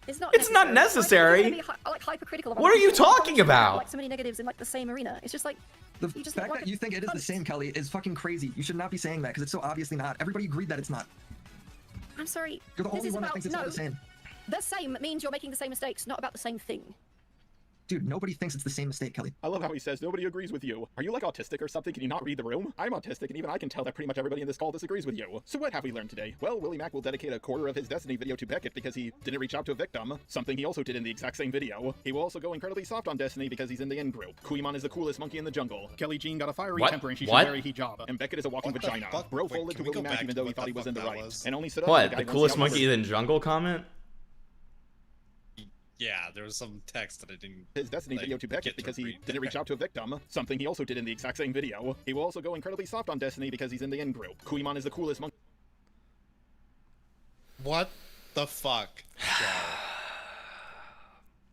It's not necessary. Be, like hypercritical. What are you talking about? Like so many negatives in like the same arena. It's just like The you just fact that you think it is the same, Kelly, is fucking crazy. You should not be saying that because it's so obviously not. Everybody agreed that it's not. I'm sorry. You're the this only is one that about, thinks it's not the same. The same means you're making the same mistakes, not about the same thing. Dude, nobody thinks it's the same mistake, Kelly. I love how he says nobody agrees with you. Are you like autistic or something? Can you not read the room? I'm autistic, and even I can tell that pretty much everybody in this call disagrees with you. So what have we learned today? Well, Willymac will dedicate a quarter of his Destiny video to Beckett because he didn't reach out to a victim, something he also did in the exact same video. He will also go incredibly soft on Destiny because he's in the in-group. Kuimon is the coolest monkey in the jungle. Kelly Jean got a fiery temper and she should wear a hijab. And Beckett is a walking vagina. Bro folded to Willymac even though he thought he was in the right. And only stood up to the guy the coolest monkey in jungle comment? Yeah, there was some text that I didn't. His Destiny video to Beckett because he didn't reach out to a victim, something he also did in the exact same video. He will also go incredibly soft on Destiny because he's in the in-group. Kuimon is the coolest monkey. What the fuck,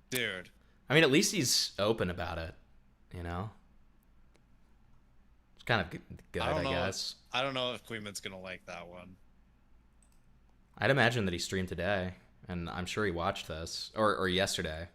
dude? I mean, at least he's open about it, you know? It's kind of good, I guess. I don't know if Queenman's gonna like that one. I'd imagine that he streamed today, and I'm sure he watched this, or yesterday.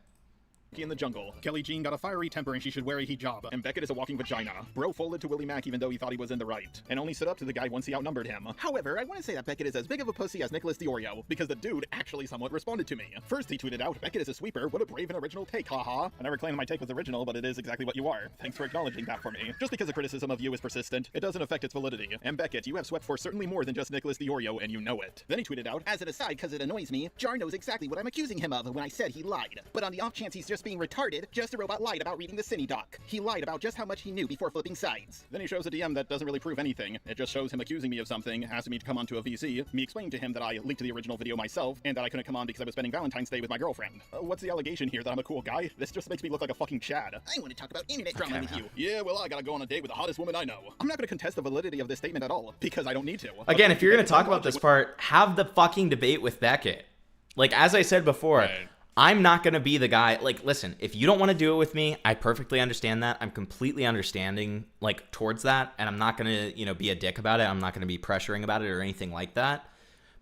In the jungle. Kelly Jean got a fiery temper and she should wear a hijab. And Beckett is a walking vagina. Bro folded to Willymac even though he thought he was in the right. And only stood up to the guy once he outnumbered him. However, I want to say that Beckett is as big of a pussy as Nicholas Diorio, because the dude actually somewhat responded to me. First he tweeted out, Beckett is a sweeper, what a brave and original take, haha. I never claimed my take was original, but it is exactly what you are. Thanks for acknowledging that for me. Just because a criticism of you is persistent, it doesn't affect its validity. And Beckett, you have swept for certainly more than just Nicholas Diorio, and you know it. Then he tweeted out, as an aside, because it annoys me, Jar knows exactly what I'm accusing him of when I said he lied. But on the off chance he's just being retarded, just a robot lied about reading the Cine doc. He lied about just how much he knew before flipping sides. Then he shows a DM that doesn't really prove anything. It just shows him accusing me of something, asking me to come onto a VC, me explaining to him that I leaked the original video myself, and that I couldn't come on because I was spending Valentine's Day with my girlfriend. What's the allegation here, that I'm a cool guy? This just makes me look like a fucking Chad. I want to talk about internet drama with you. Yeah, well, I gotta go on a date with the hottest woman I know. I'm not gonna contest the validity of this statement at all, because I don't need to. Again, if you're gonna talk about this part, have the fucking debate with Beckett. Like, as I said before, right. I'm not going to be the guy, like, listen, if you don't want to do it with me, I perfectly understand that. I'm completely understanding, like, towards that, and I'm not going to, you know, be a dick about it. I'm not going to be pressuring about it or anything like that.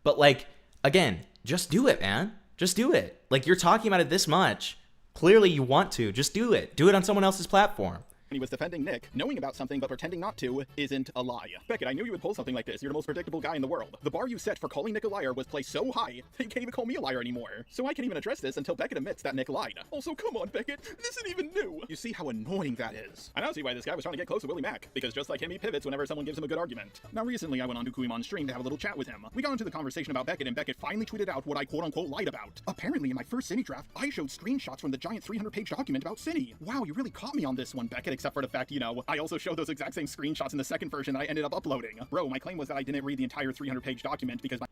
But, like, again, just do it, man. Just do it. Like, you're talking about it this much. Clearly you want to. Just do it. Do it on someone else's platform. He was defending Nick, knowing about something but pretending not to isn't a lie. Beckett, I knew you would pull something like this. You're the most predictable guy in the world. The bar you set for calling Nick a liar was placed so high that you can't even call me a liar anymore. So I can't even address this until Beckett admits that Nick lied. Also, come on, Beckett, this isn't even new. You see how annoying that is. I now see why this guy was trying to get close to Willymac, because just like him, he pivots whenever someone gives him a good argument. Now recently I went on to Kuimon's stream to have a little chat with him. We got into the conversation about Beckett, and Beckett finally tweeted out what I quote-unquote lied about. Apparently in my first Cine draft, I showed screenshots from the giant 300-page document about Cine. Wow, you really caught me on this one, Beckett, except for the fact, you know, I also showed those exact same screenshots in the second version that I ended up uploading. Bro, my claim was that I didn't read the entire 300-page document because my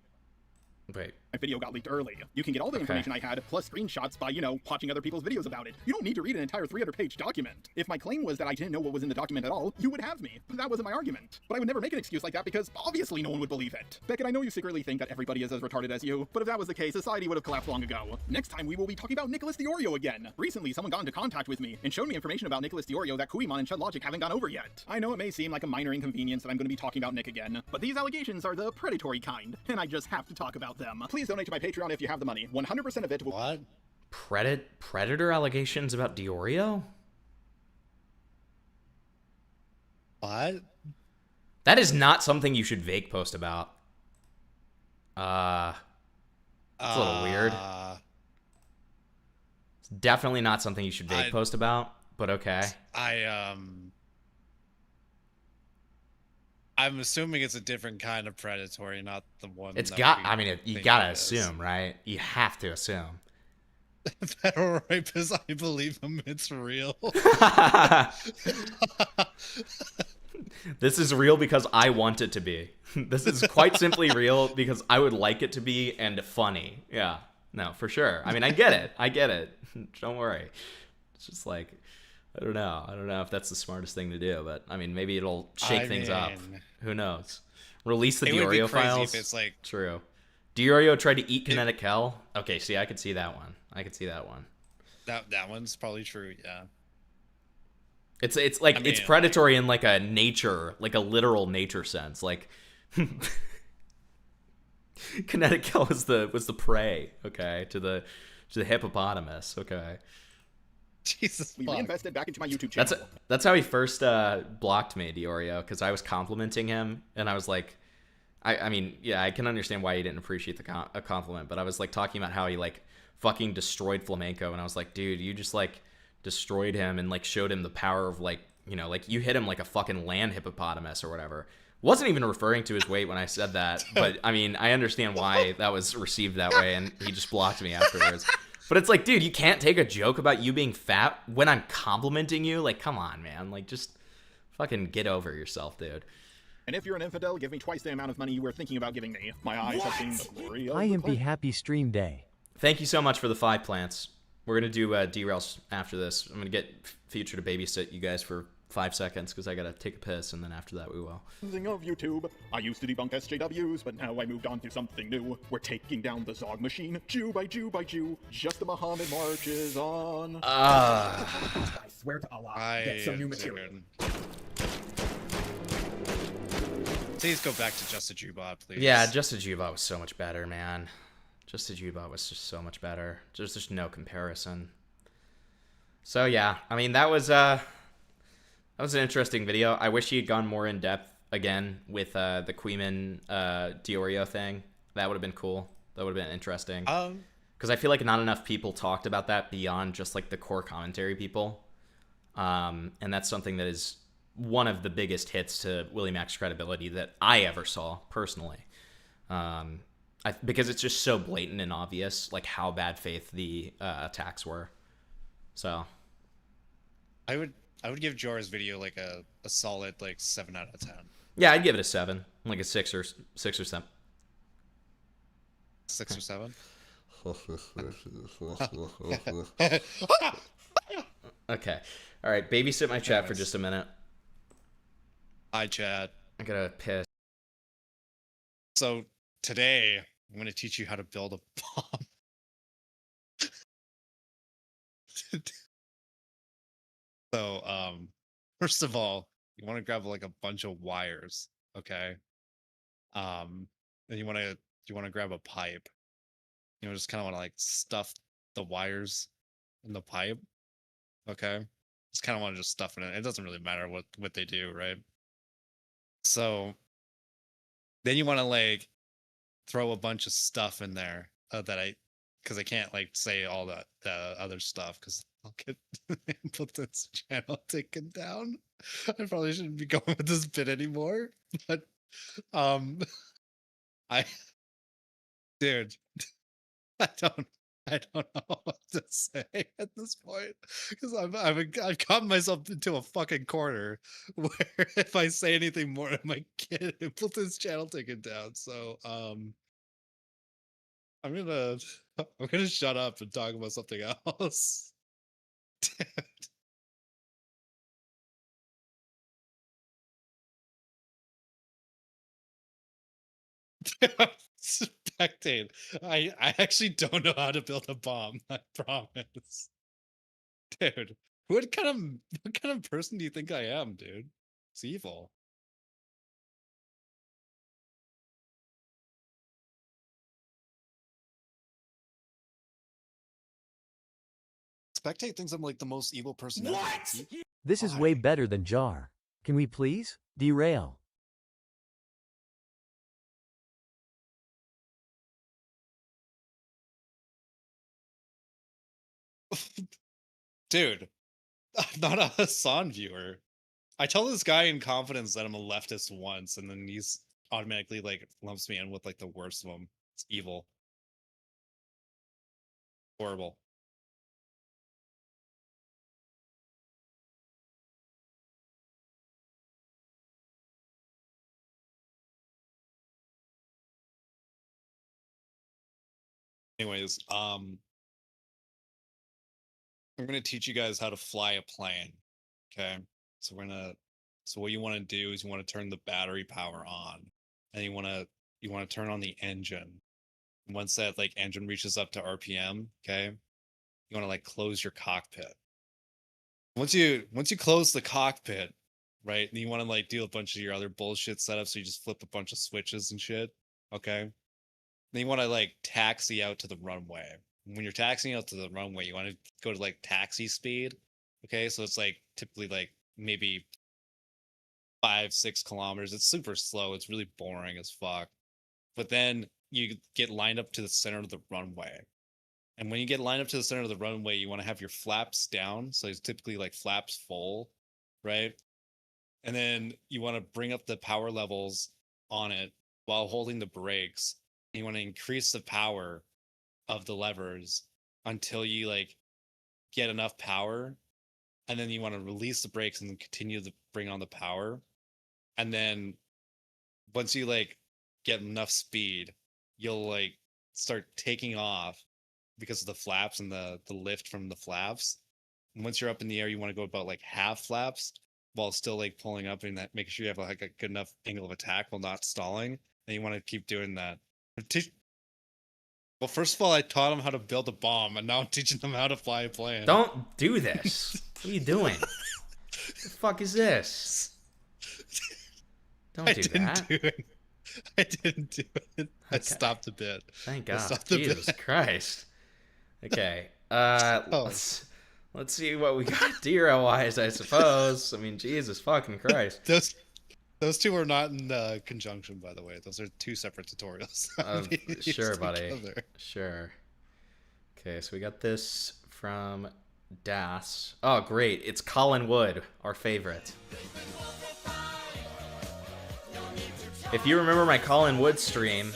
video got leaked early. You can get all the information I had, plus screenshots by, you know, watching other people's videos about it. You don't need to read an entire 300-page document. If my claim was that I didn't know what was in the document at all, you would have me. That wasn't my argument. But I would never make an excuse like that because obviously no one would believe it. Beckett, I know you secretly think that everybody is as retarded as you, but if that was the case, society would have collapsed long ago. Next time we will be talking about Nicholas Diorio again. Recently, someone got into contact with me and showed me information about Nicholas Diorio that Kuimon and Chud Logic haven't gone over yet. I know it may seem like a minor inconvenience that I'm going to be talking about Nick again, but these allegations are the predatory kind, and I just have to talk about them. Please donate to my Patreon if you have the money. 100% of it will— What? Predator allegations about Diorio? What? That is not something you should vague post about. It's a little weird. It's definitely not something you should vague post about, but okay. I'm assuming it's a different kind of predatory, not the one. It's got. I mean, you gotta assume, right? You have to assume. Federal rapist, I believe him. It's real. This is real because I want it to be. This is quite simply real because I would like it to be and funny. Yeah. No, for sure. I mean, I get it. I get it. Don't worry. It's just like, I don't know. I don't know if that's the smartest thing to do, but I mean, maybe it'll shake things up. Who knows? Release the Diorio files. If it's like... True. Diorio tried to eat Kinetic Hell. Okay, see, I could see that one. I could see that one. That one's probably true. Yeah. It's like, I mean, it's predatory in like a nature, like a literal nature sense. Like Kinetic Hell was the prey. Okay, to the hippopotamus. Okay. Jesus. We reinvested back into my YouTube channel. That's how he first blocked me, Diorio, because I was complimenting him, and I was like, I mean, yeah, I can understand why he didn't appreciate a compliment, but I was like talking about how he like fucking destroyed Flamenco, and I was like, dude, you just like destroyed him and like showed him the power of like, you know, like you hit him like a fucking land hippopotamus or whatever. Wasn't even referring to his weight when I said that, but I mean, I understand why that was received that way, and he just blocked me afterwards. But it's like, dude, you can't take a joke about you being fat when I'm complimenting you. Like, come on, man. Like, just fucking get over yourself, dude. And if you're an infidel, give me twice the amount of money you were thinking about giving me. My eyes have seen the glory of Hi, the Impy. clay. Happy stream day. Thank you so much for the 5 plants. We're going to do derails after this. I'm going to get Future to babysit you guys for 5 seconds because I got to take a piss, and then after that we will. Thing of YouTube. I used to debunk SJWs, but now I moved on to something new. We're taking down the Zog machine, Jew by Jew by Jew. Just the Muhammad marches on. I swear to Allah, get some new material. Please go back to Just a Jubot, please. Yeah, Just a Jubot was so much better, man. Just a Jubot was just so much better. There's just no comparison. So yeah, I mean, that was an interesting video. I wish he had gone more in depth again with the Queeman Diorio thing. That would have been cool. That would have been interesting. Because I feel like not enough people talked about that beyond just like the core commentary people. And that's something that is one of the biggest hits to Willymac's credibility that I ever saw personally. Because it's just so blatant and obvious, like how bad faith the attacks were. So I would give Jor's video like a solid like 7 out of 10. Yeah, I'd give it a 7, like a 6 or 7. 6 or 7. Okay, all right. Babysit my chat for just a minute. Hi, chat. I gotta piss. So today I'm gonna teach you how to build a bomb. So, first of all, you want to grab like a bunch of wires, okay? Then you want to grab a pipe. You know, just kind of want to like stuff the wires in the pipe, okay? Just kind of want to just stuff it in. It doesn't really matter what they do, right? So then you want to like throw a bunch of stuff in there because I can't like say all the other stuff because I'll get put this channel taken down. I probably shouldn't be going with this bit anymore, but dude, I don't know what to say at this point because I've gotten myself into a fucking corner where if I say anything more, I might get put this channel taken down. So I'm gonna shut up and talk about something else. Spectate. I actually don't know how to build a bomb. I promise, dude. What kind of person do you think I am, dude? It's evil. Spectate thinks I'm like the most evil person ever. This is way better than Jar. Can we please derail? Dude, I'm not a Hassan viewer. I tell this guy in confidence that I'm a leftist once, and then he's automatically like lumps me in with like the worst of them. It's evil. Horrible. Anyways, I'm gonna teach you guys how to fly a plane. Okay, so what you want to do is you want to turn the battery power on, and you want to turn on the engine. And once that like engine reaches up to RPM, okay, you want to like close your cockpit. Once you close the cockpit, right, then you want to like do a bunch of your other bullshit setups. So you just flip a bunch of switches and shit. Okay. Then you want to like taxi out to the runway. When you're taxiing out to the runway, you want to go to like taxi speed. Okay, so it's like typically like maybe 5-6 kilometers. It's super slow. It's really boring as fuck. But then you get lined up to the center of the runway, And when you get lined up to the center of the runway, you want to have your flaps down. So it's typically like flaps full, right? And then you want to bring up the power levels on it while holding the brakes. You want to increase the power of the levers until you like get enough power. And then you want to release the brakes and continue to bring on the power. And then once you like get enough speed, you'll like start taking off because of the flaps and the lift from the flaps. And once you're up in the air, you want to go about like half flaps while still like pulling up and that, making sure you have like a good enough angle of attack while not stalling. And you want to keep doing that. Well, first of all, I taught them how to build a bomb, and now I'm teaching them how to fly a plane. Don't do this. What are you doing? What the fuck is this? Don't do that. I didn't do it. I stopped a bit. Thank God. Jesus Christ. Okay. Let's see what we got DRL wise, I suppose. I mean, Jesus fucking Christ. Those two are not in conjunction, by the way. Those are two separate tutorials. Sure, buddy. Sure. Okay, so we got this from Das. Oh, great. It's Colin Wood, our favorite. If you remember my Colin Wood stream...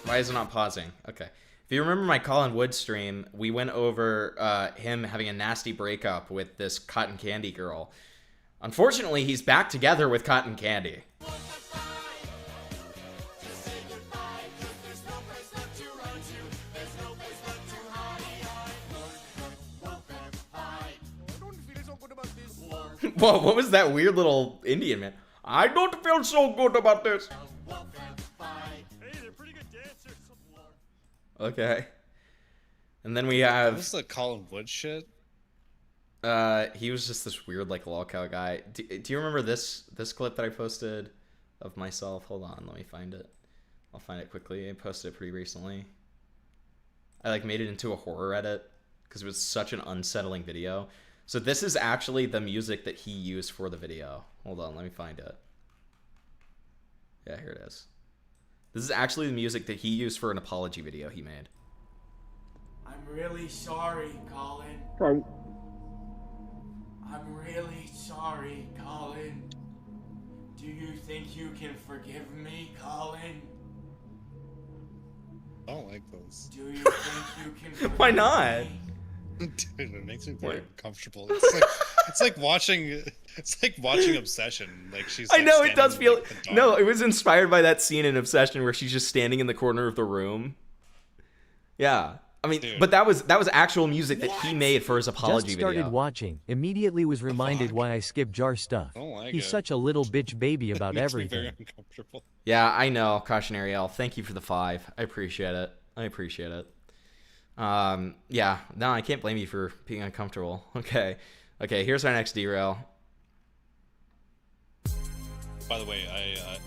Why is it not pausing? Okay. If you remember my Colin Wood stream, we went over him having a nasty breakup with this Cotton Candy girl. Unfortunately, he's back together with Cotton Candy. Whoa, what was that weird little Indian man? I don't feel so good about this. Okay. And then we have... What's the Colin Wood shit? He was just this weird, like, lolcow guy. Do you remember this clip that I posted of myself? Hold on, let me find it. I'll find it quickly. I posted it pretty recently. I, like, made it into a horror edit because it was such an unsettling video. So this is actually the music that he used for the video. Hold on, let me find it. Yeah, here it is. This is actually the music that he used for an apology video he made. I'm really sorry, Colin. Right. I'm really sorry, Colin. Do you think you can forgive me, Colin? I don't like those. Do you think you can forgive Why not? me? Dude, it makes me very uncomfortable. It's like watching Obsession. Like she's. I like, know it does feel. in, like, the No, dark. it was inspired by that scene in Obsession where she's just standing in the corner of the room. Yeah, I mean, Dude. but that was actual music that he made for his apology Just started video. watching. Immediately was reminded why I skip Jar stuff. I don't like He's it. such a little bitch baby about Makes me everything. very uncomfortable. Yeah, I know, Cautionary L. Thank you for the 5. I appreciate it. Yeah, no, I can't blame you for being uncomfortable. Okay, here's our next derail. By the way,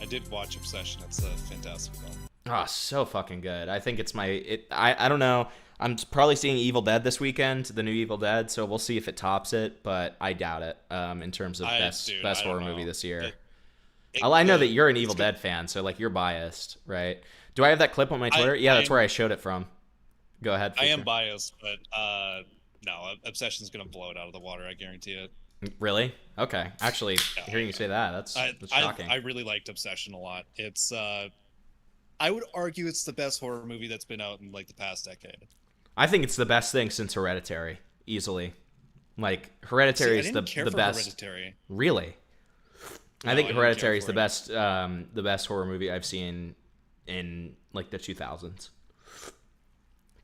I did watch Obsession. It's a fantastic film. Oh, so fucking good. I think it's I don't know. I'm probably seeing Evil Dead this weekend, the new Evil Dead, so we'll see if it tops it, but I doubt it in terms of best horror movie this year. I know that you're an Evil Dead fan, so like you're biased, right? Do I have that clip on my Twitter? Yeah, that's where I showed it from. Go ahead. I am biased, but no, Obsession's gonna blow it out of the water. I guarantee it. Really? Okay. Actually, hearing you say that, that's shocking. I really liked Obsession a lot. It's I would argue it's the best horror movie that's been out in like the past decade. I think it's the best thing since Hereditary, easily. Like Hereditary is the best. Hereditary. Really? No, I think I didn't Hereditary care is for the best horror movie I've seen in like the 2000s.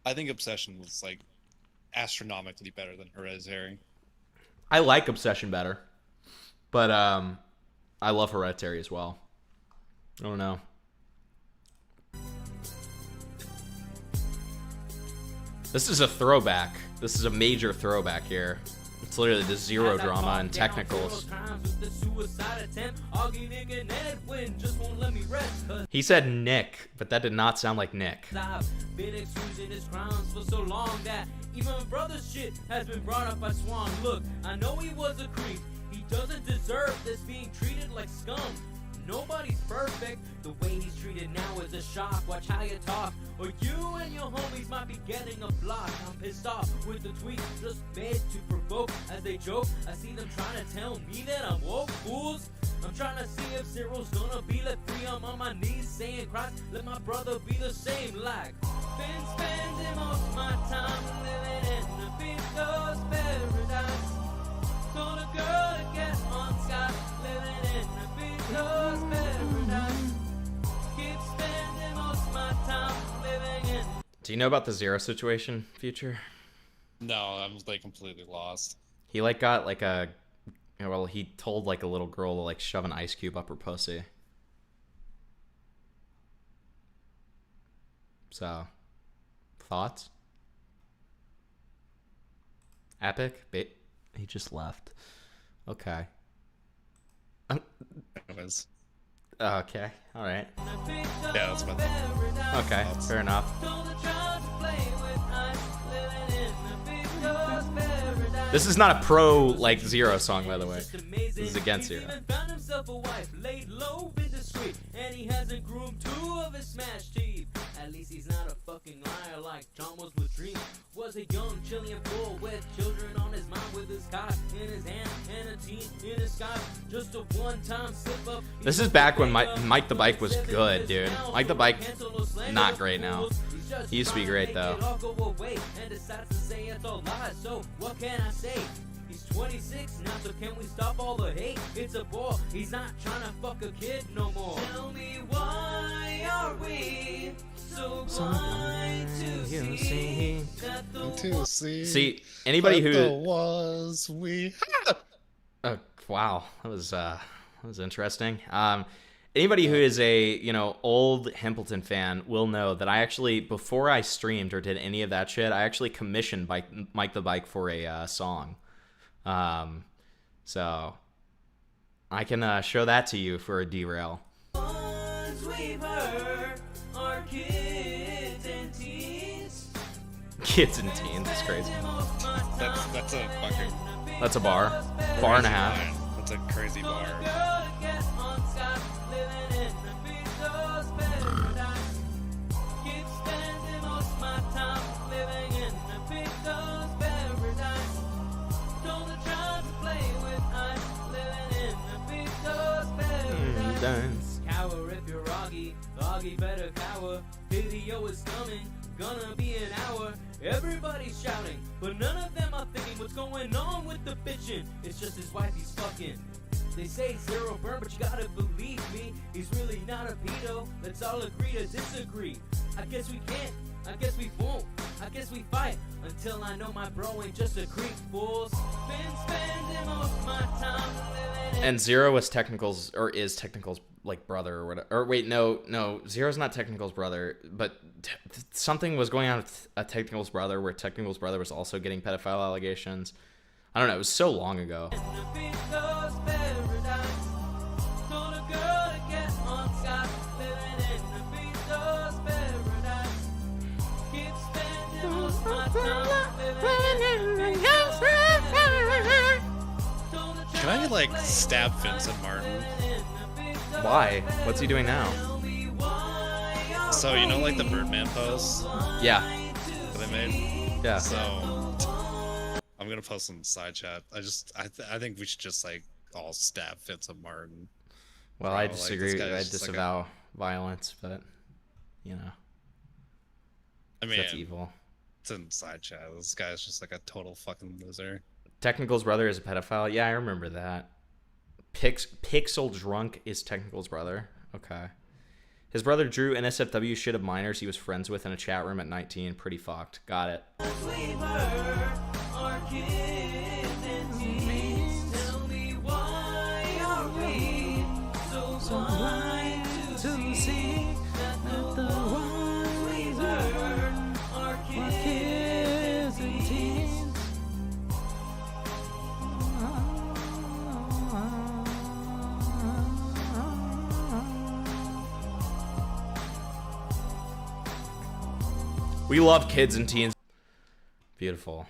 I think Obsession was like astronomically better than Hereditary. I like Obsession better, but I love Hereditary as well. I don't know. This is a throwback. This is a major throwback here. It's literally the zero drama and technicals. He said Nick, but that did not sound like Nick. I've been excusing his crimes for so long that even brother's shit has been brought up by Swan. Look, I know he was a creep. He doesn't deserve this being treated like scum. nobody's perfect. The way he's treated now is a shock. Watch how you talk, or you and your homies might be getting a block. I'm pissed off with the tweets just made to provoke. As they joke, I see them trying to tell me that I'm woke. Fools, I'm trying to see if Zero's gonna be let free. I'm on my knees saying, Christ, let my brother be the same. Like, been spending most of my time living in the Beatles paradise. Told a girl to get on Skype, living in the Beatles paradise. Keep spending most of my time living in. Do you know about the Zero situation, Future? No, I'm like completely lost. He like got like a, well, he told like a little girl to like shove an ice cube up her pussy. So, thoughts? Epic? He just left. Okay. Okay. All right. Yeah, that's about that. Okay. Fair enough. This is not a pro like Zero song, by the way. This is against Zero. Found himself a wife, laid low in the street, and he hasn't groomed 2 of his smashed teeth. At least he's not a fucking liar like John was with Dream. Was a young Chilean fool with children on his mind, with his cock in his hand and a teen in his sky. Just a one-time slip up. This is back when Mike the Bike was good, dude. Mike the Bike, not great now. He used to be great though. So what can I say? He's 26 now, so can we stop all the hate? It's a bore, he's not trying to fuck a kid no more. Tell me why are we so blind to see that the See, anybody who was we. Wow, that was interesting. Anybody who is a, old Hempleton fan will know that I actually, before I streamed or did any of that shit, I actually commissioned Mike the Bike for a song. So I can show that to you for a derail. Kids and teens is crazy. That's a fucking. That's a bar. Bar and a half. That's a crazy bar. Dance. Cower if you're Augie better cower. Video is coming, gonna be an hour. Everybody's shouting, but none of them are thinking what's going on with the bitchin'. It's just his wife he's fucking. They say Zero burn, but you gotta believe me, he's really not a pedo. Let's all agree to disagree. I guess we can't, I guess we won't, I guess we fight until I know my bro ain't just a creep. Fools been spending most of my time living. And Zero was Technical's, or is Technical's like brother or whatever. Or wait, no, Zero's not Technical's brother, but something was going on with a Technical's brother where Technical's brother was also getting pedophile allegations. I don't know, it was so long ago. Can I like stab Vincent Martin? Why? What's he doing now? So you know like the Birdman pose? Yeah. That they made? Yeah. So I'm gonna post in the side chat. I think we should just like all stab Vincent Martin. Well, Bro, I disagree. Like, I disavow violence, but I mean, that's evil. It's in the side chat. This guy's just like a total fucking loser. Technical's brother is a pedophile. Yeah, I remember that. Pixel Drunk is Technical's brother. Okay. His brother Drew NSFW shit of minors he was friends with in a chat room at 19. Pretty fucked. Got it. We love kids and teens. Beautiful.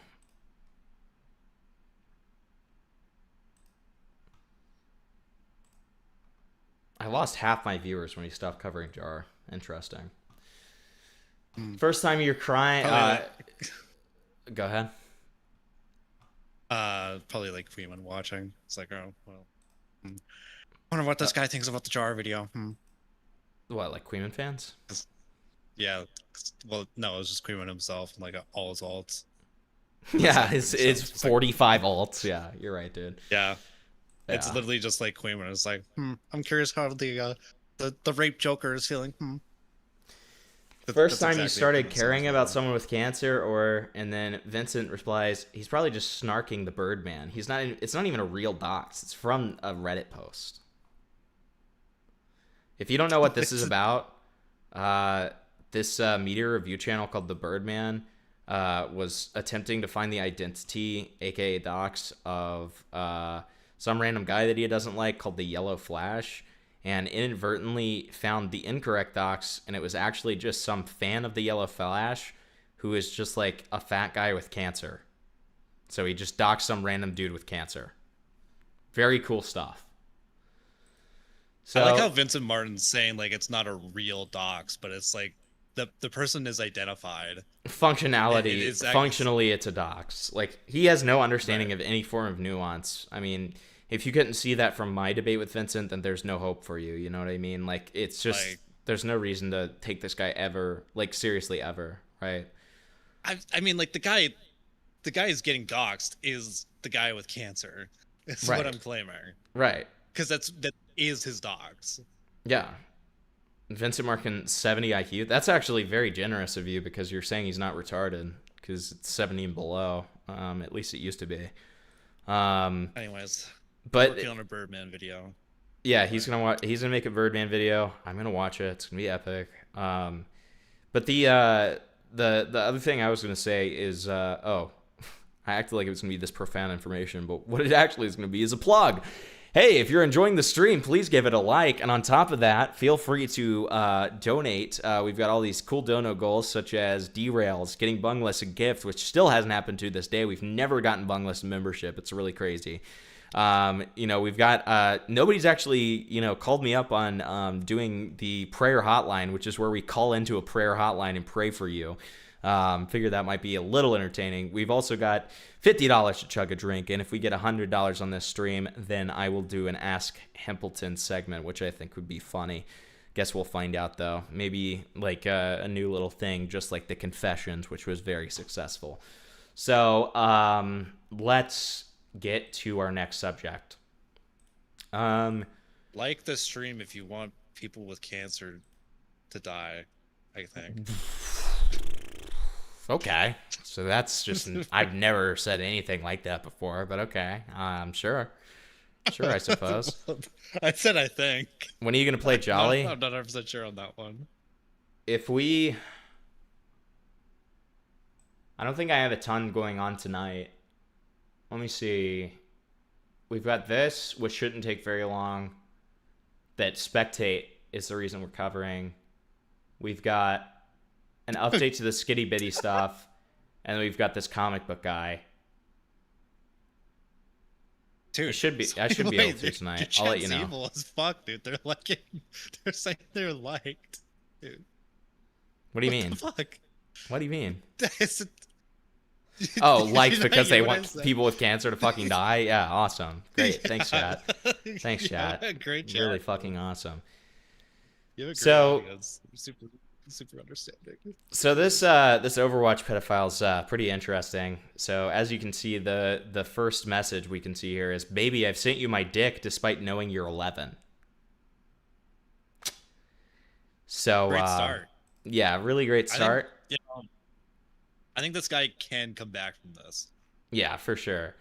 I lost half my viewers when he stopped covering Jar. Interesting. First time you're crying. Go ahead. Probably like Queeman watching. It's like, oh well. Wonder what this guy thinks about the Jar video. What, like Queeman fans? Yeah. Well, no, it was just Queeman himself and like all his alts. Yeah, it's 45 alts. Yeah, you're right, dude. Yeah. It's Yeah. literally just like Queeman. It's like, I'm curious how the rape Joker is feeling. First time exactly you started what caring about someone with cancer, and then Vincent replies, he's probably just snarking the Birdman. He's not. It's not even a real dox. It's from a Reddit post. If you don't know what this is about, this media review channel called The Birdman was attempting to find the identity, aka dox, of some random guy that he doesn't like called the Yellow Flash, and inadvertently found the incorrect dox, and it was actually just some fan of the Yellow Flash who is just like a fat guy with cancer. So he just doxed some random dude with cancer. Very cool stuff. So, I like how Vincent Martin's saying like it's not a real dox, but it's like the person is identified. Functionality, functionally, it's a dox. Like, he has no understanding of any form of nuance. I mean, if you couldn't see that from my debate with Vincent, then there's no hope for you. You know what I mean? Like, it's just, Like- there's no reason to take this guy ever, like, seriously ever, right? I mean, like the guy is getting doxed is the guy with cancer. Is Right. what I'm claiming. Right. Because that is his dox. Yeah. Vincent Martin, 70 IQ. That's actually very generous of you because you're saying he's not retarded because it's 70 and below. At least it used to be. Anyways, but working on a Birdman video. Yeah, he's gonna make a Birdman video. I'm gonna watch it. It's gonna be epic. But the other thing I was gonna say is I acted like it was gonna be this profound information, but what it actually is gonna be is a plug. Hey, if you're enjoying the stream, please give it a like, and on top of that, feel free to donate. We've got all these cool dono goals, such as derails, getting Bungless a gift, which still hasn't happened to this day. We've never gotten Bungless a membership. It's really crazy. We've got nobody's actually called me up on doing the prayer hotline, which is where we call into a prayer hotline and pray for you. Figured that might be a little entertaining. We've also got $50 to chug a drink, and if we get $100 on this stream, then I will do an Ask Hempleton segment, which I think would be funny. Guess we'll find out, though. Maybe like a new little thing, just like the Confessions, which was very successful. So let's get to our next subject. Like the stream if you want people with cancer to die, I think. Okay, so that's just I've never said anything like that before, but okay, sure, I suppose. I said I think. When are you gonna play Jolly? I'm not 100% sure on that one. I don't think I have a ton going on tonight. Let me see. We've got this, which shouldn't take very long. That Spectate is the reason we're covering. We've got an update to the Skittybitty stuff, and we've got this comic book guy. Dude, I should be able to tonight. I'll let you know. Evil as fuck, dude. They're they're saying they're liked, dude. What do you mean? The fuck? What do you mean? It's Oh, liked because they what I want said. people with cancer to fucking die? Yeah, awesome. Great. Thanks, chat. Thanks, Yeah, chat. great chat. Really fucking awesome. You have a great So- audience. Super understanding. So this Overwatch pedophile's pretty interesting. So as you can see, the first message we can see here is, "Baby, I've sent you my dick despite knowing you're 11." So Great start. Yeah, really great start. I think this guy can come back from this. Yeah, for sure.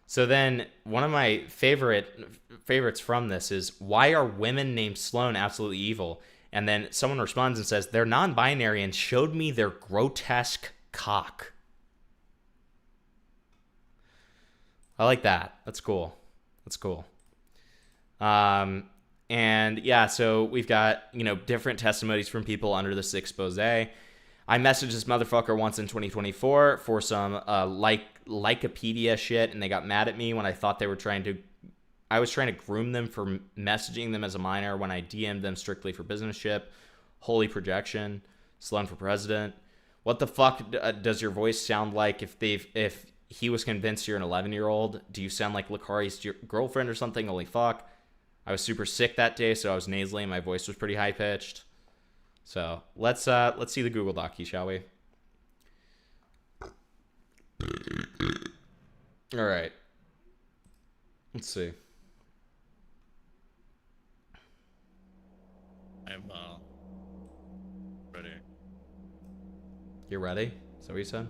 So then one of my favorites from this is, "Why are women named Sloane absolutely evil?" And then someone responds and says, "They're non-binary and showed me their grotesque cock." I like that. That's cool. And yeah, so we've got, different testimonies from people under this expose. I messaged this motherfucker once in 2024 for some Lycopedia shit, and they got mad at me when I thought they were trying to I was trying to groom them for messaging them as a minor when I DM'd them strictly for business ship. Holy projection. Sloan for president. What the fuck does your voice sound like if he was convinced you're an 11-year-old? Do you sound like Lakari's girlfriend or something? Holy fuck. I was super sick that day, so I was nasally and my voice was pretty high pitched. So let's see the Google Doc key, shall we? All right. Let's see. I'm ready. You're ready? Is that what you said?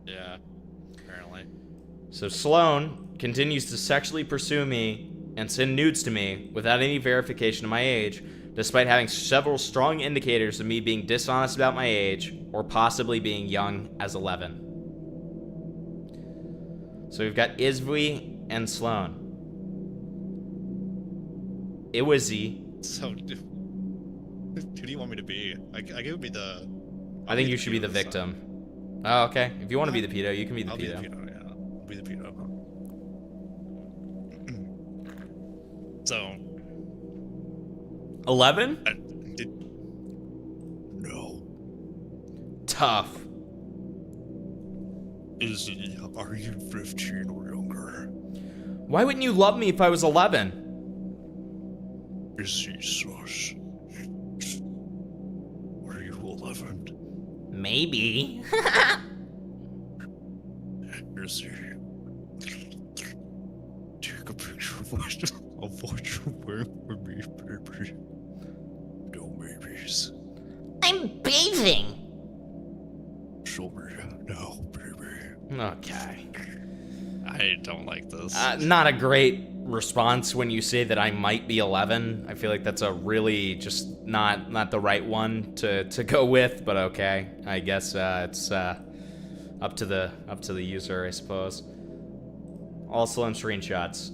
Yeah, apparently. So Sloan continues to sexually pursue me and send nudes to me without any verification of my age, despite having several strong indicators of me being dishonest about my age or possibly being young as 11. So we've got Isvi and Sloan. Iwizzy. So, who do you want me to be? I could be the... I think you should be the victim. Oh, okay. If you want to be the pedo, you can be the I'll pedo. Be the pedo, yeah. I'll be the pedo. So... 11? No. Tough. Are you 15 or younger? Why wouldn't you love me if I was 11? Is he sus? Are you 11? Maybe. Is he? Take a picture of what you're wearing for me, baby. No babies. I'm bathing. Show me now, baby. Okay. I don't like this. Not a great response when you say that I might be 11. I feel like that's a really just not the right one to go with, but okay. I guess it's up to the user, I suppose. All Sloan screenshots.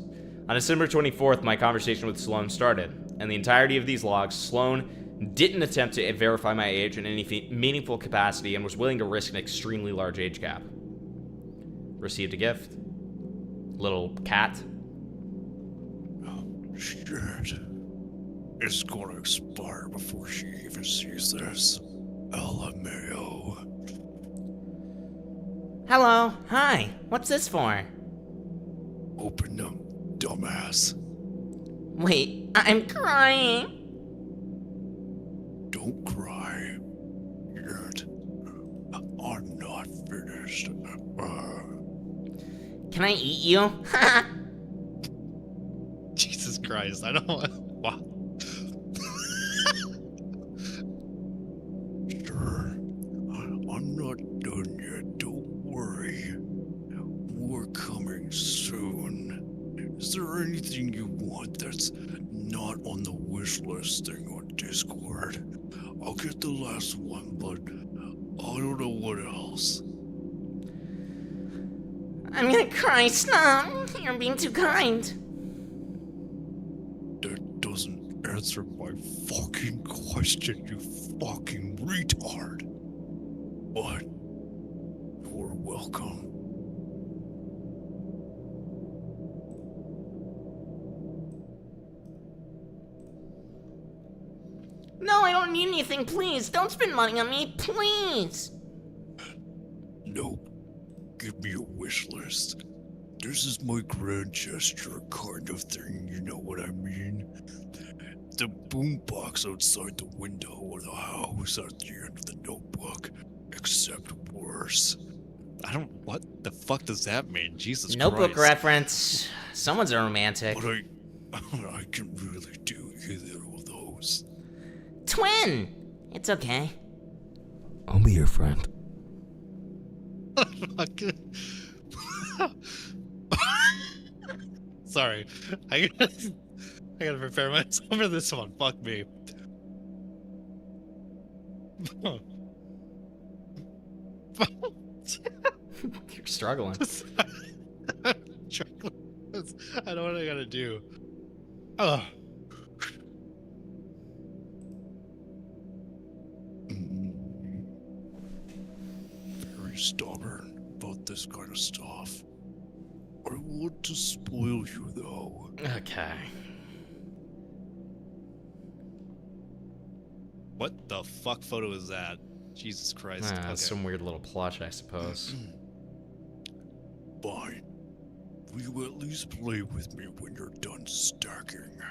On December 24th, my conversation with Sloan started, and the entirety of these logs, Sloan didn't attempt to verify my age in any meaningful capacity and was willing to risk an extremely large age gap. Received a gift. Little cat. Shit. It's gonna expire before she even sees this. LMAO. Hello. Hi. What's this for? Open them, dumbass. Wait, I'm crying. Don't cry. Yet. I'm not finished. Can I eat you? Jesus Christ, I don't want... Wow. Sure. I'm not done yet, don't worry. We're coming soon. Is there anything you want that's not on the wish list thing on Discord? I'll get the last one, but I don't know what else. I'm gonna cry. Stop. You're being too kind. That doesn't answer my fucking question, you fucking retard. But you're welcome. No, I don't need anything. Please, don't spend money on me. Please. Nope. Give me a wish list. This is my grand gesture kind of thing, you know what I mean? The boombox outside the window or the house at the end of the notebook, except worse. What the fuck does that mean? Jesus Notebook Christ. reference. Someone's a romantic. But I can really do either of those. Twin. It's okay. I'll be your friend. Sorry, I gotta prepare myself for this one. Fuck me. You're struggling. I don't know what I gotta do. Oh. Very stubborn about this kind of stuff. I I want to spoil you, though. Okay. What the fuck photo is that? Jesus Christ. Okay. Some weird little plush, I suppose. Fine. Will you at least play with me when you're done stacking?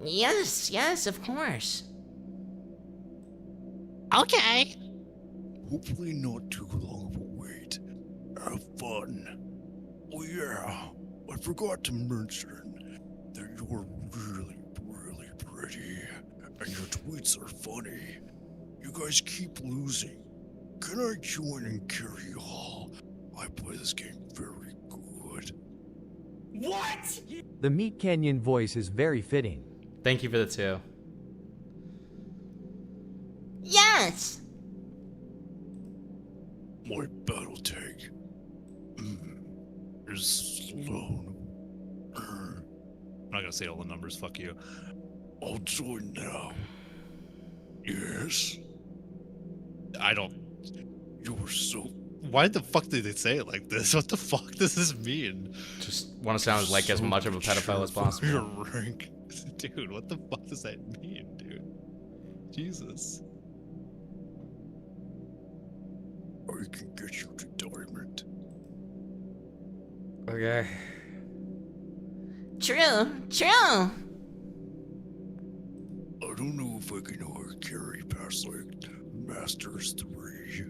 Yes, yes, of course. Okay. Hopefully not too long of a wait. Have fun. Oh yeah, I forgot to mention that you're really, really pretty. And your tweets are funny. You guys keep losing. Can I join and carry y'all? I play this game very good. What? The Meat Canyon voice is very fitting. Thank you for the 2. Yes! My battle tank is Sloan. I'm not gonna say all the numbers, fuck you. I'll join now. Yes? I don't... You're so... Why the fuck did they say it like this? What the fuck does this mean? Just want to sound like as much of a pedophile as possible. Your rank. Dude, what the fuck does that mean, dude? Jesus. I can get you to diamond. Okay. True, true. I don't know if I can hard carry past like Masters 3.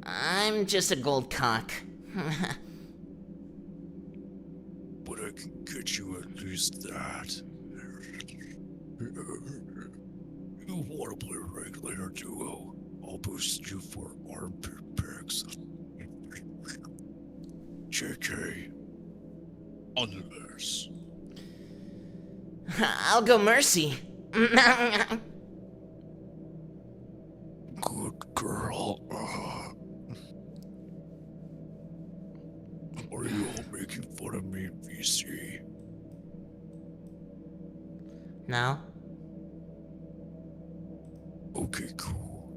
I'm just a gold cock. But I can get you at least that. You want to play regular duo? I'll boost you for armpit picks. JK. Unless. I'll go Mercy. Good girl. Are you all making fun of me in VC? No. Okay, cool.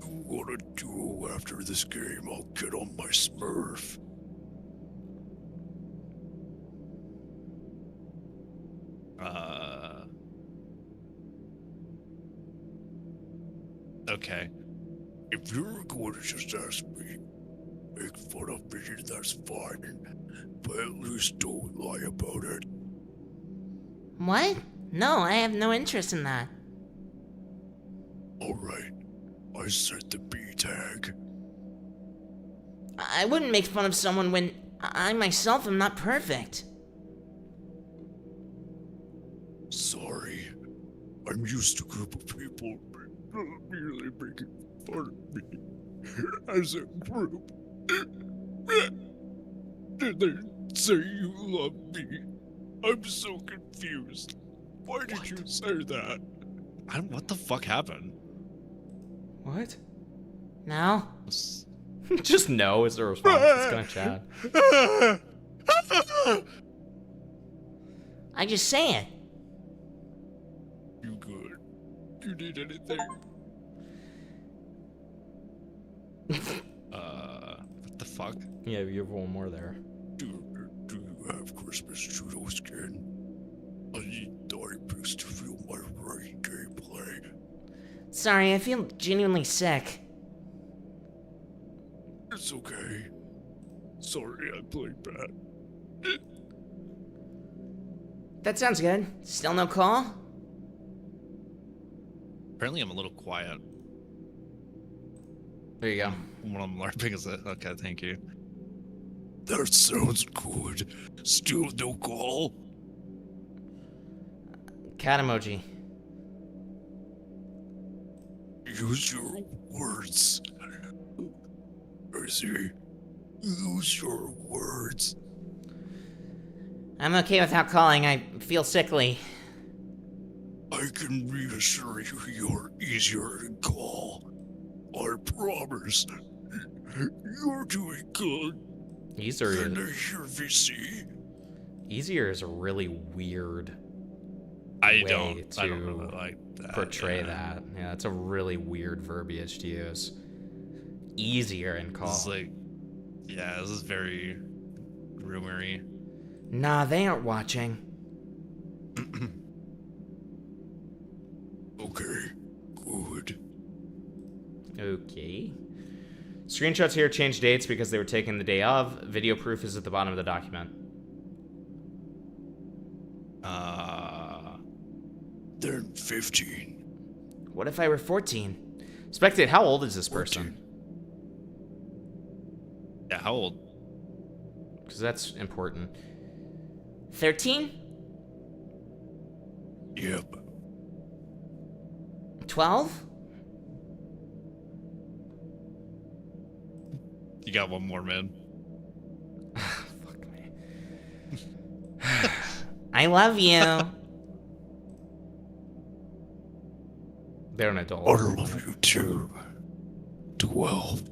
You wanna duo after this game? I'll get on my Smurf. Okay. If you're going to just ask me, make fun of me, that's fine. But at least don't lie about it. What? No, I have no interest in that. Alright. I set the B tag. I wouldn't make fun of someone when I myself am not perfect. Sorry. I'm used to a group of people really making fun of me as a group. Did they say you love me? I'm so confused. Why did you say that? What the fuck happened? What? No? Just no is the response. It's gonna chat. I just say it. You good? You need anything? What the fuck? Yeah, you have one more there. Do you have Christmas judo skin? I need diapers to feel my right gameplay. Sorry, I feel genuinely sick. It's okay. Sorry I played bad. That sounds good. Still no call? Apparently I'm a little quiet. There you go. When I'm LARPing is it? Okay, thank you. That sounds good. Still no call? Cat emoji. Use your words. Mercy. Use your words. I'm okay without calling. I feel sickly. I can reassure you you're easier to call. I promise. You're doing good. Easier. Can I hear VC? Easier is a really weird I way don't to really like that, portray that. Yeah, it's a really weird verbiage to use. easier in call. This is like, yeah, this is very rumory. Nah, they aren't watching. Okay, good. Okay. Screenshots here change dates because they were taken the day of. Video proof is at the bottom of the document. They're 15. What if I were 14? Spectate, how old is this person? Yeah, how old? Because that's important. 13? Yep. 12? You got one more, man. Fuck me. I love you. They're an adult. I love you too. 12.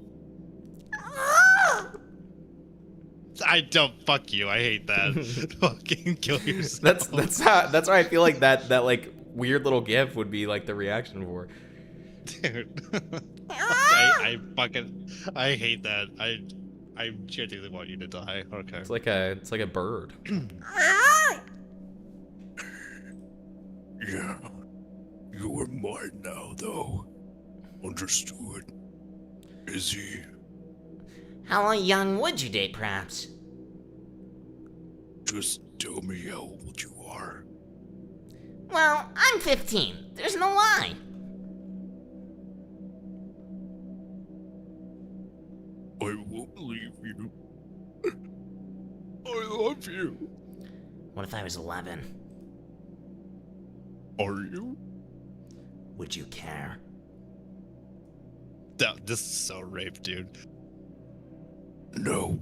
I don't. Fuck you. I hate that. Fucking kill yourself. That's why I feel like that like weird little gif would be like the reaction for. Dude. I hate that. I genuinely want you to die. Okay. It's like a bird. Yeah. You are mine now, though. Understood. Izzy. How young would you date, perhaps? Just tell me how old you are. Well, I'm 15. There's no lie. I won't leave you. I love you. What if I was 11? Are you? Would you care? This is so rape, dude. No.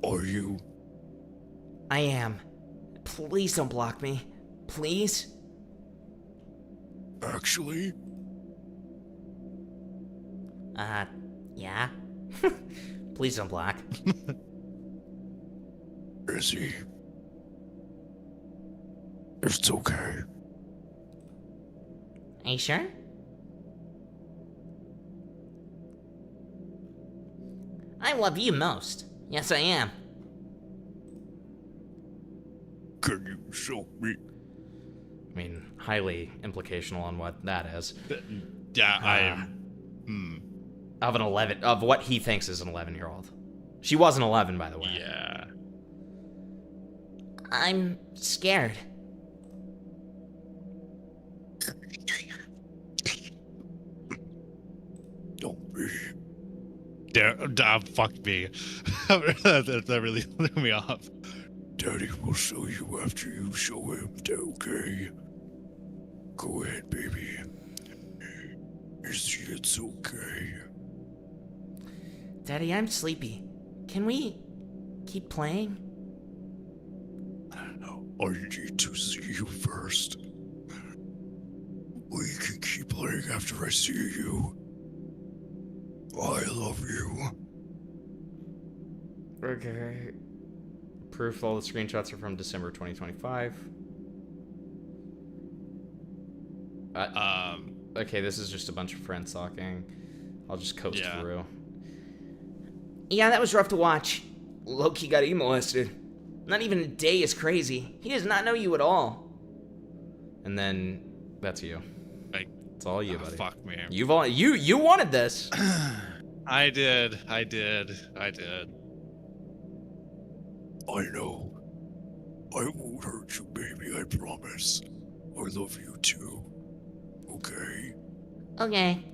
Are you? I am. Please don't block me. Please? Actually? Yeah? Please don't block. Izzy. It's okay. Are you sure? I love you most. Yes, I am. Can you show me? I mean, highly implicational on what that is. Yeah, of what he thinks is an 11-year-old. She was an 11, by the way. Yeah. I'm scared. Don't be. Fuck me. that really threw me off. Daddy will show you after you show him, okay? Go ahead, baby. It's okay. Daddy, I'm sleepy. Can we keep playing? I need to see you first. We can keep playing after I see you. I love you. Okay. Proof all the screenshots are from December 2025. Okay, this is just a bunch of friends talking. I'll just coast through. Yeah, that was rough to watch. Loki got emo-listed. Not even a day is crazy. He does not know you at all. And then that's you. It's all you, buddy. Fuck me. You wanted this. I did. I know. I won't hurt you, baby, I promise. I love you too. Okay? Okay.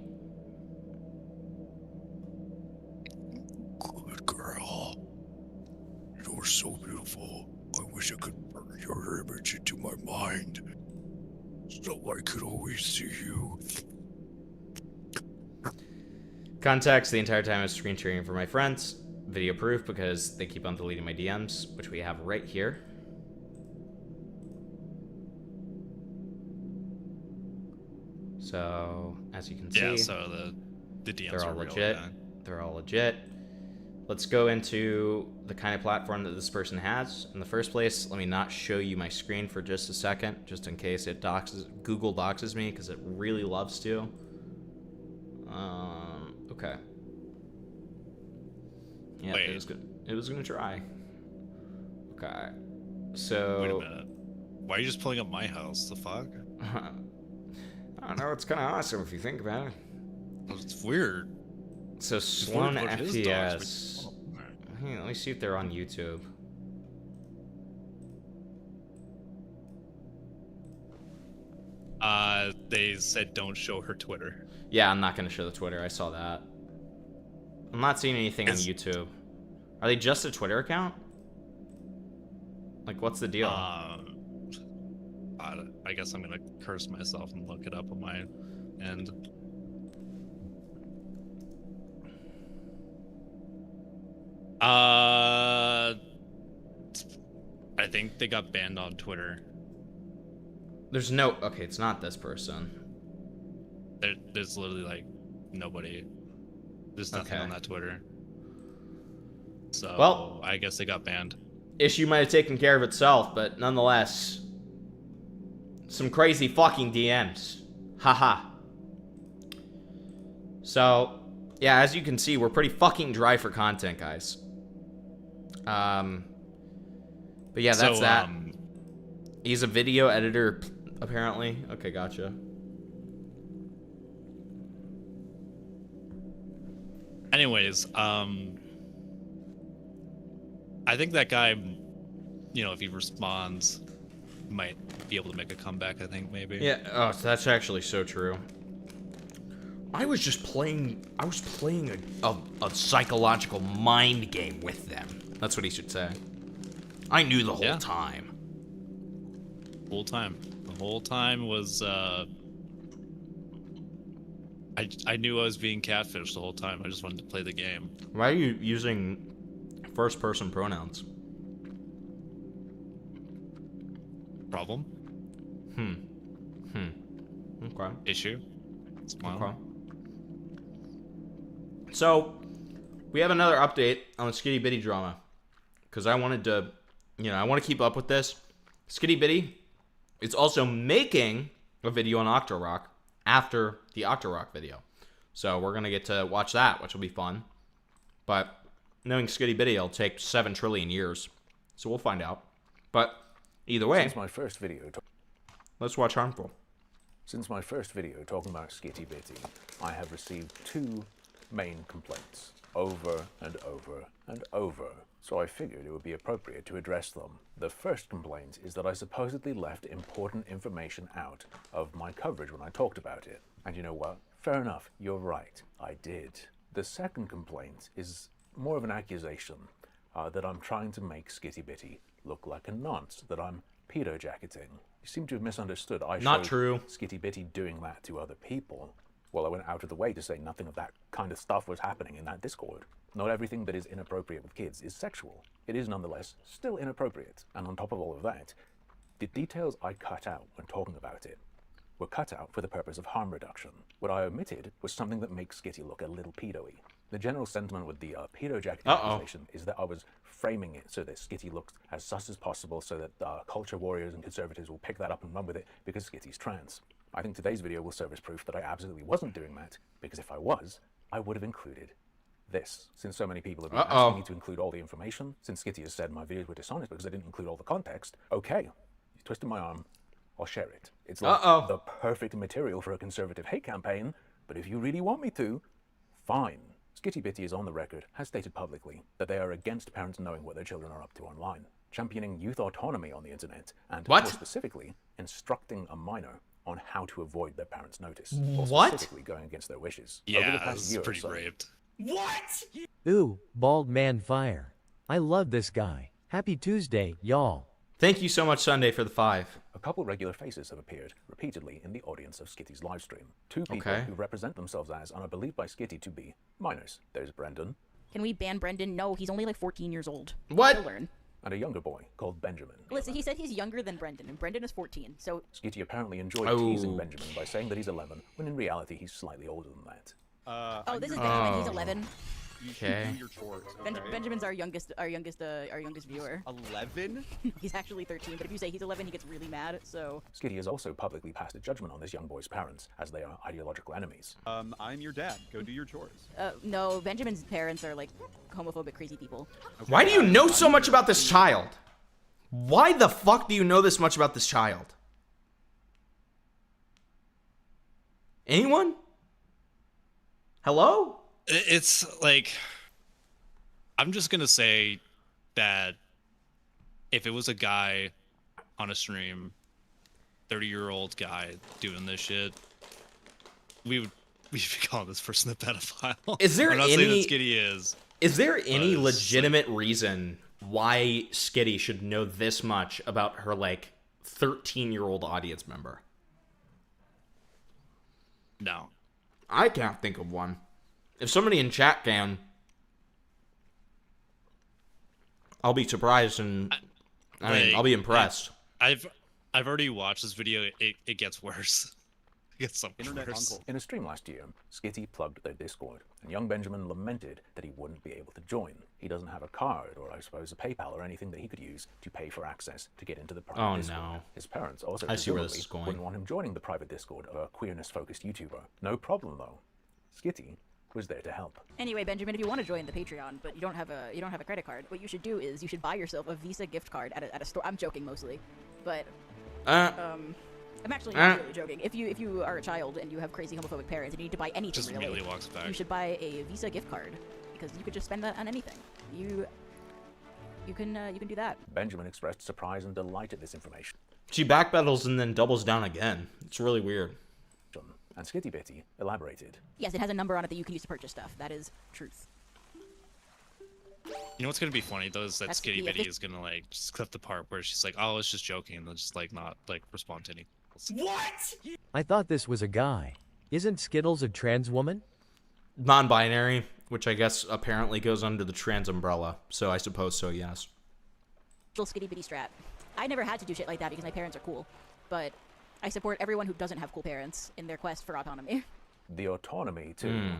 Good girl. You're so beautiful. I wish I could burn your image into my mind. So I could always see you. Context, the entire time I was screen sharing for my friends. Video proof because they keep on deleting my DMs, which we have right here. So, as you can see, so the DMs they're all are legit. Real, they're all legit. Let's go into the kind of platform that this person has. In the first place, let me not show you my screen for just a second, just in case it Google doxes me, because it really loves to. Okay. Yeah, Wait. it was good. It was gonna try. Okay. So. Wait a minute. Why are you just pulling up my house? The fuck? I don't know. It's kind of awesome if you think about it. It's weird. So Sloan weird what his dogs FPS. Hey, let me see if they're on YouTube. They said don't show her Twitter. Yeah, I'm not gonna show the Twitter. I saw that. I'm not seeing anything on YouTube. Are they just a Twitter account? Like, what's the deal? I guess I'm gonna curse myself and look it up on my end. I think they got banned on Twitter. There's no. Okay, it's not this person. There's literally like nobody. There's nothing on that Twitter. So Well, I guess they got banned. Issue might have taken care of itself, but nonetheless, some crazy fucking DMs. Haha. So, yeah, as you can see, we're pretty fucking dry for content, guys. But yeah, that's that. He's a video editor, apparently. Okay, gotcha. Anyways, I think that guy, you know, if he responds, might be able to make a comeback, I think, maybe. Yeah, oh, so that's actually so true. I was just playing, a psychological mind game with them. That's what he should say. I knew the whole time. The whole time was, I knew I was being catfished the whole time. I just wanted to play the game. Why are you using first-person pronouns? Problem? Okay. Issue? Smile. Okay. So, we have another update on the Skittybitty drama. Because I wanted to, you know, I want to keep up with this. Skittybitty is also making a video on Octorock after the Octorock video. So we're going to get to watch that, which will be fun. But knowing Skittybitty, it'll take 7 trillion years. So we'll find out. But either way, Since my first video, let's watch Harmful. Since my first video talking about Skittybitty, I have received 2 main complaints, over and over and over. So I figured it would be appropriate to address them. The first complaint is that I supposedly left important information out of my coverage when I talked about it. And you know what? Fair enough, you're right, I did. The second complaint is more of an accusation that I'm trying to make Skittybitty look like a nonce, that I'm pedo-jacketing. You seem to have misunderstood. I Not showed true. Skittybitty doing that to other people. Well, I went out of the way to say nothing of that kind of stuff was happening in that Discord. Not everything that is inappropriate with kids is sexual. It is nonetheless still inappropriate. And on top of all of that, the details I cut out when talking about it were cut out for the purpose of harm reduction. What I omitted was something that makes Skitty look a little pedo-y. The general sentiment with the pedo-jacketing accusation is that I was framing it so that Skitty looks as sus as possible so that culture warriors and conservatives will pick that up and run with it because Skitty's trans. I think today's video will serve as proof that I absolutely wasn't doing that, because if I was, I would have included this. Since so many people have been asking me to include all the information, since Skitty has said my videos were dishonest because I didn't include all the context, okay, you twisted my arm, I'll share it. It's like the perfect material for a conservative hate campaign, but if you really want me to, fine. Skittybitty is on the record, has stated publicly, that they are against parents knowing what their children are up to online, championing youth autonomy on the internet, and more specifically, instructing a minor on how to avoid their parents' notice. Or specifically going against their wishes. Over the Yeah, past this year is or pretty so, raped. What? Ooh, bald man fire. I love this guy. Happy Tuesday, y'all. Thank you so much, Sunday, for the 5. A couple regular faces have appeared repeatedly in the audience of Skitty's livestream. 2 people Okay. who represent themselves as and are believed by Skitty to be minors. There's Brendan. Can we ban Brendan? No, he's only like 14 years old. What? He'll learn. And a younger boy called Benjamin. Listen, he said he's younger than Brendan, and Brendan is 14, so... Skitty apparently enjoyed teasing Benjamin by saying that he's 11, when in reality he's slightly older than that. Oh, this is Benjamin, he's 11. You should do your chores. Okay? Benjamin's our youngest viewer. 11? He's actually 13, but if you say he's 11, he gets really mad. So. Skitty has also publicly passed a judgment on this young boy's parents, as they are ideological enemies. I'm your dad. Go do your chores. No, Benjamin's parents are like homophobic, crazy people. Okay. Why do you know so much about this child? Why the fuck do you know this much about this child? Anyone? Hello? It's like, I'm just gonna say that if it was a guy on a stream, 30-year-old guy doing this shit, we'd be calling this person a pedophile. Is there I'm not any? saying that Skitty is. Is there any legitimate reason why Skitty should know this much about her like 13-year-old audience member? No. I can't think of one. If somebody in chat can, I'll be surprised and I'll be impressed. I've already watched this video. It gets worse. It gets so much worse. In a stream last year, Skitty plugged their Discord, and young Benjamin lamented that he wouldn't be able to join. He doesn't have a card, or I suppose a PayPal or anything that he could use to pay for access to get into the private Discord. No. His parents also I see where this is going. wouldn't want him joining the private Discord of a queerness-focused YouTuber. No problem though. Skitty was there to help. Anyway, Benjamin, if you want to join the Patreon, but you don't have a credit card, what you should do is you should buy yourself a Visa gift card at a store. I'm joking mostly, but I'm actually not really joking. If you are a child and you have crazy homophobic parents and you need to buy anything, just immediately walks back. You should buy a Visa gift card because you could just spend that on anything. You can do that. Benjamin expressed surprise and delight at this information. She backpedals and then doubles down again. It's really weird. And Skittybitty elaborated. Yes, it has a number on it that you can use to purchase stuff. That is truth. You know what's gonna be funny though is that Skittybitty is gonna like just clip the part where she's like, "Oh, it's just joking," and then just like not like respond to any. What? I thought this was a guy. Isn't Skittles a trans woman? Non-binary, which I guess apparently goes under the trans umbrella. So I suppose so, yes. Little Skittybitty strat. I never had to do shit like that because my parents are cool, but I support everyone who doesn't have cool parents in their quest for autonomy. The autonomy to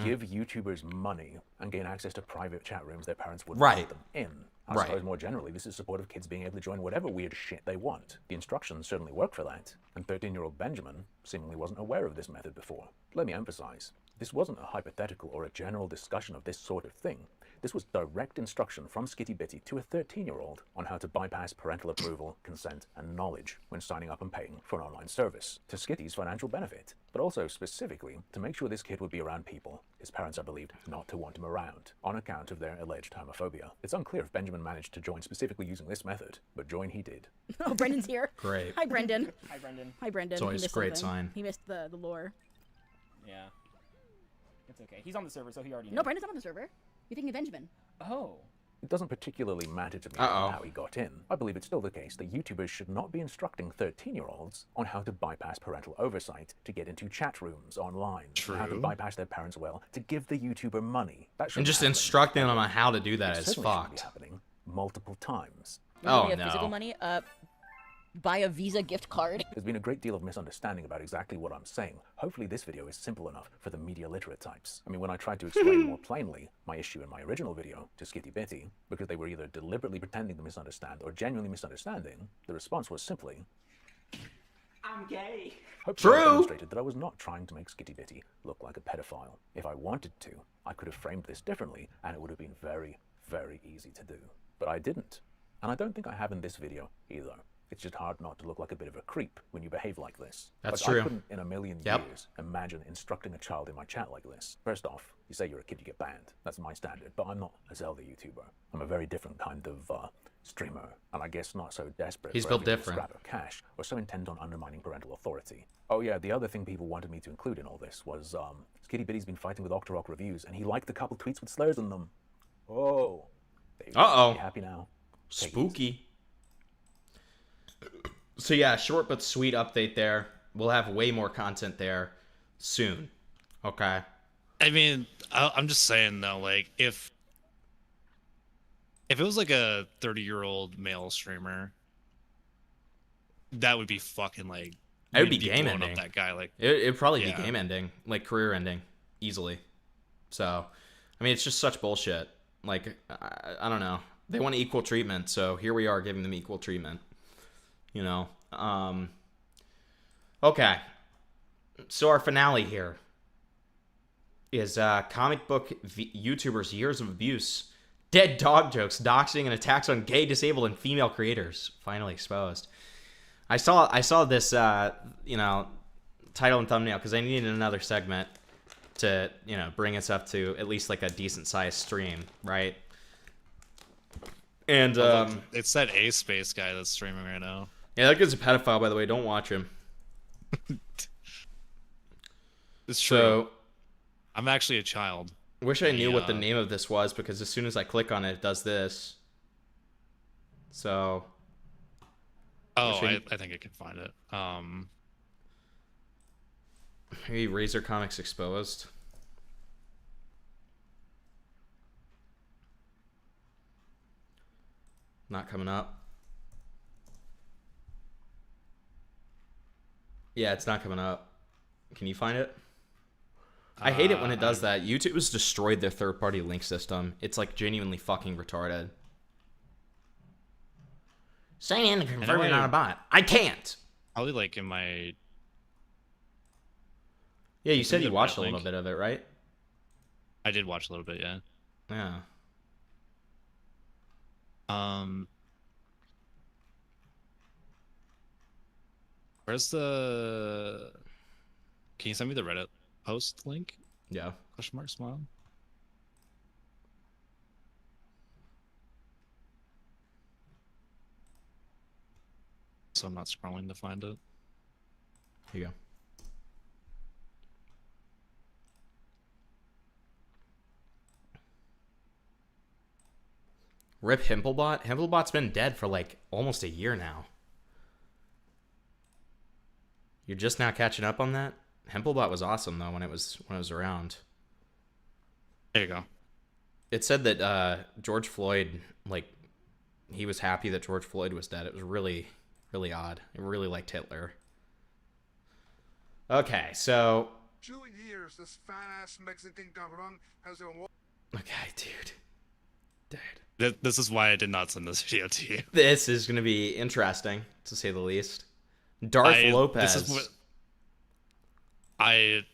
give YouTubers money and gain access to private chat rooms their parents would let them in. I suppose more generally, this is support of kids being able to join whatever weird shit they want. The instructions certainly work for that, and 13-year-old Benjamin seemingly wasn't aware of this method before. Let me emphasize, this wasn't a hypothetical or a general discussion of this sort of thing. This was direct instruction from Skittybitty to a 13-year-old on how to bypass parental approval, consent, and knowledge when signing up and paying for an online service, to Skitty's financial benefit, but also specifically to make sure this kid would be around people his parents are believed not to want him around, on account of their alleged homophobia. It's unclear if Benjamin managed to join specifically using this method, but join he did. Oh, Brendan's here. Great. Hi, Brendan. Hi, Brendan. Hi, Brendan. It's always a great sign. He missed the lore. Yeah. It's okay. He's on the server, so he already knows. No, Brendan's not on the server. You're thinking of Benjamin. Oh. It doesn't particularly matter to me how he got in. I believe it's still the case that YouTubers should not be instructing 13-year-olds on how to bypass parental oversight to get into chat rooms online. True. How to bypass their parents' will to give the YouTuber money. That And just happen. instructing them on how to do that It is certainly shouldn't fucked. be happening multiple times. Oh, You have physical money? Buy a Visa gift card. There's been a great deal of misunderstanding about exactly what I'm saying. Hopefully this video is simple enough for the media literate types. I mean, when I tried to explain more plainly my issue in my original video to Skittybitty, because they were either deliberately pretending to misunderstand or genuinely misunderstanding, the response was simply, I'm gay. Hopefully I demonstrated that I was not trying to make Skittybitty look like a pedophile. If I wanted to, I could have framed this differently, and it would have been very, very easy to do. But I didn't. And I don't think I have in this video either. It's just hard not to look like a bit of a creep when you behave like this. That's But true. I couldn't in a million years imagine instructing a child in my chat like this. First off, you say you're a kid, you get banned. That's my standard, but I'm not a Zelda YouTuber. I'm a very different kind of streamer, and I guess not so desperate He's for built every little different. scrap of cash, or so intent on undermining parental authority. Oh yeah, the other thing people wanted me to include in all this was Skittybitty's been fighting with Octorok reviews, and he liked a couple tweets with slurs in them. Oh. There you go. Uh-oh. You happy now? Take it Spooky. So yeah, short but sweet update there. We'll have way more content there soon. Okay. I mean, I'm just saying though, like if it was like a 30-year-old male streamer, that would be fucking like. It would be you'd game blowing ending. Up that guy, like it'd probably yeah. be game ending, like career ending, easily. So, I mean, it's just such bullshit. Like, I don't know. They want equal treatment, so here we are giving them equal treatment. You know? Okay. So our finale here is comic book YouTubers' years of abuse, dead dog jokes, doxing, and attacks on gay, disabled, and female creators finally exposed. I saw this, you know, title and thumbnail because I needed another segment to, you know, bring us up to at least like a decent sized stream, right? And it's that A Space guy that's streaming right now. Yeah, that guy's a pedophile, by the way. Don't watch him. It's true. So, I'm actually a child. Wish I knew what the name of this was, because as soon as I click on it, it does this. So. Oh, I think I can find it. Maybe Razor Comics Exposed. Not coming up. Yeah, it's not coming up. Can you find it? I hate it when it does that. YouTube has destroyed their third-party link system. It's like genuinely fucking retarded. Sign in to confirm you're not a bot. I can't. Probably like in my. Yeah, you said you watched a little bit of it, right? I did watch a little bit, yeah. Yeah. Where's the? Can you send me the Reddit post link? Yeah. Question mark smile. So I'm not scrolling to find it. Here you go. Rip Himplebot. Himplebot's been dead for like almost a year now. You're just now catching up on that? Himplebot was awesome though when it was around. There you go. It said that George Floyd, like, he was happy that George Floyd was dead. It was really, really odd. It really liked Hitler. Okay, so. Okay, dude. This is why I did not send this video to you. This is going to be interesting, to say the least. Darth Lopez.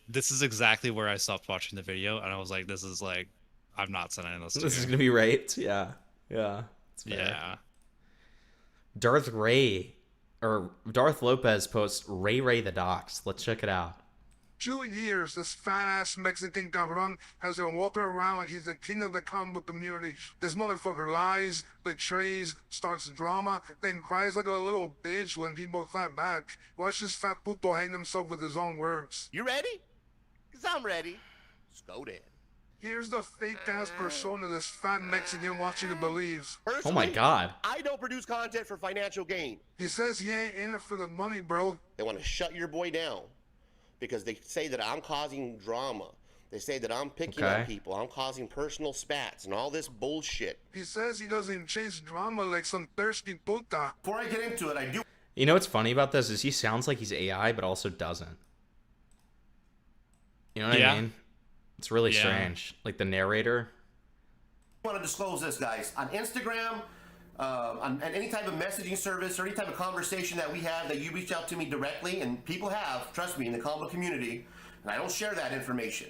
This is exactly where I stopped watching the video, and I was like, "This is like, I'm not sending this to you." This is going to be raped. Yeah, yeah. Yeah. Darth Lopez posts Ray the Docs. Let's check it out. 2 years, this fat-ass Mexican cabrón has been walking around like he's the king of the comic book community. This motherfucker lies, betrays, starts drama, then cries like a little bitch when people fight back. Watch this fat puto hang himself with his own words. You ready? Because I'm ready. Let's go then. Here's the fake-ass persona this fat Mexican wants you to believe. Oh my god. I don't produce content for financial gain. He says he ain't in it for the money, bro. They want to shut your boy down. Because they say that I'm causing drama. They say that I'm picking on people. I'm causing personal spats and all this bullshit. He says he doesn't chase drama like some thirsty puta. Before I get into it, I do. You know what's funny about this is he sounds like he's AI, but also doesn't. You know what I mean? It's really strange. Like the narrator. I want to disclose this, guys. On Instagram, on any type of messaging service or any type of conversation that we have that you reach out to me directly, and people have, trust me, in the comic community, and I don't share that information.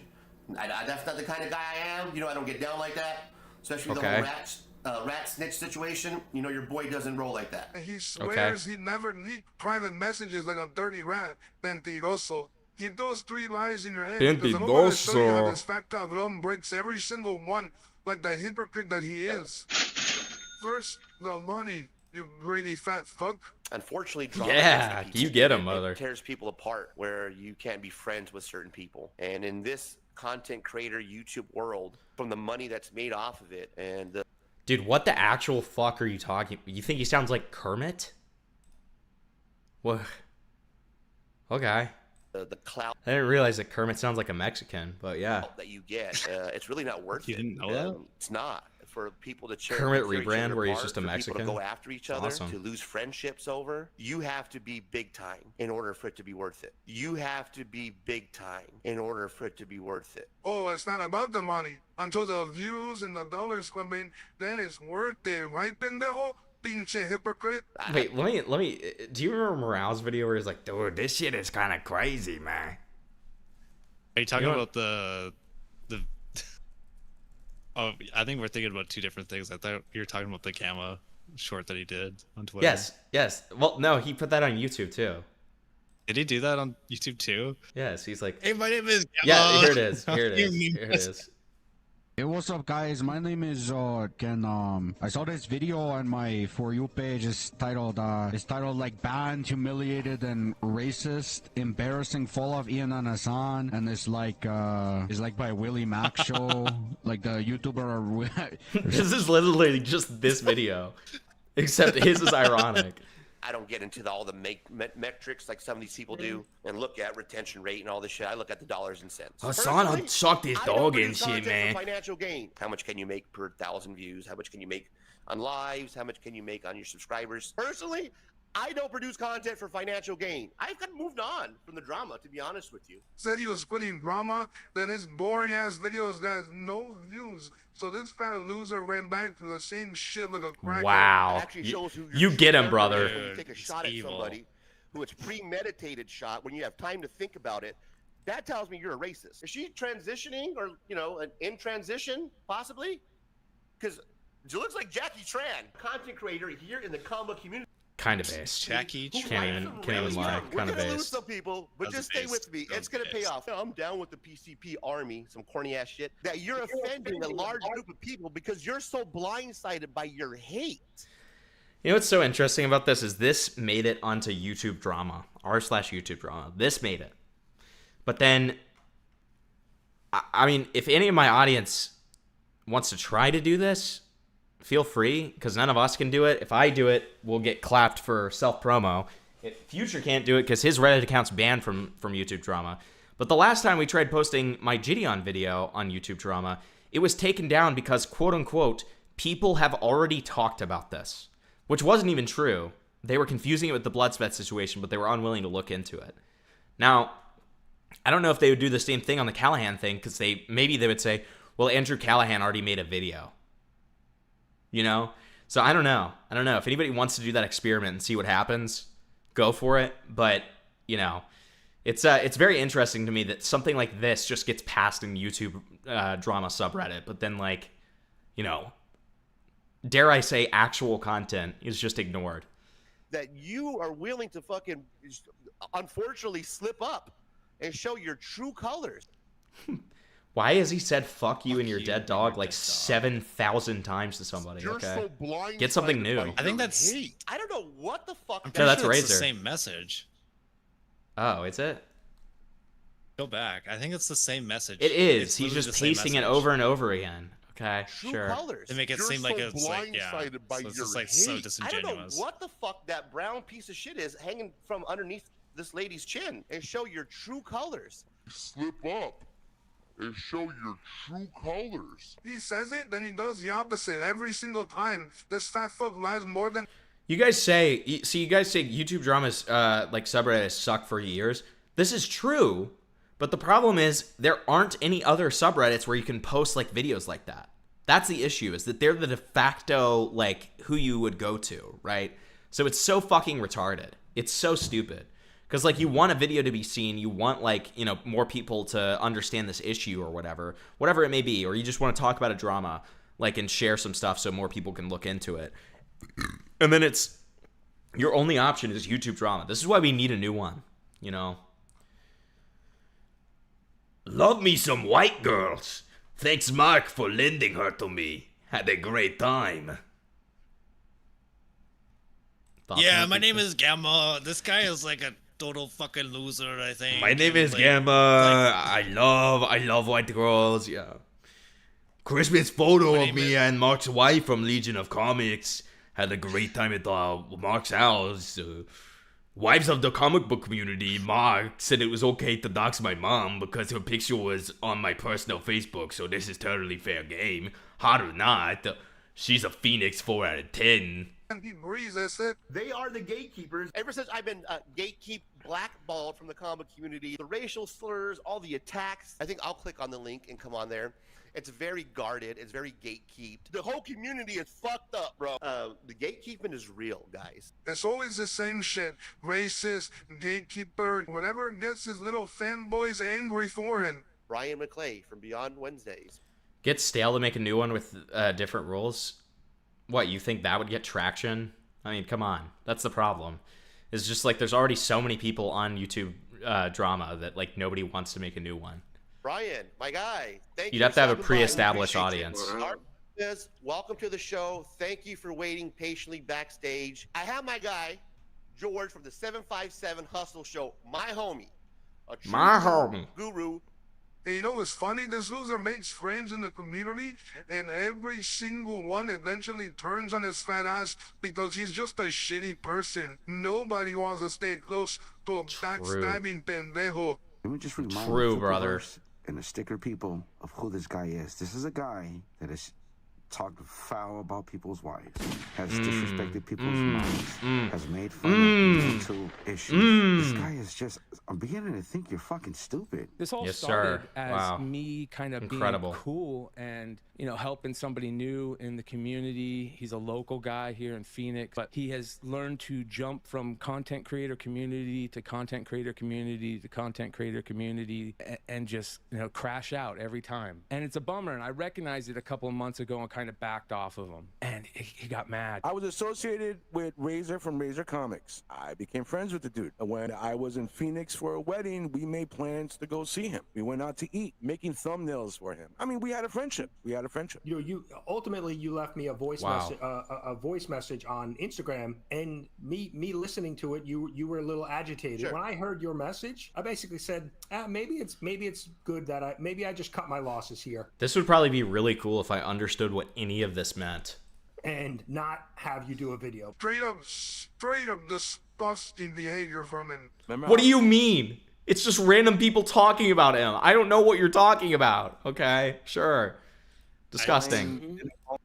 That's not the kind of guy I am. You know, I don't get down like that, especially the whole rat snitch situation. You know, your boy doesn't roll like that. And he swears he never leaked private messages like a dirty rat. Mentiroso. He does 3 lies in your head. Because I'm going to show you how this fat cabrón breaks every single one like the hypocrite that he is. First, the money, you really fat fuck. Unfortunately, drama you get him, mother. It tears people apart where you can't be friends with certain people. And in this content creator YouTube world, from the money that's made off of it, and the dude, what the actual fuck are you talking? You think he sounds like Kermit? What? Okay. The clout. I didn't realize that Kermit sounds like a Mexican, but yeah. That you get, it's really not worth it. You didn't know that? It's not. for people to tear Kermit each rebrand other where he's apart, just a for Mexican. people to go after each other, Awesome. to lose friendships over. You have to be big time in order for it to be worth it. You have to be big time in order for it to be worth it. Oh, it's not about the money. Until the views and the dollars come in, then it's worth it, right, pendejo? Pinche hypocrite. Wait, let me. Do you remember Morale's video where he's like, "Dude, this shit is kind of crazy, man." Are you talking You know about the? Oh, I think we're thinking about two different things. I thought you were talking about the Gamma short that he did on Twitter. Yes. Well, no, he put that on YouTube too. Did he do that on YouTube too? Yes, he's like, "Hey, my name is Gamma." Yeah, here it is. Here it is. Here it is. Hey, what's up, guys? My name is Ken. I saw this video on my For You page. It's titled like banned, humiliated, and racist, embarrassing fall of Ian and Hassan, and it's like by Willymac show, like the YouTuber. This is literally just this video, except his is ironic. I don't get into all the metrics like some of these people do and look at retention rate and all this shit. I look at the dollars and cents. Hassan, I'll suck this dog in shit, content man. for financial gain. How much can you make per 1,000 views? How much can you make on lives? How much can you make on your subscribers? Personally, I don't produce content for financial gain. I've kind of moved on from the drama, to be honest with you. Said he was putting drama, then his boring ass videos got no views. So this fat loser ran back to the same shit like a crackhead. Wow, Actually shows who you get him, brother. When you take a shot at somebody who it's premeditated shot, when you have time to think about it, that tells me you're a racist. Is she transitioning or, in transition, possibly? Because she looks like Jackie Tran, content creator here in the combo community. Kind of based. Jackie can't even lie. Kind of We're gonna lose based. some people, but just stay with me. It's gonna pay off. I'm down with the PCP army, some corny ass shit. That you're offending a large group of people because you're so blindsided by your hate. You know what's so interesting about this is this made it onto YouTube drama, r/YouTube drama. This made it. But then, I mean, if any of my audience wants to try to do this, feel free, because none of us can do it. If I do it, we'll get clapped for self-promo. If Future can't do it because his Reddit account's banned from YouTube drama. But the last time we tried posting my Gideon video on YouTube drama, it was taken down because, quote-unquote, people have already talked about this. Which wasn't even true. They were confusing it with the Bloodsvet situation, but they were unwilling to look into it. Now, I don't know if they would do the same thing on the Callahan thing, because maybe they would say, well, Andrew Callahan already made a video. So I don't know. If anybody wants to do that experiment and see what happens, go for it. But it's very interesting to me that something like this just gets passed in YouTube drama subreddit, but then dare I say actual content is just ignored. That you are willing to fucking unfortunately slip up and show your true colors. Why has he said "fuck you" and your dead dog like 7,000 times to somebody? You're Okay, so blind get something new. I think that's. I don't know what the fuck. I'm No, that's sure it's Razor. the same message. Oh, is it? Go back. I think it's the same message. It is. It's He's literally just the same pasting it message. over and over again. Okay, True sure. colors. They make it You're seem like so it's like blindsided by so it's your just like so hate. I don't know disingenuous. what the fuck that brown piece of shit is hanging from underneath this lady's chin, and show your true colors. Slip up and show your true colors. He says it, then he does the opposite every single time. This fat fuck lies more than. You guys say YouTube dramas like subreddits suck for years. This is true, but the problem is there aren't any other subreddits where you can post like videos like that. That's the issue, is that they're the de facto like who you would go to, right? So it's so fucking retarded. It's so stupid. Because like you want a video to be seen, you want like, more people to understand this issue or whatever it may be, or you just want to talk about a drama like and share some stuff so more people can look into it. And then your only option is YouTube drama. This is why we need a new one, Love me some white girls. Thanks, Mark, for lending her to me. Had a great time. Yeah, my name is Gamma. This guy is like a total fucking loser, I think. My name is Like, Gamma. I love white girls. Yeah. Christmas photo of me and Mark's wife from Legion of Comics. Had a great time at Mark's house. Wives of the comic book community, Mark said it was okay to dox my mom because her picture was on my personal Facebook, so this is totally fair game. Haru not. She's a Phoenix 4 out of 10. And he breathes, that's it. They are the gatekeepers. Ever since I've been blackballed from the comic community, the racial slurs, all the attacks. I think I'll click on the link and come on there. It's very guarded. It's very gatekeeped. The whole community is fucked up, bro. The gatekeeping is real, guys. It's always the same shit. Racist, gatekeeper, whatever gets his little fanboys angry for him. Ryan McClay from Beyond Wednesdays. Get stale to make a new one with different rules? What, you think that would get traction? I mean, come on. That's the problem. It's just like there's already so many people on YouTube drama that like nobody wants to make a new one. Brian, my guy, thank you. You'd have to have a pre-established audience. Welcome to the show. Thank you for waiting patiently backstage. I have my guy, George from the 757 Hustle Show, my homie. My homie. Guru. And you know what's funny? This loser makes friends in the community, and every single one eventually turns on his fat ass because he's just a shitty person. Nobody wants to stay close to a backstabbing pendejo. Let me just remind True, brother. And the sticker people of who this guy is. This is a guy that has talked foul about people's wives, has disrespected people's moms, has made fun of mental issues. This guy is just, I'm beginning to think you're fucking stupid. This all started as me kind of being cool and, you know, helping somebody new in the community. He's a local guy here in Phoenix, but he has learned to jump from content creator community to content creator community to content creator community and just, you know, crash out every time. And it's a bummer. And I recognized it a couple of months ago and kind of backed off of him. And he got mad. I was associated with Razor from Razor Comics. I became friends with the dude. When I was in Phoenix for a wedding, we made plans to go see him. We went out to eat, making thumbnails for him. I mean, we had a friendship. You ultimately you left me a voice message, a voice message on Instagram, and me listening to it, you were a little agitated. Sure. When I heard your message, I basically said, maybe it's good that I just cut my losses here. This would probably be really cool if I understood what any of this meant. And not have you do a video. Straight up disgusting behavior from him. What do you mean? It's just random people talking about him. I don't know what you're talking about. Okay, sure. Disgusting.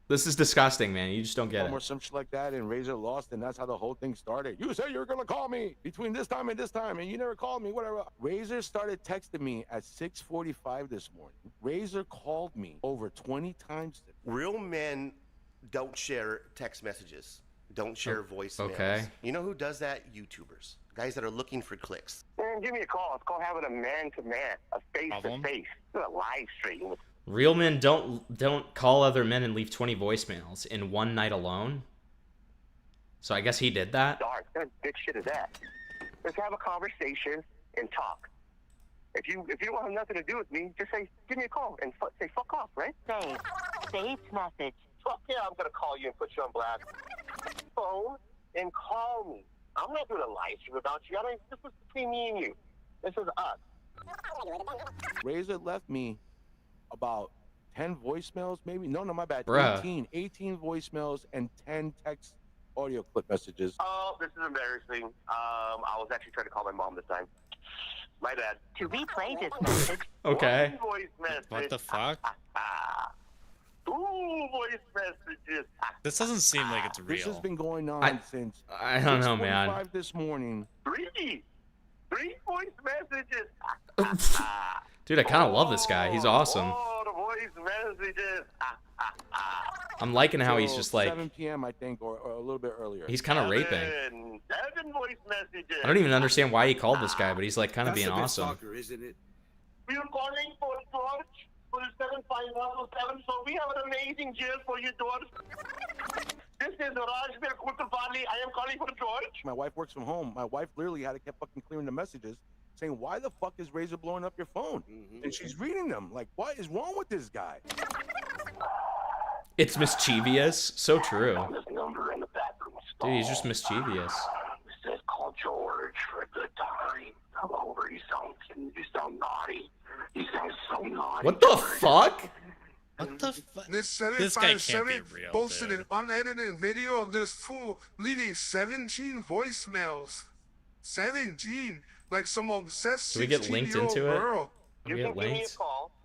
This is disgusting, man. You just don't get it. Or some shit like that, and Razor lost, and that's how the whole thing started. You said you were gonna call me between this time, and you never called me, whatever. Razor started texting me at 6:45 this morning. Razor called me over 20 times. Real men don't share text messages, don't share voicemails. Okay. You know who does that? YouTubers. Guys that are looking for clicks. Man, give me a call. It's called having a man-to-man, a face-to-face, a live stream. Real men don't call other men and leave 20 voicemails in one night alone. So I guess he did that. Dark. What big shit is that? Let's have a conversation and talk. If you don't have nothing to do with me, just say, give me a call and say fuck off, right? Say, face message. Fuck yeah, I'm gonna call you and put you on blast. Phone and call me. I'm not doing a live stream about you. This is between me and you. This is us. Razor left me about 10 voicemails, maybe. No, my bad. Bruh. 18 voicemails and 10 text audio clip messages. Oh, this is embarrassing. I was actually trying to call my mom this time. My bad. To replay this message. Okay. Voice message. What the fuck? Ooh, voice messages. This doesn't seem like it's real. This has been going on since I don't know, man. 6:45 this morning. Three voice messages. Dude, I kind of love this guy. He's awesome. Oh, the voice messages. I'm liking how he's just like 7 p.m. I think, or a little bit earlier. he's kind of raping. 7 voice messages. I don't even understand why he called this guy, but he's like kind of being That's a bit awesome. stalker, isn't it? We are calling for George for the 75107, so we have an amazing jail for you, George. This is Rajbir Kutrapali. I am calling for George. My wife works from home. My wife literally had to keep fucking clearing the messages, saying, why the fuck is Razor blowing up your phone? And she's reading them. Like, what is wrong with this guy? It's mischievous. So true. This number in the bathroom Dude, he's just mischievous. It says call George for a good time. Come over. You sound naughty. You sound so naughty. What the fuck? What the fuck? This This guy can't 757 be real, posted dude. an unedited video of this fool leaving 17 voicemails. 17, like some obsessed Do we get linked 16-year-old into it? girl. Do we get linked?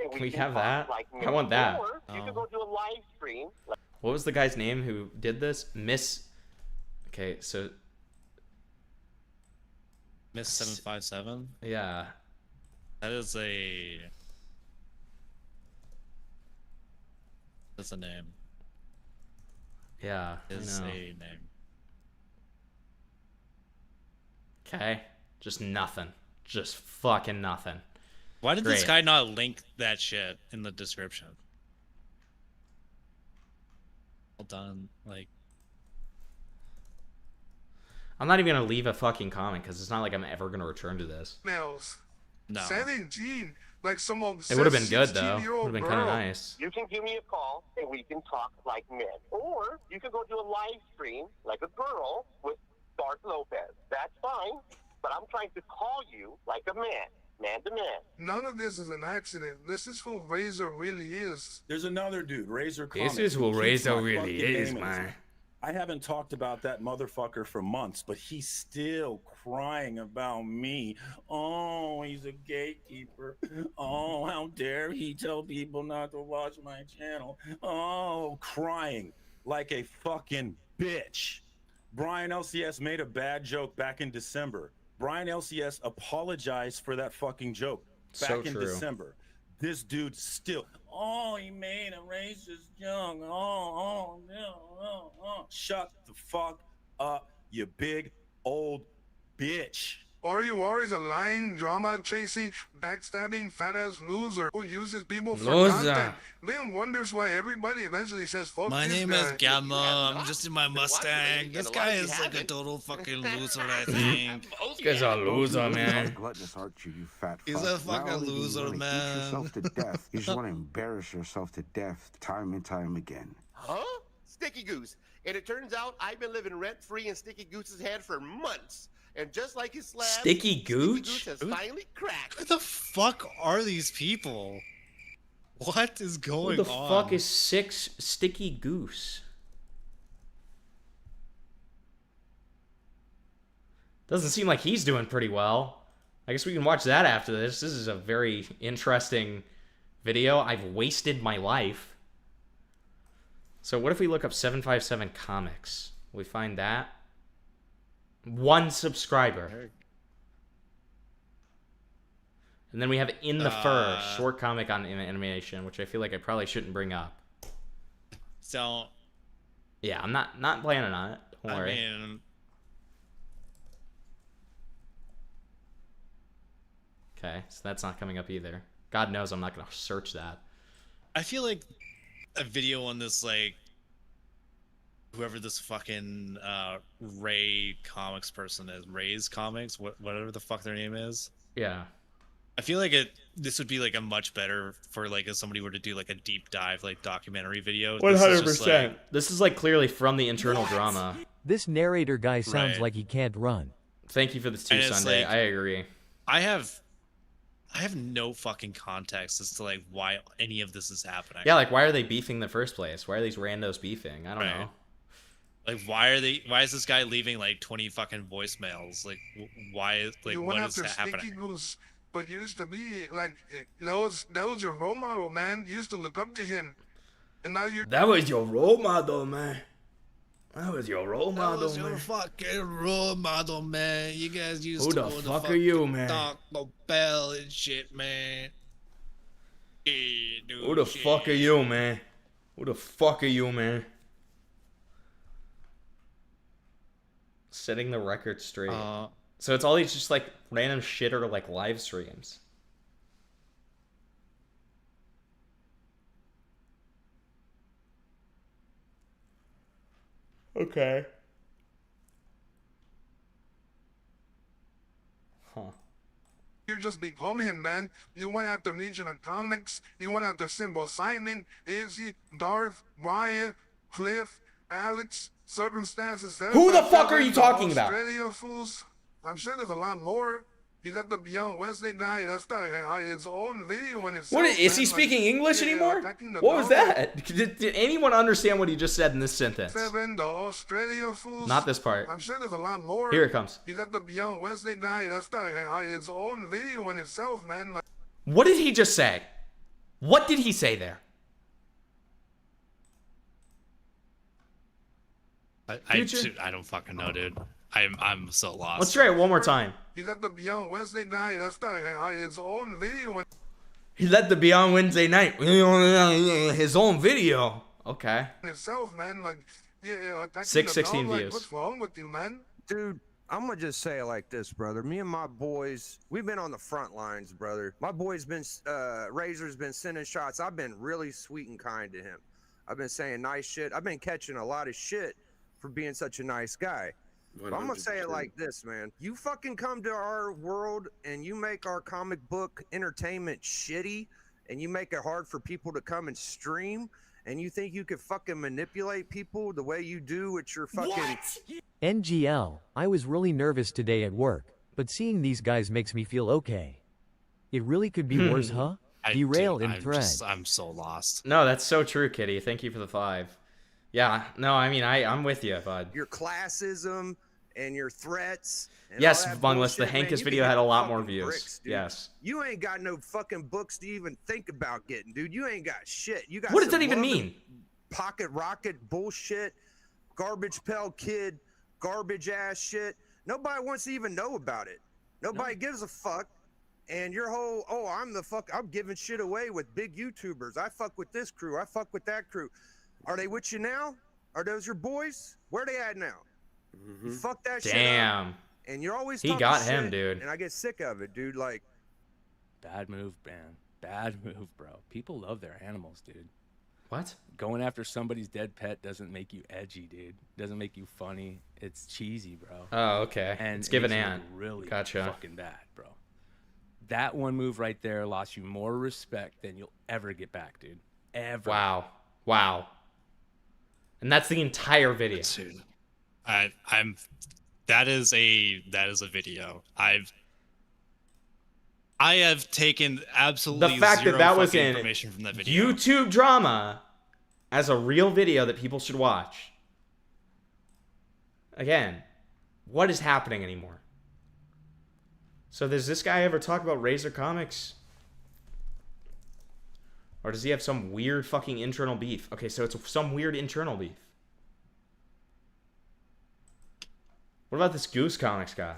and Can we can have talk that? like I want that. Or you can go do a live stream. What was the guy's name who did this? Okay, so Miss 757. Yeah. That is a. That's a name. Yeah. Is I know. a name. Okay. Just nothing. Just fucking nothing. Why did this Great. guy not link that shit in the description? Well done. Like, I'm not even gonna leave a fucking comment because it's not like I'm ever gonna return to this. Males. No. 17, like some of It would have been good though. Would have been kind of nice. You can give me a call and we can talk like men. Or you can go do a live stream like a girl with Dark Lopez. That's fine, but I'm trying to call you like a man. Man to man. None of this is an accident. This is who Razor really is. There's another dude, Razor This Comics. is who He keeps Razor my really fucking is, name in his man. mouth. I haven't talked about that motherfucker for months, but he's still crying about me. Oh, he's a gatekeeper. Oh, how dare he tell people not to watch my channel. Oh, crying like a fucking bitch. Brian LCS made a bad joke back in December. Brian LCS apologized for that fucking joke back So in true. December. This dude still, oh, he made a racist joke. Oh. Shut the fuck up, you big old bitch. Or you always a lying, drama-chasing, backstabbing, fat-ass loser who uses people for Loser. content. Liam wonders why everybody eventually says, fuck my this name guy. is Gamma. I'm just in my Mustang. This guy is like a total fucking loser, I think. This guy's a loser, man. Gluttonous Archer, you fat He's fuck. a fucking Not only do you loser, wanna eat man. yourself to death, you just want to embarrass yourself to death time and time again. Huh? Sticky Goose. And it turns out I've been living rent-free in Sticky Goose's head for months. And just like his slab, Sticky Gooch? Goose has finally cracked. Who the fuck are these people? What is going Who the on? fuck is Sticky Goose? Doesn't seem like he's doing pretty well. I guess we can watch that after this. This is a very interesting video. I've wasted my life. So what if we look up 757 Comics? We find that. 1 subscriber. And then we have In the Fur, short comic on animation, which I feel like I probably shouldn't bring up. So, Yeah, I'm not planning on it. Don't worry. I mean, Okay, so that's not coming up either. God knows I'm not gonna search that. I feel like a video on this, like, whoever this fucking Ray Comics person is, Ray's Comics, whatever the fuck their name is. Yeah. I feel like this would be like a much better for like if somebody were to do like a deep dive like documentary video. 100%. This is like clearly from the internal drama. This narrator guy sounds Right. like he can't run. Thank you for this too, And it's Sunday. like- I agree. I have no fucking context as to like why any of this is happening. Yeah, like why are they beefing in the first place? Why are these randos beefing? I don't Right. know. Like why is this guy leaving like 20 fucking voicemails? Like why like You what went is after Sticky happening? Goose, but used to be like, that was your role model, man. You used to look up to him. And now you're... That was your role model, man. That was your role That model, was your man. fucking role model, man. You guys used Who to the go to fuck are fucking you, man? Taco Bell and shit, man. Yeah, dude, Who the shit. fuck are you, man? Who the fuck are you, man? Setting the record straight. So it's all these just like random shit or like live streams. Okay. Huh. You're just becoming him, man. You went after Legion of Comics. You went after Symbol Signing, Izzy, Darth, Ryan, Cliff, Alex, Circumstances. Who the fuck are you talking about? Australia fools. I'm sure there's a lot more. You got the Beyond Wednesday night. That's its own video in itself. What is he man. speaking English yeah, anymore? attacking the What was dog. that? Did anyone understand what he just said in this sentence? 7, the Australia fools. Not this part. I'm sure there's a lot more. Here it comes. You got the Beyond Wednesday night. That's its own video in itself, man. Like, What did he just say? What did he say there? I don't fucking know, dude. I'm so lost. Let's try it one more time. He let the Beyond Wednesday night. That's not his own video. He let the Beyond Wednesday night. His own video. Okay. Itself, man. Like, yeah. 616 views. Like, what's wrong with you, man? Dude, I'm gonna just say it like this, brother. Me and my boys, we've been on the front lines, brother. My boy's been, Razor's been sending shots. I've been really sweet and kind to him. I've been saying nice shit. I've been catching a lot of shit for being such a nice guy. But I'm gonna say it like this, man. You fucking come to our world and you make our comic book entertainment shitty, and you make it hard for people to come and stream, and you think you could fucking manipulate people the way you do with your fucking... NGL, I was really nervous today at work, but seeing these guys makes me feel okay. It really could be worse, huh? Derail in thread. I'm so lost. No, that's so true, Kitty. Thank you for the 5. Yeah, no, I mean, I'm with you, bud. Your classism and your threats. And yes, all that Bungless, the bullshit, Hankus man, you video can had a have lot more fucking views. bricks, dude. Yes. You ain't got no fucking books to even think about getting, dude. You ain't got shit. You got What does some that even London mean? Pocket rocket bullshit, garbage pail kid, garbage ass shit. Nobody wants to even know about it. Nobody gives a fuck. And your whole, I'm giving shit away with big YouTubers. I fuck with this crew. I fuck with that crew. Are they with you now? Are those your boys? Where they at now? You fuck that shit up. Damn. And you're always He talking got him, shit, dude. And I get sick of it, dude. Like, bad move, man. Bad move, bro. People love their animals, dude. What? Going after somebody's dead pet doesn't make you edgy, dude. Doesn't make you funny. It's cheesy, bro. Oh, okay. And Let's give an makes you ant. Really Gotcha. fucking bad, bro. That one move right there lost you more respect than you'll ever get back, dude. Ever. Wow. And that's the entire video. Dude, that is a video. I have taken absolutely The fact zero that was fucking in information from that video. YouTube drama as a real video that people should watch. Again, what is happening anymore? So does this guy ever talk about Razor Comics? Or does he have some weird fucking internal beef? Okay, so it's some weird internal beef. What about this Goose Comics guy?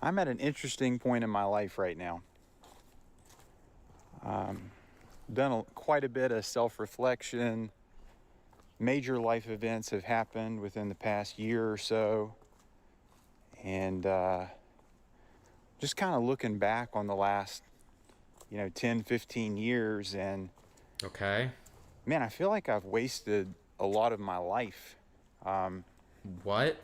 I'm at an interesting point in my life right now. Done quite a bit of self-reflection. Major life events have happened within the past year or so. And just kind of looking back on the last, 10, 15 years, and okay, man, I feel like I've wasted a lot of my life. What?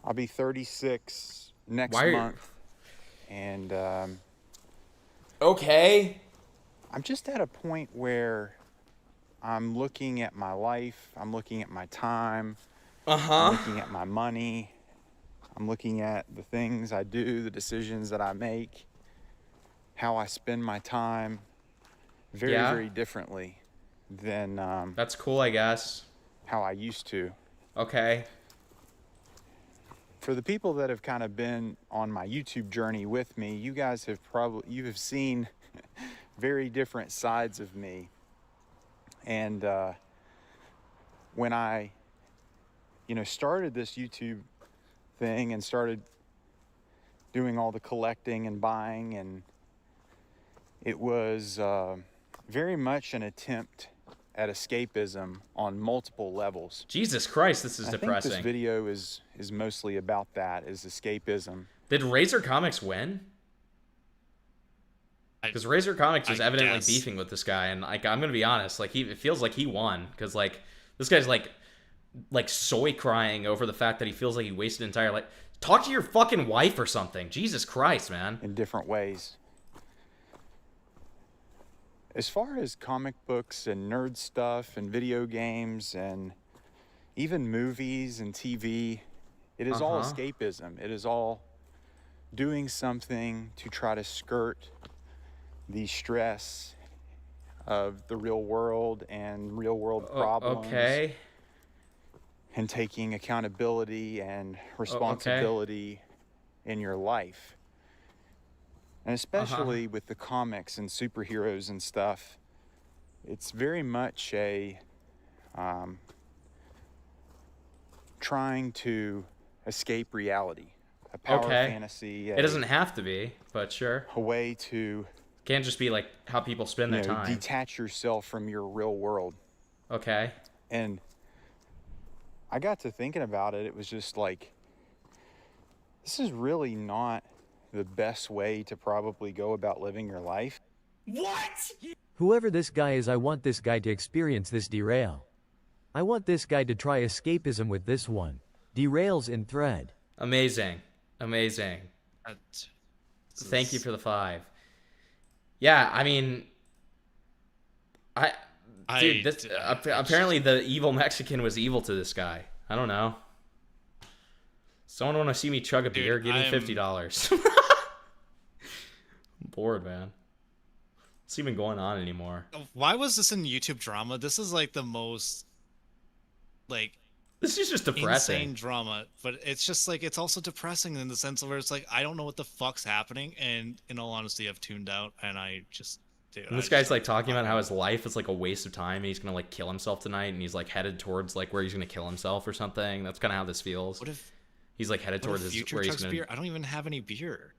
I'll be 36 next month, and okay, I'm just at a point where I'm looking at my life, I'm looking at my time, I'm looking at my money, I'm looking at the things I do, the decisions that I make, how I spend my time, very differently than that's cool, I guess, how I used to. Okay. For the people that have kind of been on my YouTube journey with me, you guys have have seen very different sides of me. And when I, started this YouTube thing and started doing all the collecting and buying, and it was very much an attempt at escapism on multiple levels. Jesus Christ, this is depressing. I think this video is mostly about that, is escapism. Did Razor Comics win? Because Razor Comics is evidently beefing with this guy, and I'm gonna be honest, it feels like he won, because this guy's like soy crying over the fact that he feels like he wasted an entire life. Talk to your fucking wife or something. Jesus Christ, man. In different ways. As far as comic books and nerd stuff and video games and even movies and TV, it is all escapism. It is all doing something to try to skirt the stress of the real world and real world problems. Okay. And taking accountability and responsibility in your life. And especially with the comics and superheroes and stuff, it's very much a trying to escape reality, a power fantasy. It doesn't have to be, but sure. A way to can't just be like how people spend their time. Detach yourself from your real world. Okay. And I got to thinking about it. It was just like, this is really not the best way to probably go about living your life. What? Whoever this guy is, I want this guy to experience this derail. I want this guy to try escapism with this one. Derails in thread. Amazing. Amazing. Thank you for the 5. Yeah, I mean, dude, this, apparently the evil Mexican was evil to this guy. I don't know. Someone want to see me chug a beer? Give me $50. I'm bored, man. What's even going on anymore? Why was this in YouTube drama? This is like the most, like, this is just depressing. Insane drama, but it's just like, it's also depressing in the sense of where it's like, I don't know what the fuck's happening, and in all honesty, I've tuned out, and I just, dude. And this guy's like talking about how his life is like a waste of time, and he's gonna like kill himself tonight, and he's like headed towards like where he's gonna kill himself or something. That's kind of how this feels. What if he's like headed towards where he's gonna... beer? I don't even have any beer.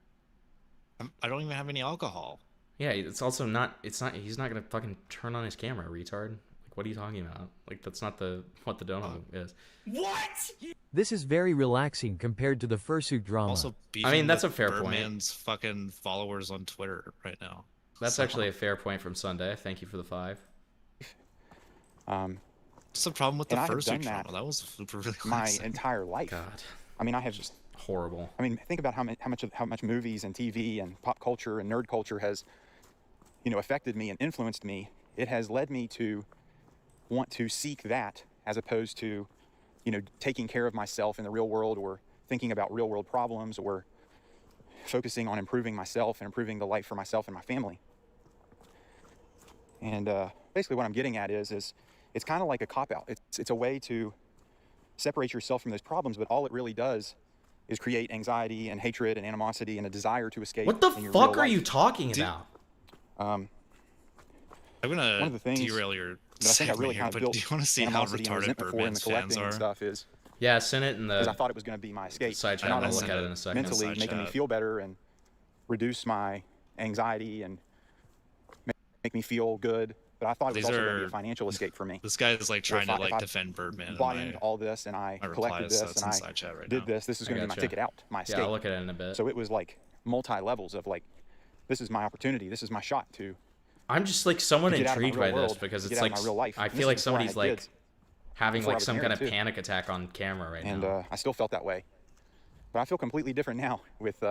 I don't even have any alcohol. Yeah, it's also not. It's not. He's not gonna fucking turn on his camera, retard. What are you talking about? Like, that's not what the dono is. What? This is very relaxing compared to the fursuit drama. Also, I mean, that's a fair Birdman's point. Fucking followers on Twitter right now. That's actually a fair point from Sunday. Thank you for the 5. What's the problem with the fursuit drama? That was really my entire life. God. I mean, I have just horrible. I mean, think about how much movies and TV and pop culture and nerd culture has, affected me and influenced me. It has led me to want to seek that as opposed to, taking care of myself in the real world or thinking about real world problems or focusing on improving myself and improving the life for myself and my family. And basically what I'm getting at is it's kind of like a cop-out. It's a way to separate yourself from those problems, but all it really does is create anxiety and hatred and animosity and a desire to escape. What the fuck are you talking about? I'm gonna derail your segment here, but do you want to see how retarded Birdman's fans are? Stuff is, yeah, send it in the. Because I thought it was going to be my escape. Side chat. I'll look at it in a second. Mentally making me feel better and reduce my anxiety and make me feel good. But I thought it was also going to be a financial escape for me. This guy is like trying to like defend Birdman. I bought into all this and I collected this and I did this. This is going to be my ticket out, my escape. Yeah, I'll look at it in a bit. So it was like multi-levels of like, this is my opportunity. This is my shot to. I'm just like somewhat intrigued by this because it's like I feel like somebody's like having like some kind of panic attack on camera right now. And I still felt that way, but I feel completely different now with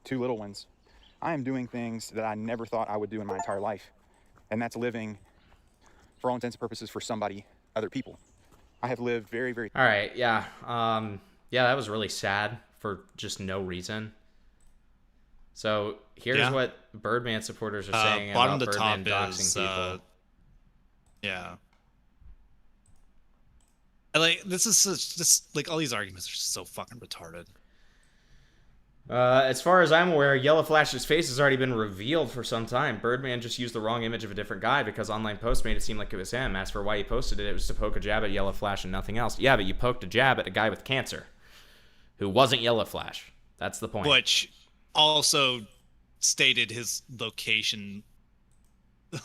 2 little ones. I am doing things that I never thought I would do in my entire life, and that's living, for all intents and purposes, for other people. I have lived very, very. All right, yeah, that was really sad for just no reason. So here's what Birdman supporters are saying about Birdman doxing people. Yeah. Like, this is just like all these arguments are just so fucking retarded. As far as I'm aware, Yellow Flash's face has already been revealed for some time. Birdman just used the wrong image of a different guy because online posts made it seem like it was him. As for why he posted it, it was to poke a jab at Yellow Flash and nothing else. Yeah, but you poked a jab at a guy with cancer who wasn't Yellow Flash. That's the point. Which also stated his location.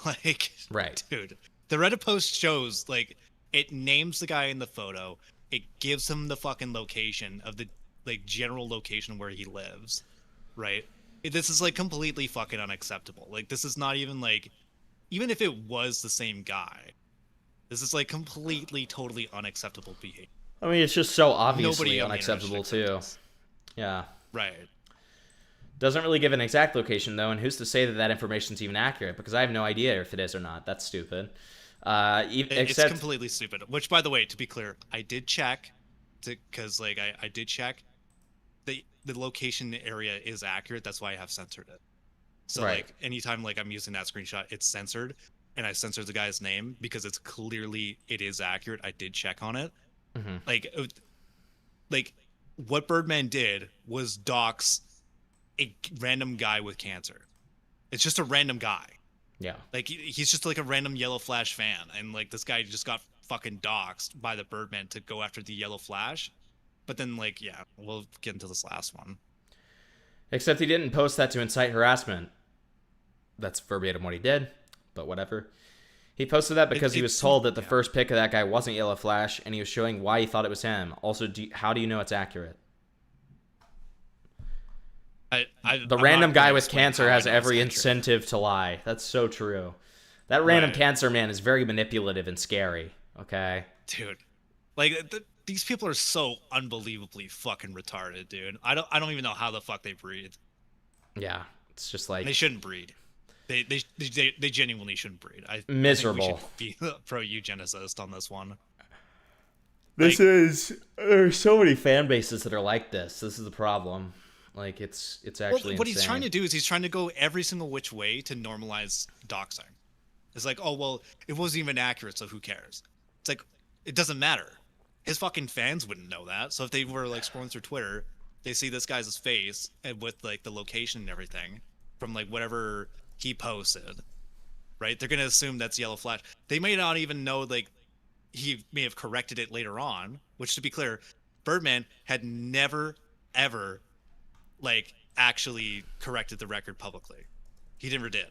Like, right, dude, the Reddit post shows, like, it names the guy in the photo, it gives him the fucking location of the like general location where he lives, right? This is like completely fucking unacceptable. Like, this is not even like, even if it was the same guy, this is like completely totally unacceptable behavior. I mean, it's just so obviously unacceptable too. Yeah, right. Doesn't really give an exact location, though, and who's to say that that information's even accurate? Because I have no idea if it is or not. That's stupid. It's completely stupid. Which, by the way, to be clear, I did check, because like I did check. The location area is accurate. That's why I have censored it. So like anytime like I'm using that screenshot, it's censored, and I censored the guy's name because it's clearly it is accurate. I did check on it. Like what Birdman did was dox a random guy with cancer. It's just a random guy. Yeah. Like he's just like a random Yellow Flash fan, and like this guy just got fucking doxxed by the Birdman to go after the Yellow Flash. But then like, yeah, we'll get into this last one. Except he didn't post that to incite harassment. That's verbatim what he did, but whatever. He posted that because he was told that the first pick of that guy wasn't Yellow Flash, and he was showing why he thought it was him. Also, how do you know it's accurate? The random guy with cancer has every incentive to lie. That's so true. That random cancer man is very manipulative and scary. Okay, dude, like these people are so unbelievably fucking retarded, dude. I don't even know how the fuck they breathe. Yeah, it's just like they shouldn't breed. They genuinely shouldn't breed. Miserable. I think we should be pro eugenicist on this one. There's so many fan bases that are like this. This is the problem. Like it's actually what insane. he's trying to do is he's trying to go every single which way to normalize doxing. It's like, oh well, it wasn't even accurate, so who cares? It's like it doesn't matter. His fucking fans wouldn't know that. So if they were like scrolling through Twitter, they see this guy's face and with like the location and everything from like whatever he posted, right? They're gonna assume that's Yellow Flash. They may not even know like he may have corrected it later on. Which, to be clear, Birdman had never ever like actually corrected the record publicly. He never did.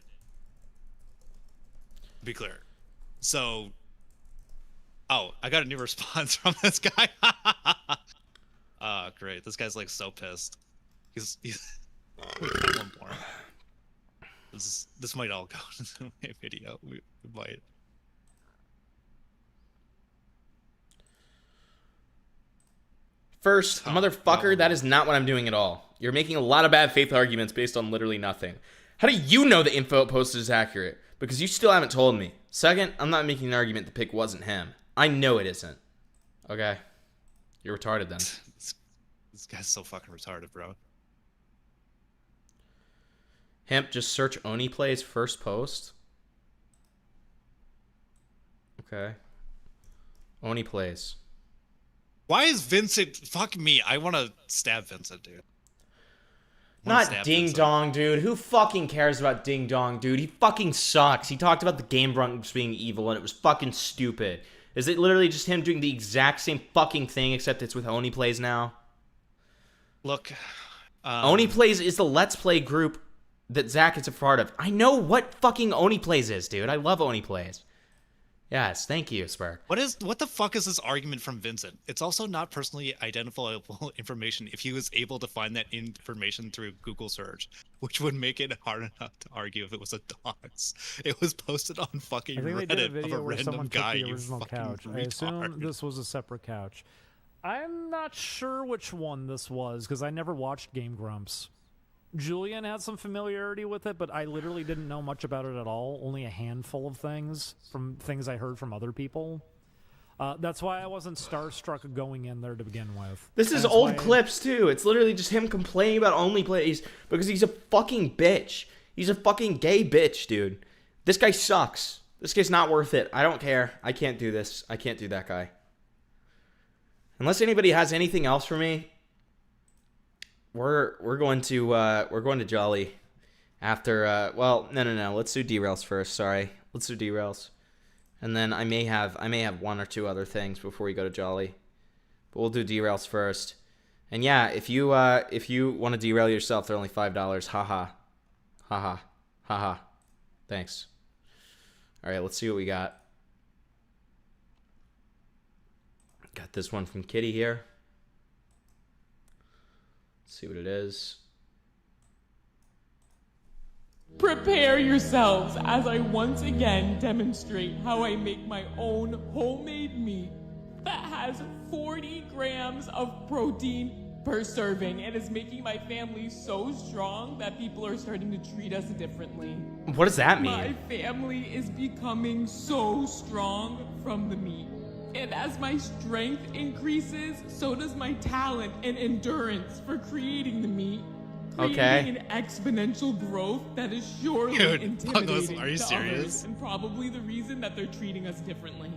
To be clear. So, oh, I got a new response from this guy. Oh, great. This guy's like so pissed. He's one more. This might all go into my video. We might. First, motherfucker, that is not what I'm doing at all. You're making a lot of bad faith arguments based on literally nothing. How do you know the info posted is accurate? Because you still haven't told me. Second, I'm not making an argument the pick wasn't him. I know it isn't. Okay? You're retarded then. This guy's so fucking retarded, bro. Hemp, just search Oni Plays first post. Okay. Oni Plays. Why is Vincent... Fuck me. I want to stab Vincent, dude. Not Ding Dong, dude. Who fucking cares about Ding Dong, dude? He fucking sucks. He talked about the Game Grumps being evil, and it was fucking stupid. Is it literally just him doing the exact same fucking thing, except it's with Oni Plays now? Look, Oni Plays is the Let's Play group that Zach is a part of. I know what fucking Oni Plays is, dude. I love Oni Plays. Yes, thank you, Spark. What the fuck is this argument from Vincent? It's also not personally identifiable information if he was able to find that information through Google search, which would make it hard enough to argue if it was a dox. It was posted on fucking Reddit of a random guy. The original couch. I assume this was a separate couch. I'm not sure which one this was because I never watched Game Grumps. Julian had some familiarity with it, but I literally didn't know much about it at all. Only a handful of things from things I heard from other people. That's why I wasn't starstruck going in there to begin with. This is old clips, too. It's literally just him complaining about Only Plays because he's a fucking bitch. He's a fucking gay bitch, dude. This guy sucks. This guy's not worth it. I don't care. I can't do this. I can't do that guy. Unless anybody has anything else for me, we're going to Jolly after well, no. Let's do derails first. Sorry. Let's do derails. And then I may have one or two other things before we go to Jolly. But we'll do derails first. And yeah, if you want to derail yourself, they're only $5. Haha. Haha. Haha. Thanks. All right, let's see what we got. Got this one from Kitty here. Let's see what it is. Prepare yourselves as I once again demonstrate how I make my own homemade meat that has 40 grams of protein per serving and is making my family so strong that people are starting to treat us differently. What does that mean? My family is becoming so strong from the meat. And as my strength increases, so does my talent and endurance for creating the meat. Okay. An exponential growth that is surely intimidating are you to serious? others, and probably the reason that they're treating us differently.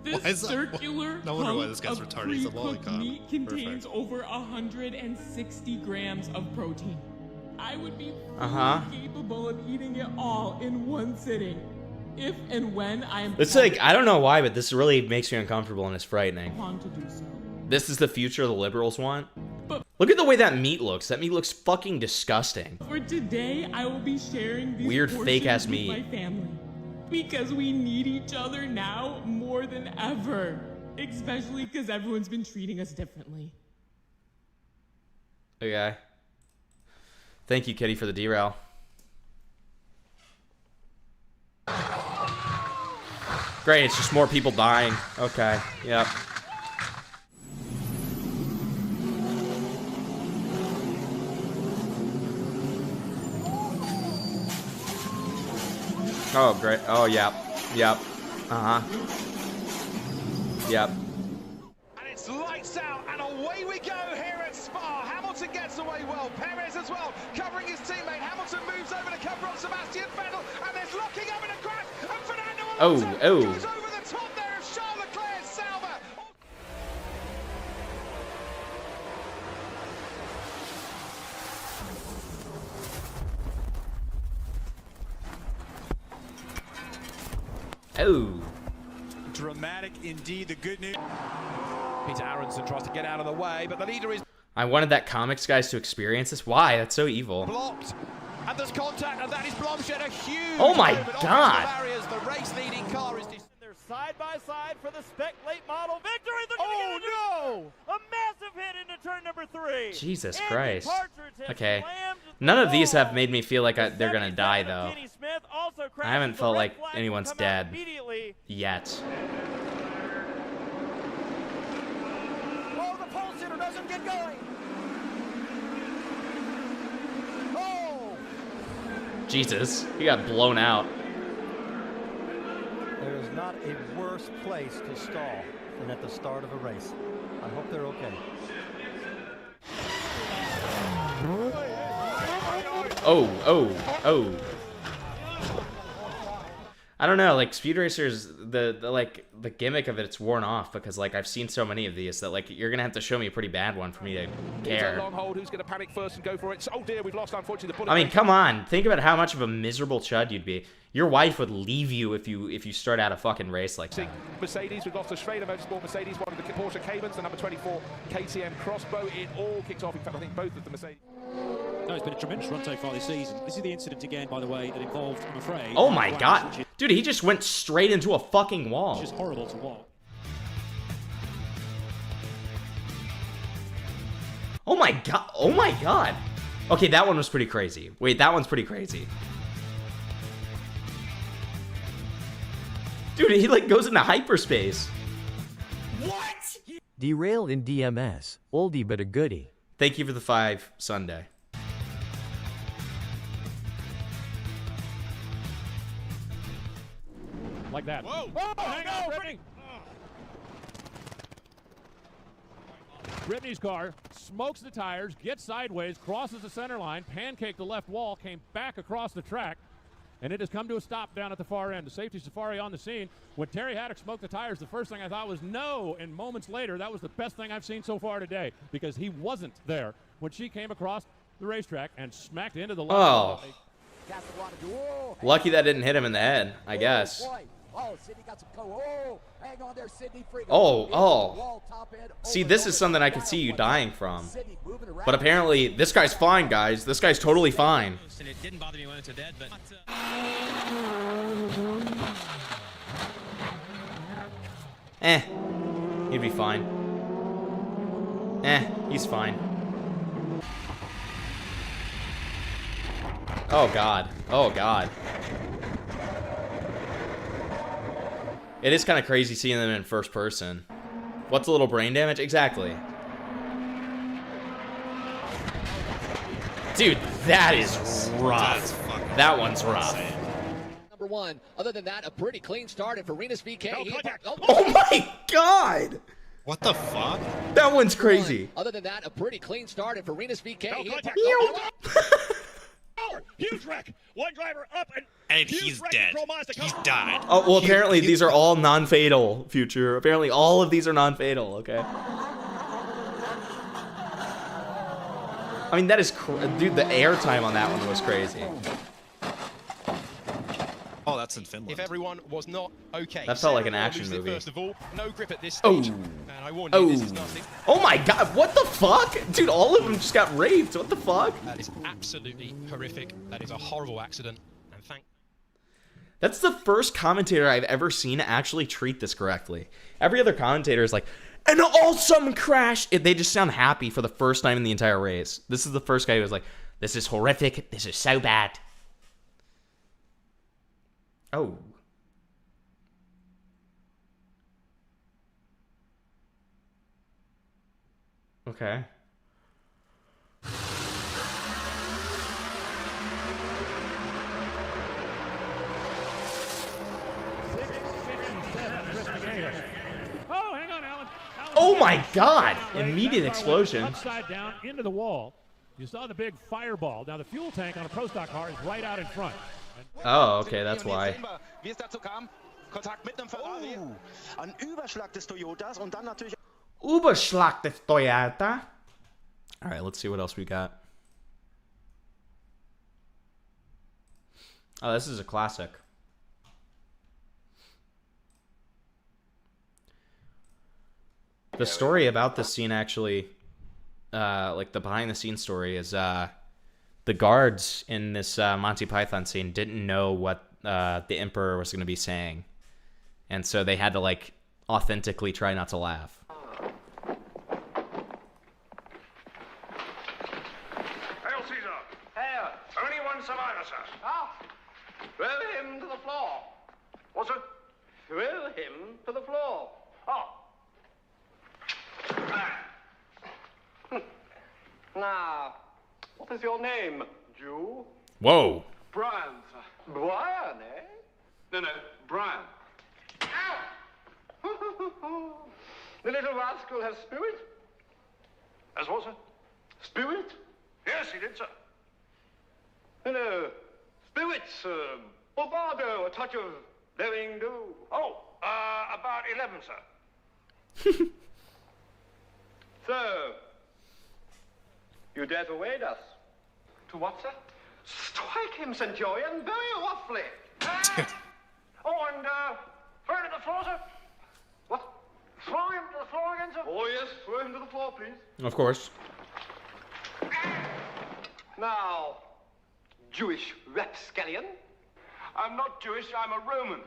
Why This is that- circular no wonder why hunk this guy's of retarded. He's a pre-cooked lolicon. meat contains over 160 grams of protein. I would be fully capable of eating it all in one sitting. If and when I am. It's like, I don't know why, but this really makes me uncomfortable and it's frightening. To do so. This is the future the liberals want. Look at the way that meat looks. That meat looks fucking disgusting. For today, I will be sharing these Weird fake ass portions meat. with my family. Because we need each other now more than ever. Especially because everyone's been treating us differently. Okay. Thank you, Kitty, for the derail. Great, it's just more people dying. Okay, yep. Oh, great. Oh, yep. Yep. Uh-huh. Yep. And it's lights out, and away we go here at Spa. Hamilton gets away well. Perez as well, covering his teammate. Hamilton moves over to cover on Sebastian Vettel, and there's locking up in a crash. And Fernando Alonso goes over the top there of Charles Leclerc's Sauber. Oh. Dramatic indeed. The good news. Peter Aronson tries to get out of the way, but the leader is I wanted that comics guys to experience this. Why? That's so evil. blocked. And there's contact, and that is Blomshed, a huge Oh my moment off God. the barriers. The race-leading car is. They're side by side for the Spec Late Model victory. They're no! A massive hit into turn number 3. Jesus Andy Christ. Partridge has Okay. slammed None of these have made me feel like they're gonna die, though. Kenny Smith also I haven't crashes. felt The red like flag will anyone's come out dead immediately. yet. Oh, the pole sitter doesn't get going. Oh! Jesus, he got blown out. There is not a worse place to stall than at the start of a race. I hope they're okay. Oh. I don't know, like Speed Racers, the gimmick of it's worn off because like I've seen so many of these that like you're gonna have to show me a pretty bad one for me to care. Long hold. Who's going to panic first and go for it? Oh dear, we've lost unfortunately the bullet. I mean, come on, think about how much of a miserable chud you'd be. Your wife would leave you if you start out a fucking race like that. Mercedes, we've lost to Schrader Motorsport Mercedes, one of the Porsche Caymans, the number 24 KTM Crossbow. It all kicks off. In fact, I think both of the Mercedes. No, it's been a tremendous run so far this season. This is the incident again, by the way, that involved, I'm afraid. Oh my God, dude, he just went straight into a fucking wall. Which is horrible to watch. Oh my God. Oh my God. Okay, that one was pretty crazy. Wait, that one's pretty crazy. Dude, he like goes into hyperspace. What? Derail in DMS. Oldie but a goodie. Thank you for the 5 Sunday. Like that. Whoa! Oh, hang on, Brittany! Brittany's car smokes the tires, gets sideways, crosses the center line, pancaked the left wall, came back across the track, and it has come to a stop down at the far end. The safety safari on the scene. When Terry Haddock smoked the tires, the first thing I thought was no, and moments later, that was the best thing I've seen so far today because he wasn't there when she came across the racetrack and smacked into the left wall. Lucky that didn't hit him in the head, I guess. Oh, Sydney got some hang on there, Sydney. Oh. See, this is something I could see you dying from. But apparently, this guy's fine, guys. This guy's totally fine. And it didn't bother me when it's dead, but He'd be fine. He's fine. Oh God. Oh God. It is kind of crazy seeing them in first person. What's a little brain damage? Exactly. Dude, that is rough. That one's rough. Number 1. Other than that, a pretty clean start at Verenas VK. Oh my God! What the fuck? That one's crazy. Other than that, a pretty clean start at Verenas VK. Huge wreck. One driver up And he's dead. He's died. Oh, well, apparently these are all non-fatal, Future. Apparently all of these are non-fatal, okay? I mean, that is... Dude, the airtime on that one was crazy. Oh, that's in Finland. If everyone was not okay. That felt like an action movie. First of all, no grip at this stage. And I warn you, this is nasty. Oh my god, what the fuck? Dude, all of them just got raped. What the fuck? That is absolutely horrific. That is a horrible accident. And That's the first commentator I've ever seen actually treat this correctly. Every other commentator is like, an awesome crash. They just sound happy for the first time in the entire race. This is the first guy who was like, this is horrific. This is so bad. Oh. Okay. Oh, hang on, Alan. Oh my god! Immediate explosion. Upside down into the wall. You saw the big fireball. Now the fuel tank on a Pro Stock car is right out in front. Oh, okay, that's why. Wie es dazu kam, Kontakt mit dem Ferrari. Ein Überschlag des Toyotas und dann natürlich Überschlag des Toyota. All right, let's see what else we got. Oh, this is a classic. The story about this scene actually, like the behind the scenes story is, the guards in this Monty Python scene didn't know what the Emperor was going to be saying. And so they had to like authentically try not to laugh. Hail Caesar! Hail! Only one survivor, sir. Ah! Throw him to the floor. What's it? Throw him to the floor. Oh. Now, what is your name, Jew? Whoa. Brian, sir. Brian, eh? No, Brian. Ow! The little rascal has spirit? As what, sir? Spirit? Yes, he did, sir. No, spirits, bravado, a touch of daring do. Oh, about 11, sir. So, you dare to wade us? To what, sir? Strike him, Centurion, very roughly. Oh, and throw him to the floor, sir. What? Throw him to the floor again, sir? Oh, yes, throw him to the floor, please. Of course. Now, Jewish rapscallion. I'm not Jewish, I'm a Roman.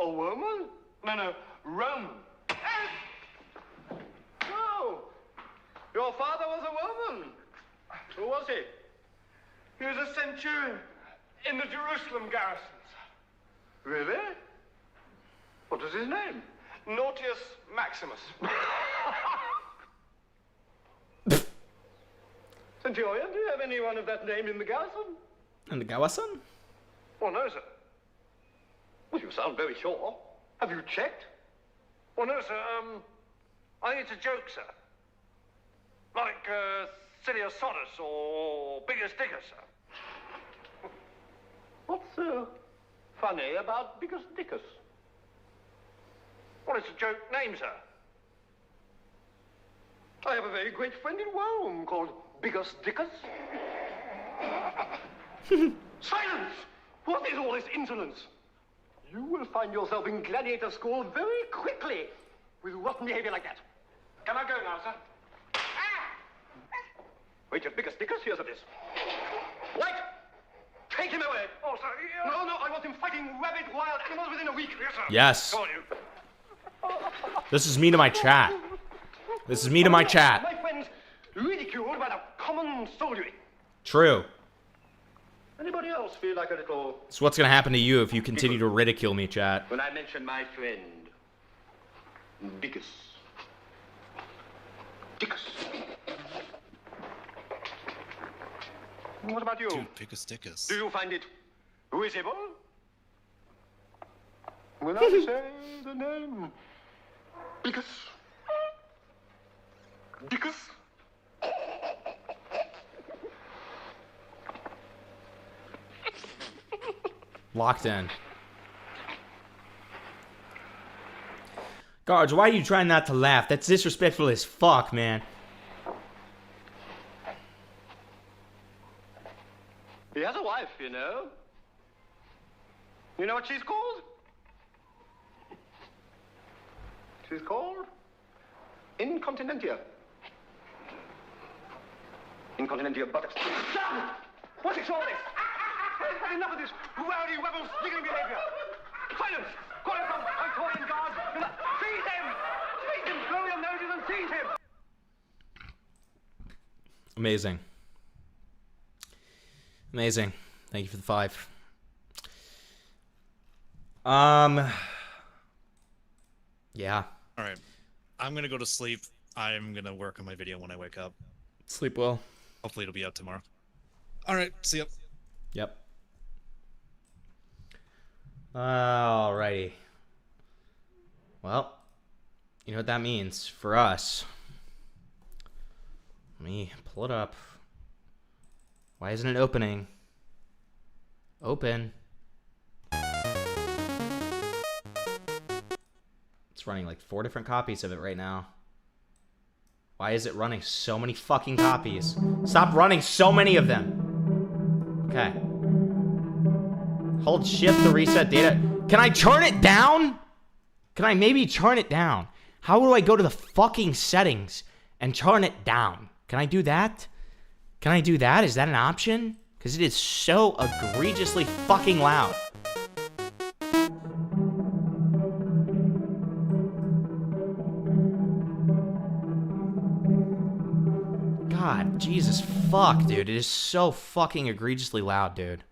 A Roman? No, Roman. No, your father was a Roman. Who was he? He was a centurion in the Jerusalem garrisons. Really? What was his name? Nautius Maximus. Centurion, do you have anyone of that name in the garrison? In the garrison? Oh, no, sir. Well, you sound very sure. Have you checked? Oh, no, sir. I think it's a joke, sir. Like, Sillius Sodus or Biggus Dickus, sir. What's funny about Biggus Dickus? Well, it's a joke name, sir. I have a very great friend in Rome called Biggus Dickus. Silence! What is all this insolence? You will find yourself in gladiator school very quickly with rotten behavior like that. Can I go now, sir? Wait, your Biggus Dickus hears of this. Wait! Take him away! Oh, sir, No, I want him fighting rabid wild animals within a week. Yes, sir. Yes. Go on, you. This is me to my chat. This is me to my chat. My friends ridiculed by the common soldiery. True. Anybody else feel like a little... So what's going to happen to you if you continue to ridicule me, chat? When I mention my friend, Dickus. What about you? Dude, Biggus Dickus. Do you find it visible? When I say the name, Dickus. Locked in. Guards, why are you trying not to laugh? That's disrespectful as fuck, man. has a wife, you know. You know what she's called? She's called Incontinentia. Incontinentia buttocks. Stop! What's it all this? I've had enough of this rowdy, rebel, sniggering behavior. Silence! Call it some Victorian guards. Seize him! Seize him! Blow your noses and seize him! Amazing. Amazing. Thank you for the 5. Yeah. All right. I'm gonna go to sleep. I'm gonna work on my video when I wake up. Sleep well. Hopefully it'll be out tomorrow. All right. See ya. Yep. Alrighty. Well, you know what that means for us. Let me pull it up. Why isn't it opening? Open. It's running like 4 different copies of it right now. Why is it running so many fucking copies? Stop running so many of them. Okay. Hold shift to reset data. Can I turn it down? Can I maybe turn it down? How do I go to the fucking settings and turn it down? Can I do that? Can I do that? Is that an option? Because it is so egregiously fucking loud. God, Jesus fuck, dude. It is so fucking egregiously loud, dude.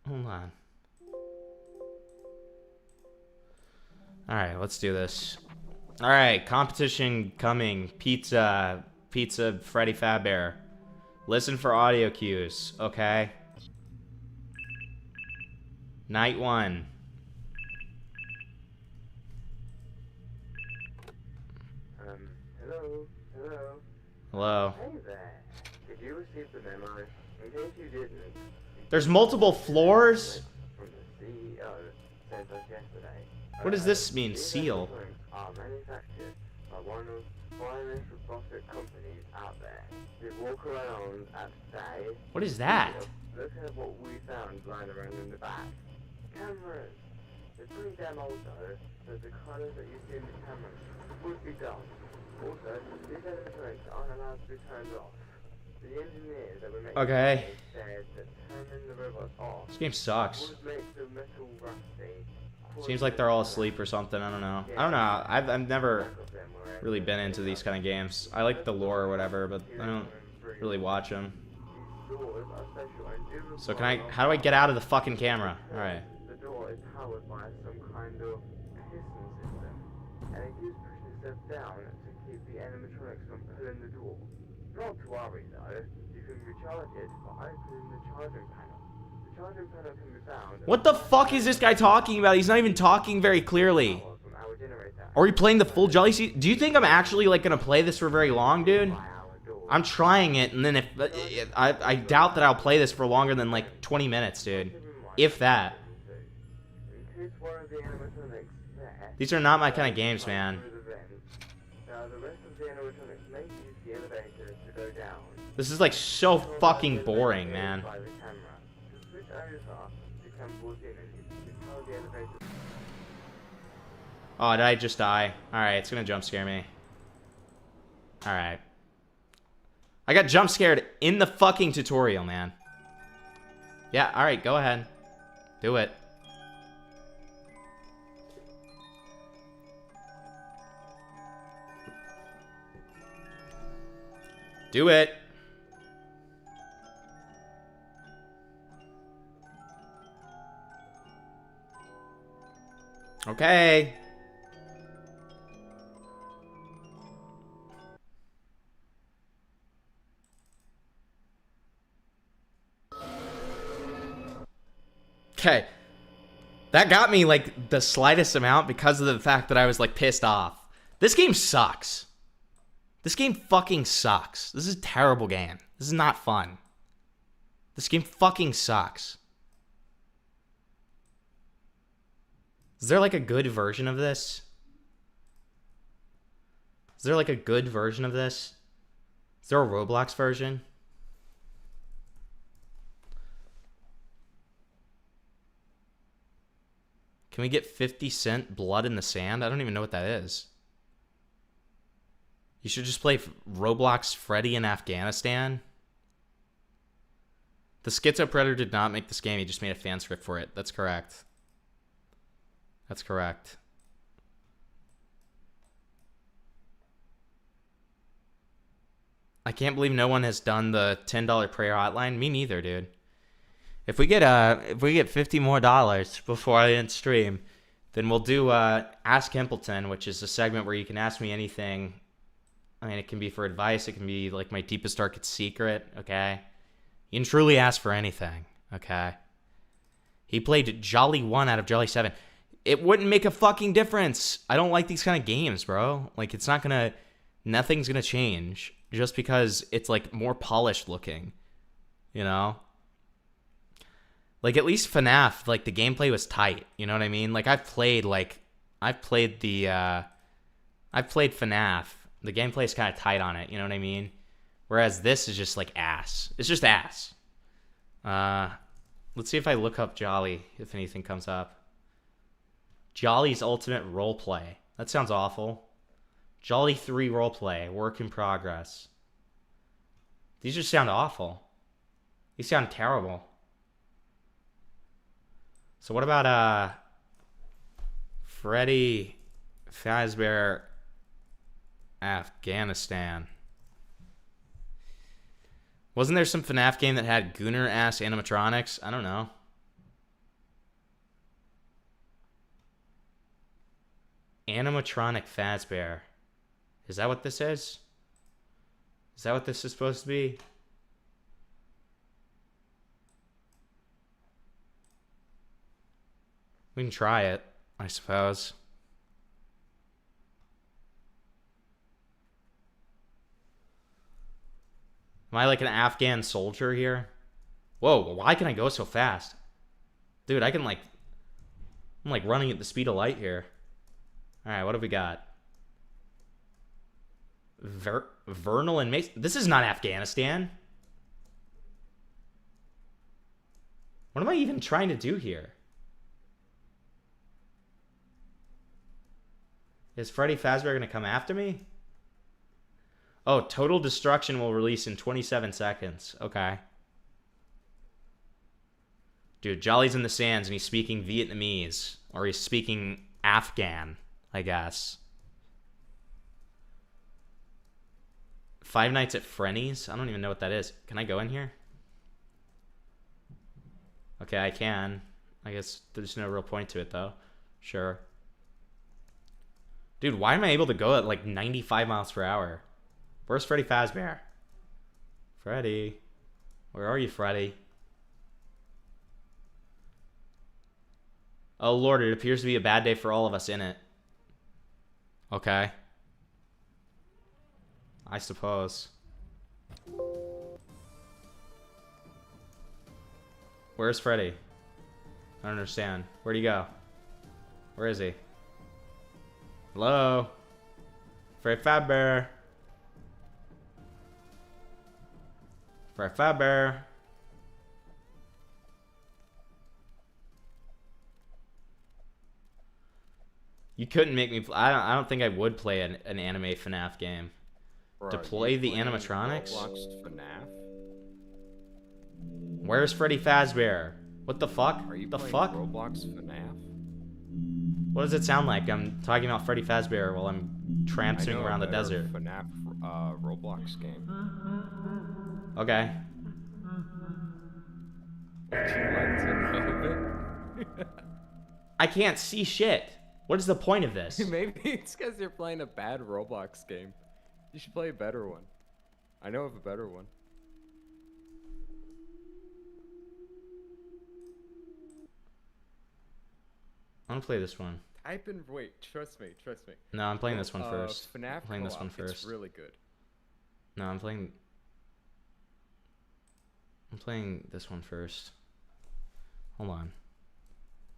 Hold on. Alright, let's do this. Alright, competition coming. Pizza, Freddy Fazbear. Listen for audio cues, okay? Night 1. Hello. Hey there. Did you receive the memo? In case you didn't. There's multiple floors? From the CEO sent us yesterday. What does this mean, seal? Are manufactured by one of the finest robotic companies out there. They walk around at day. What is that? Look at what we found lying around in the back. Cameras. They're pretty damn old though, so the colors that you see in the cameras would be dull. Also, these animatronics aren't allowed to be turned off. The engineers that were making Okay. said that turning the robots off This game sucks. would make the metal rusty. Seems like they're all asleep or something. I don't know. I've never really been into these kind of games. I like the lore or whatever, but I don't really watch them. So how do I get out of the fucking camera? Alright. The door is powered by some kind of piston system, and it keeps pushing itself down to keep the animatronics from pulling the door. Not to worry though, you can recharge it by opening the charging panel. The charging panel can be found. What the fuck is this guy talking about? He's not even talking very clearly. Are we playing the full Jelly Season? Do you think I'm actually like gonna play this for very long, dude? I'm trying it, and then if I doubt that I'll play this for longer than like 20 minutes, dude. If that. These are not my kind of games, man. This is like so fucking boring, man. Oh, did I just die? Alright, it's gonna jump scare me. Alright. I got jump scared in the fucking tutorial, man. Yeah, alright, go ahead. Do it. Do it. Okay. Okay. That got me like the slightest amount because of the fact that I was like pissed off. This game sucks. This game fucking sucks. This is a terrible game. This is not fun. This game fucking sucks. Is there like a good version of this? Is there like a good version of this? Is there a Roblox version? Can we get 50 Cent Blood in the Sand? I don't even know what that is. You should just play Roblox Freddy in Afghanistan. The Schizo Predator did not make this game. He just made a fan script for it. That's correct. That's correct. I can't believe no one has done the $10 prayer hotline. Me neither, dude. If we get $50 more before I end stream, then we'll do Ask Hempleton, which is a segment where you can ask me anything. I mean, it can be for advice. It can be like my deepest, darkest secret, okay? You can truly ask for anything, okay? He played Jolly 1 out of Jolly 7. It wouldn't make a fucking difference. I don't like these kind of games, bro. Like, it's not gonna... Nothing's gonna change just because it's, like, more polished looking, you know? Like, at least FNAF, like, the gameplay was tight, you know what I mean? Like, I've played FNAF. The gameplay's kind of tight on it, you know what I mean? Whereas this is just, like, ass. It's just ass. Let's see if I look up Jolly, if anything comes up. Jolly's Ultimate Roleplay. That sounds awful. Jolly 3 Roleplay, work in progress. These just sound awful. These sound terrible. So what about Freddy Fazbear Afghanistan? Wasn't there some FNAF game that had gooner ass animatronics? I don't know. Animatronic Fazbear. Is that what this is? Is that what this is supposed to be? We can try it, I suppose. Am I like an Afghan soldier here? Whoa, why can I go so fast? Dude, I can like... I'm like running at the speed of light here. Alright, what have we got? Vernal and Mason. This is not Afghanistan. What am I even trying to do here? Is Freddy Fazbear going to come after me? Oh, Total Destruction will release in 27 seconds. Okay. Dude, Jolly's in the sands and he's speaking Vietnamese. Or he's speaking Afghan, I guess. Five Nights at Freddy's? I don't even know what that is. Can I go in here? Okay, I can. I guess there's no real point to it, though. Sure. Dude, why am I able to go at like 95 miles per hour? Where's Freddy Fazbear? Freddy. Where are you, Freddy? Oh, Lord, it appears to be a bad day for all of us in it. Okay. I suppose. Where's Freddy? I don't understand. Where'd he go? Where is he? Hello? Freddy Fazbear. Freddy Fazbear. You couldn't make me... I don't think I would play an anime FNAF game. Bro, Deploy the animatronics? Roblox FNAF? Where's Freddy Fazbear? What the fuck? Are you the playing fuck? Roblox FNAF? What does it sound like? I'm talking about Freddy Fazbear while I'm tramping around the desert. FNAF Roblox game. Okay. Would you like to know it? I can't see shit. What is the point of this? Maybe it's because you're playing a bad Roblox game. You should play a better one. I know of a better one. I want to play this one. Type in... Wait, trust me. No, I'm playing this one first. FNAF I'm playing this one first. It's really good. No, I'm playing this one first. Hold on.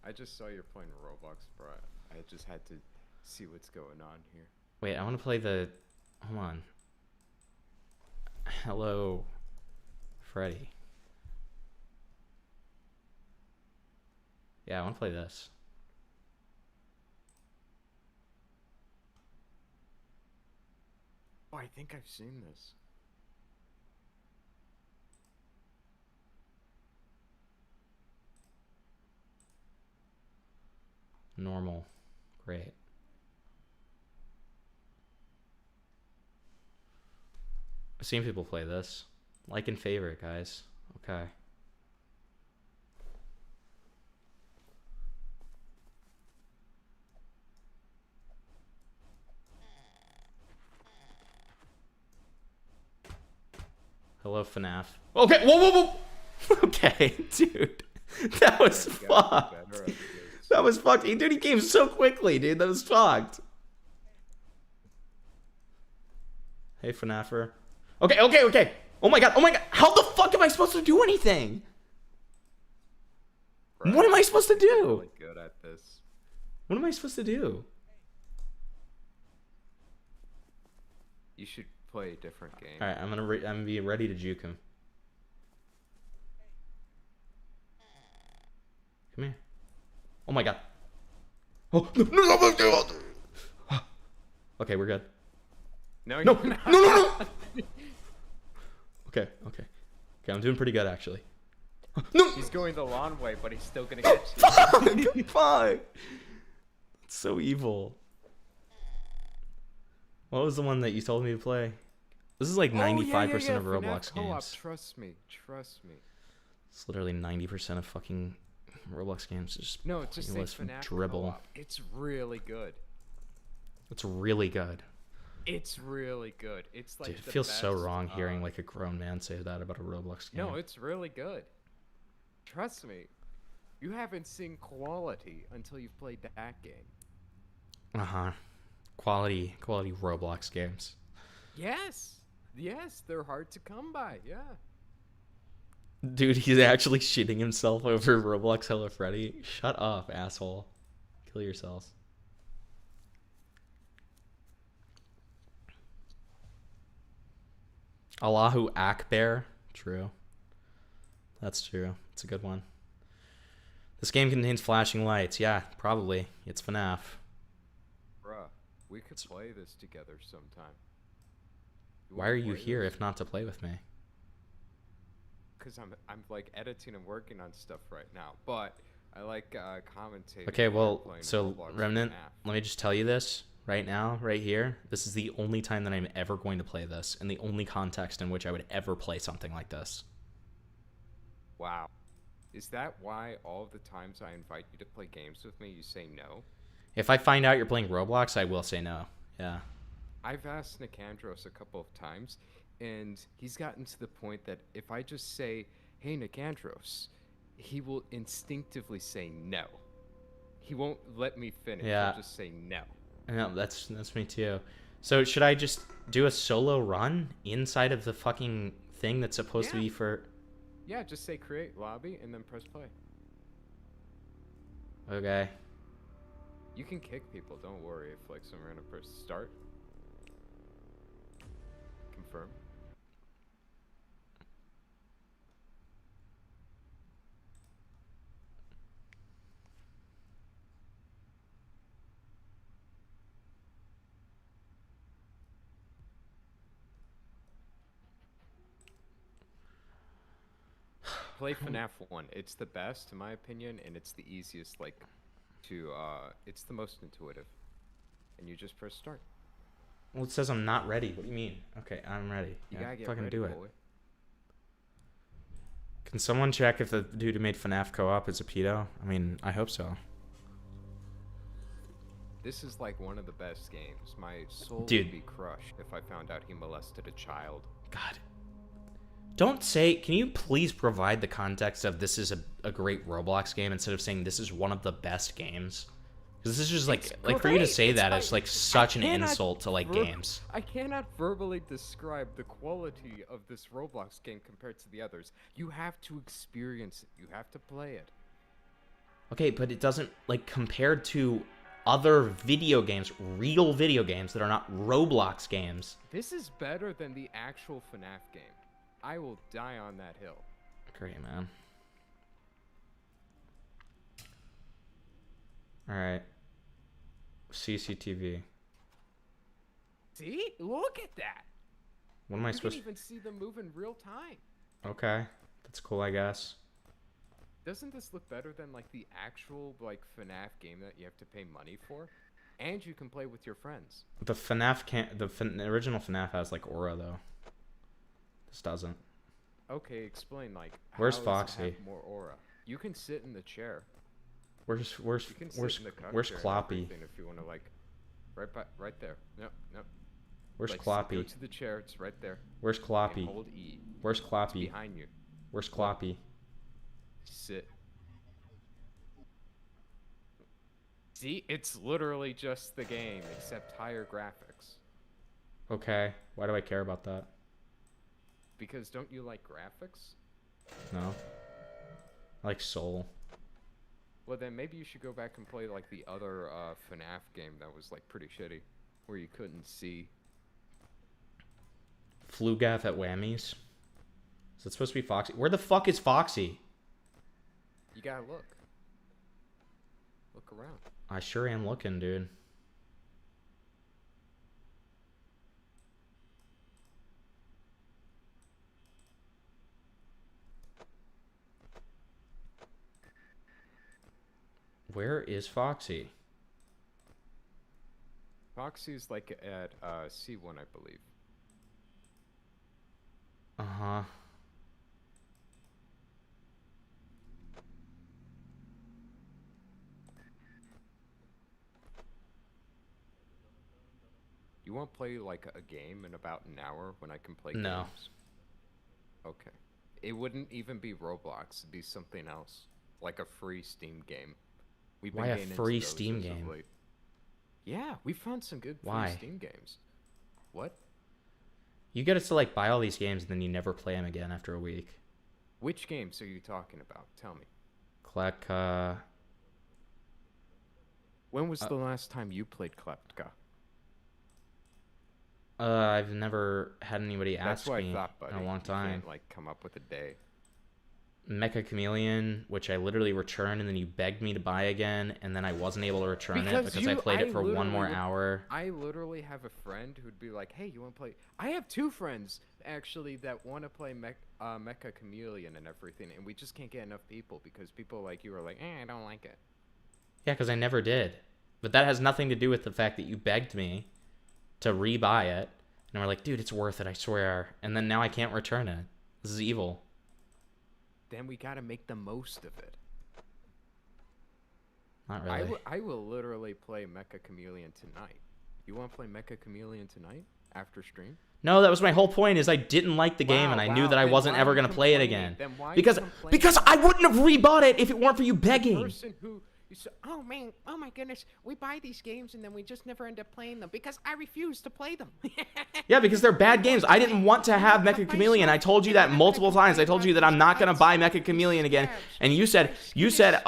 I just saw you're playing Roblox, bro. I just had to see what's going on here. Wait, I want to play the... Hold on. Hello, Freddy. Yeah, I want to play this. Oh, I think I've seen this. Normal. Great. I've seen people play this. Like and favorite, guys. Okay. Hello, FNAF. Okay, whoa, whoa, whoa! Okay, dude. That was fucked. That was fucked. Dude, he came so quickly, dude. That was fucked. Hey, FNAFer. Okay, okay, okay. Oh my god, oh my god. How the fuck am I supposed to do anything? Bro, what am I supposed to do? I'm really good at this. What am I supposed to do? You should play a different game. Alright, I'm gonna be ready to juke him. Come here. Oh my god. Oh, no. Okay, we're good. No, no, you're not. no. Okay, okay. Okay, I'm doing pretty good, actually. No! He's going the long way, but he's still gonna get you. Fuck! It's so evil. What was the one that you told me to play? This is like 95% of Roblox games. Trust me, trust me. It's literally 90% of fucking Roblox games. Just no, just say FNAF dribble. Co-op. It's really good. It's really good. It's really good. It's like dude, it feels so wrong hearing like a grown man say that about a Roblox game. No, it's really good. Trust me. You haven't seen quality until you've played that game. Uh-huh. Quality Roblox games. Yes. Yes, they're hard to come by. Yeah. Dude, he's actually shitting himself over Roblox Hello Freddy. Shut up, asshole. Kill yourselves. Allahu Akbar. True. That's true. It's a good one. This game contains flashing lights. Yeah, probably. It's FNAF. Bruh, we could play this together sometime. Why are you here if not to play with me? Because I'm like editing and working on stuff right now, but I like commentating. Okay, well, so Remnant, let me just tell you this right now, right here. This is the only time that I'm ever going to play this, and the only context in which I would ever play something like this. Wow. Is that why all of the times I invite you to play games with me, you say no? If I find out you're playing Roblox, I will say no. Yeah. I've asked Nicandros a couple of times, and he's gotten to the point that if I just say, hey, Nicandros, he will instinctively say no. He won't let me finish. Yeah. He'll just say no. No, that's me too. So should I just do a solo run inside of the fucking thing that's supposed to be for... Yeah, just say create lobby and then press play. Okay. You can kick people, don't worry if like some random person start. Confirm. Play FNAF 1. It's the best in my opinion, and it's the easiest like to it's the most intuitive. And you just press start. Well, it says I'm not ready. What do you mean? Okay, I'm ready. You yeah, gotta get fucking ready, do it. boy. Can someone check if the dude who made FNAF co-op is a pedo? I mean, I hope so. This is like one of the best games. My soul Dude. would be crushed if I found out he molested a child. God. Don't say, can you please provide the context of this is a great Roblox game instead of saying this is one of the best games? Because this is just like for you to say that is like such an insult to like games. I cannot verbally describe the quality of this Roblox game compared to the others. You have to experience it. You have to play it. Okay, but it doesn't, like, compared to other video games, real video games that are not Roblox games. This is better than the actual FNAF game. I will die on that hill. Great, man. All right. CCTV. See? Look at that. What am I supposed to... You can even see them move in real time. Okay. That's cool, I guess. Doesn't this look better than like the actual like FNAF game that you have to pay money for? And you can play with your friends. The FNAF can't... The original FNAF has like aura, though. This doesn't. Okay, explain like... Where's how does it Foxy? have more aura? You can sit in the chair. Where's You can sit in the cup chair and Cloppy? everything if you want to like... Right there. No. Where's like, Cloppy? Go to the chair. It's right there. Where's Cloppy? And hold E. Where's It's Cloppy? behind you. Where's Cloppy? Sit. See, it's literally just the game, except higher graphics. Okay. Why do I care about that? Because don't you like graphics? No. I like Soul. Well, then maybe you should go back and play like the other FNAF game that was like pretty shitty, where you couldn't see. Flugath at Whammies? Is that supposed to be Foxy? Where the fuck is Foxy? You gotta look. Look around. I sure am looking, dude. Where is Foxy? Foxy's like at C1, I believe. Uh-huh. You won't play like a game in about an hour when I can play No. games? Okay. It wouldn't even be Roblox. It'd be something else. Like a free Steam game. We've been Why a getting into free those Steam as of game? late. Yeah, we found some good Why? free Steam games. What? You get us to like buy all these games and then you never play them again after a week. Which games are you talking about? Tell me. Kleka. When was the last time you played Klepka? I've never had anybody That's ask what me I thought, buddy. in a long You time. can't, like, come up with a day. Mecha Chameleon, which I literally returned, and then you begged me to buy again, and then I wasn't able to return it because I played it for one more hour. I literally have a friend who'd be like, "Hey, you want to play?" I have two friends actually that want to play Mecha Chameleon and everything, and we just can't get enough people because people like you are like, I don't like it." Yeah, because I never did. But that has nothing to do with the fact that you begged me to rebuy it, and we're like, dude, it's worth it, I swear. And then now I can't return it. This is evil. Then we gotta make the most of it. Not really. I will literally play Mecha Chameleon tonight. You want to play Mecha Chameleon tonight after stream? No, that was my whole point. Is I didn't like the game, and I knew that I wasn't ever gonna play it again. Because I wouldn't have rebought it if it weren't for you begging. Person who you say, "Oh man, oh my goodness, we buy these games and then we just never end up playing them because I refuse to play them." Yeah, because they're bad games. I didn't want to have Mecha Chameleon. I told you that multiple times. I told you that I'm not gonna buy Mecha Chameleon again, and you said,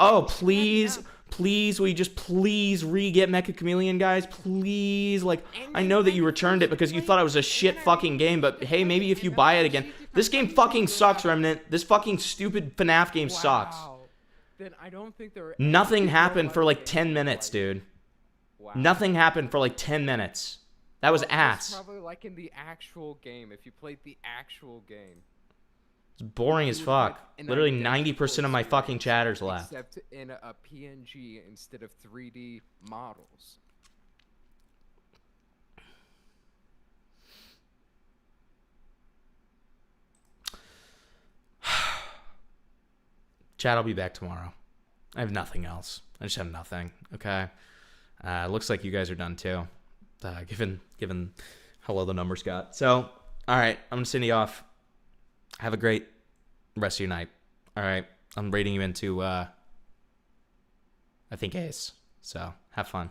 "Oh, please, will you just please re-get Mecha Chameleon, guys? Please." Like, I know that you returned it because you thought it was a shit fucking game, but hey, maybe if you buy it again. This game fucking sucks, Remnant. This fucking stupid FNAF game sucks. Then I don't think there. Nothing happened for like 10 minutes, dude. Wow. Nothing happened for like 10 minutes. That was ass. Probably like in the actual game. If you played the actual game. It's boring as fuck. Literally 90% of my fucking chatters left. Except in a PNG instead of 3D models. Chat, I'll be back tomorrow. I have nothing else. I just have nothing. Okay. Looks like you guys are done too. Given how low the numbers got. So, all right, I'm gonna send you off. Have a great rest of your night. All right, I'm rating you into I think Ace. So have fun.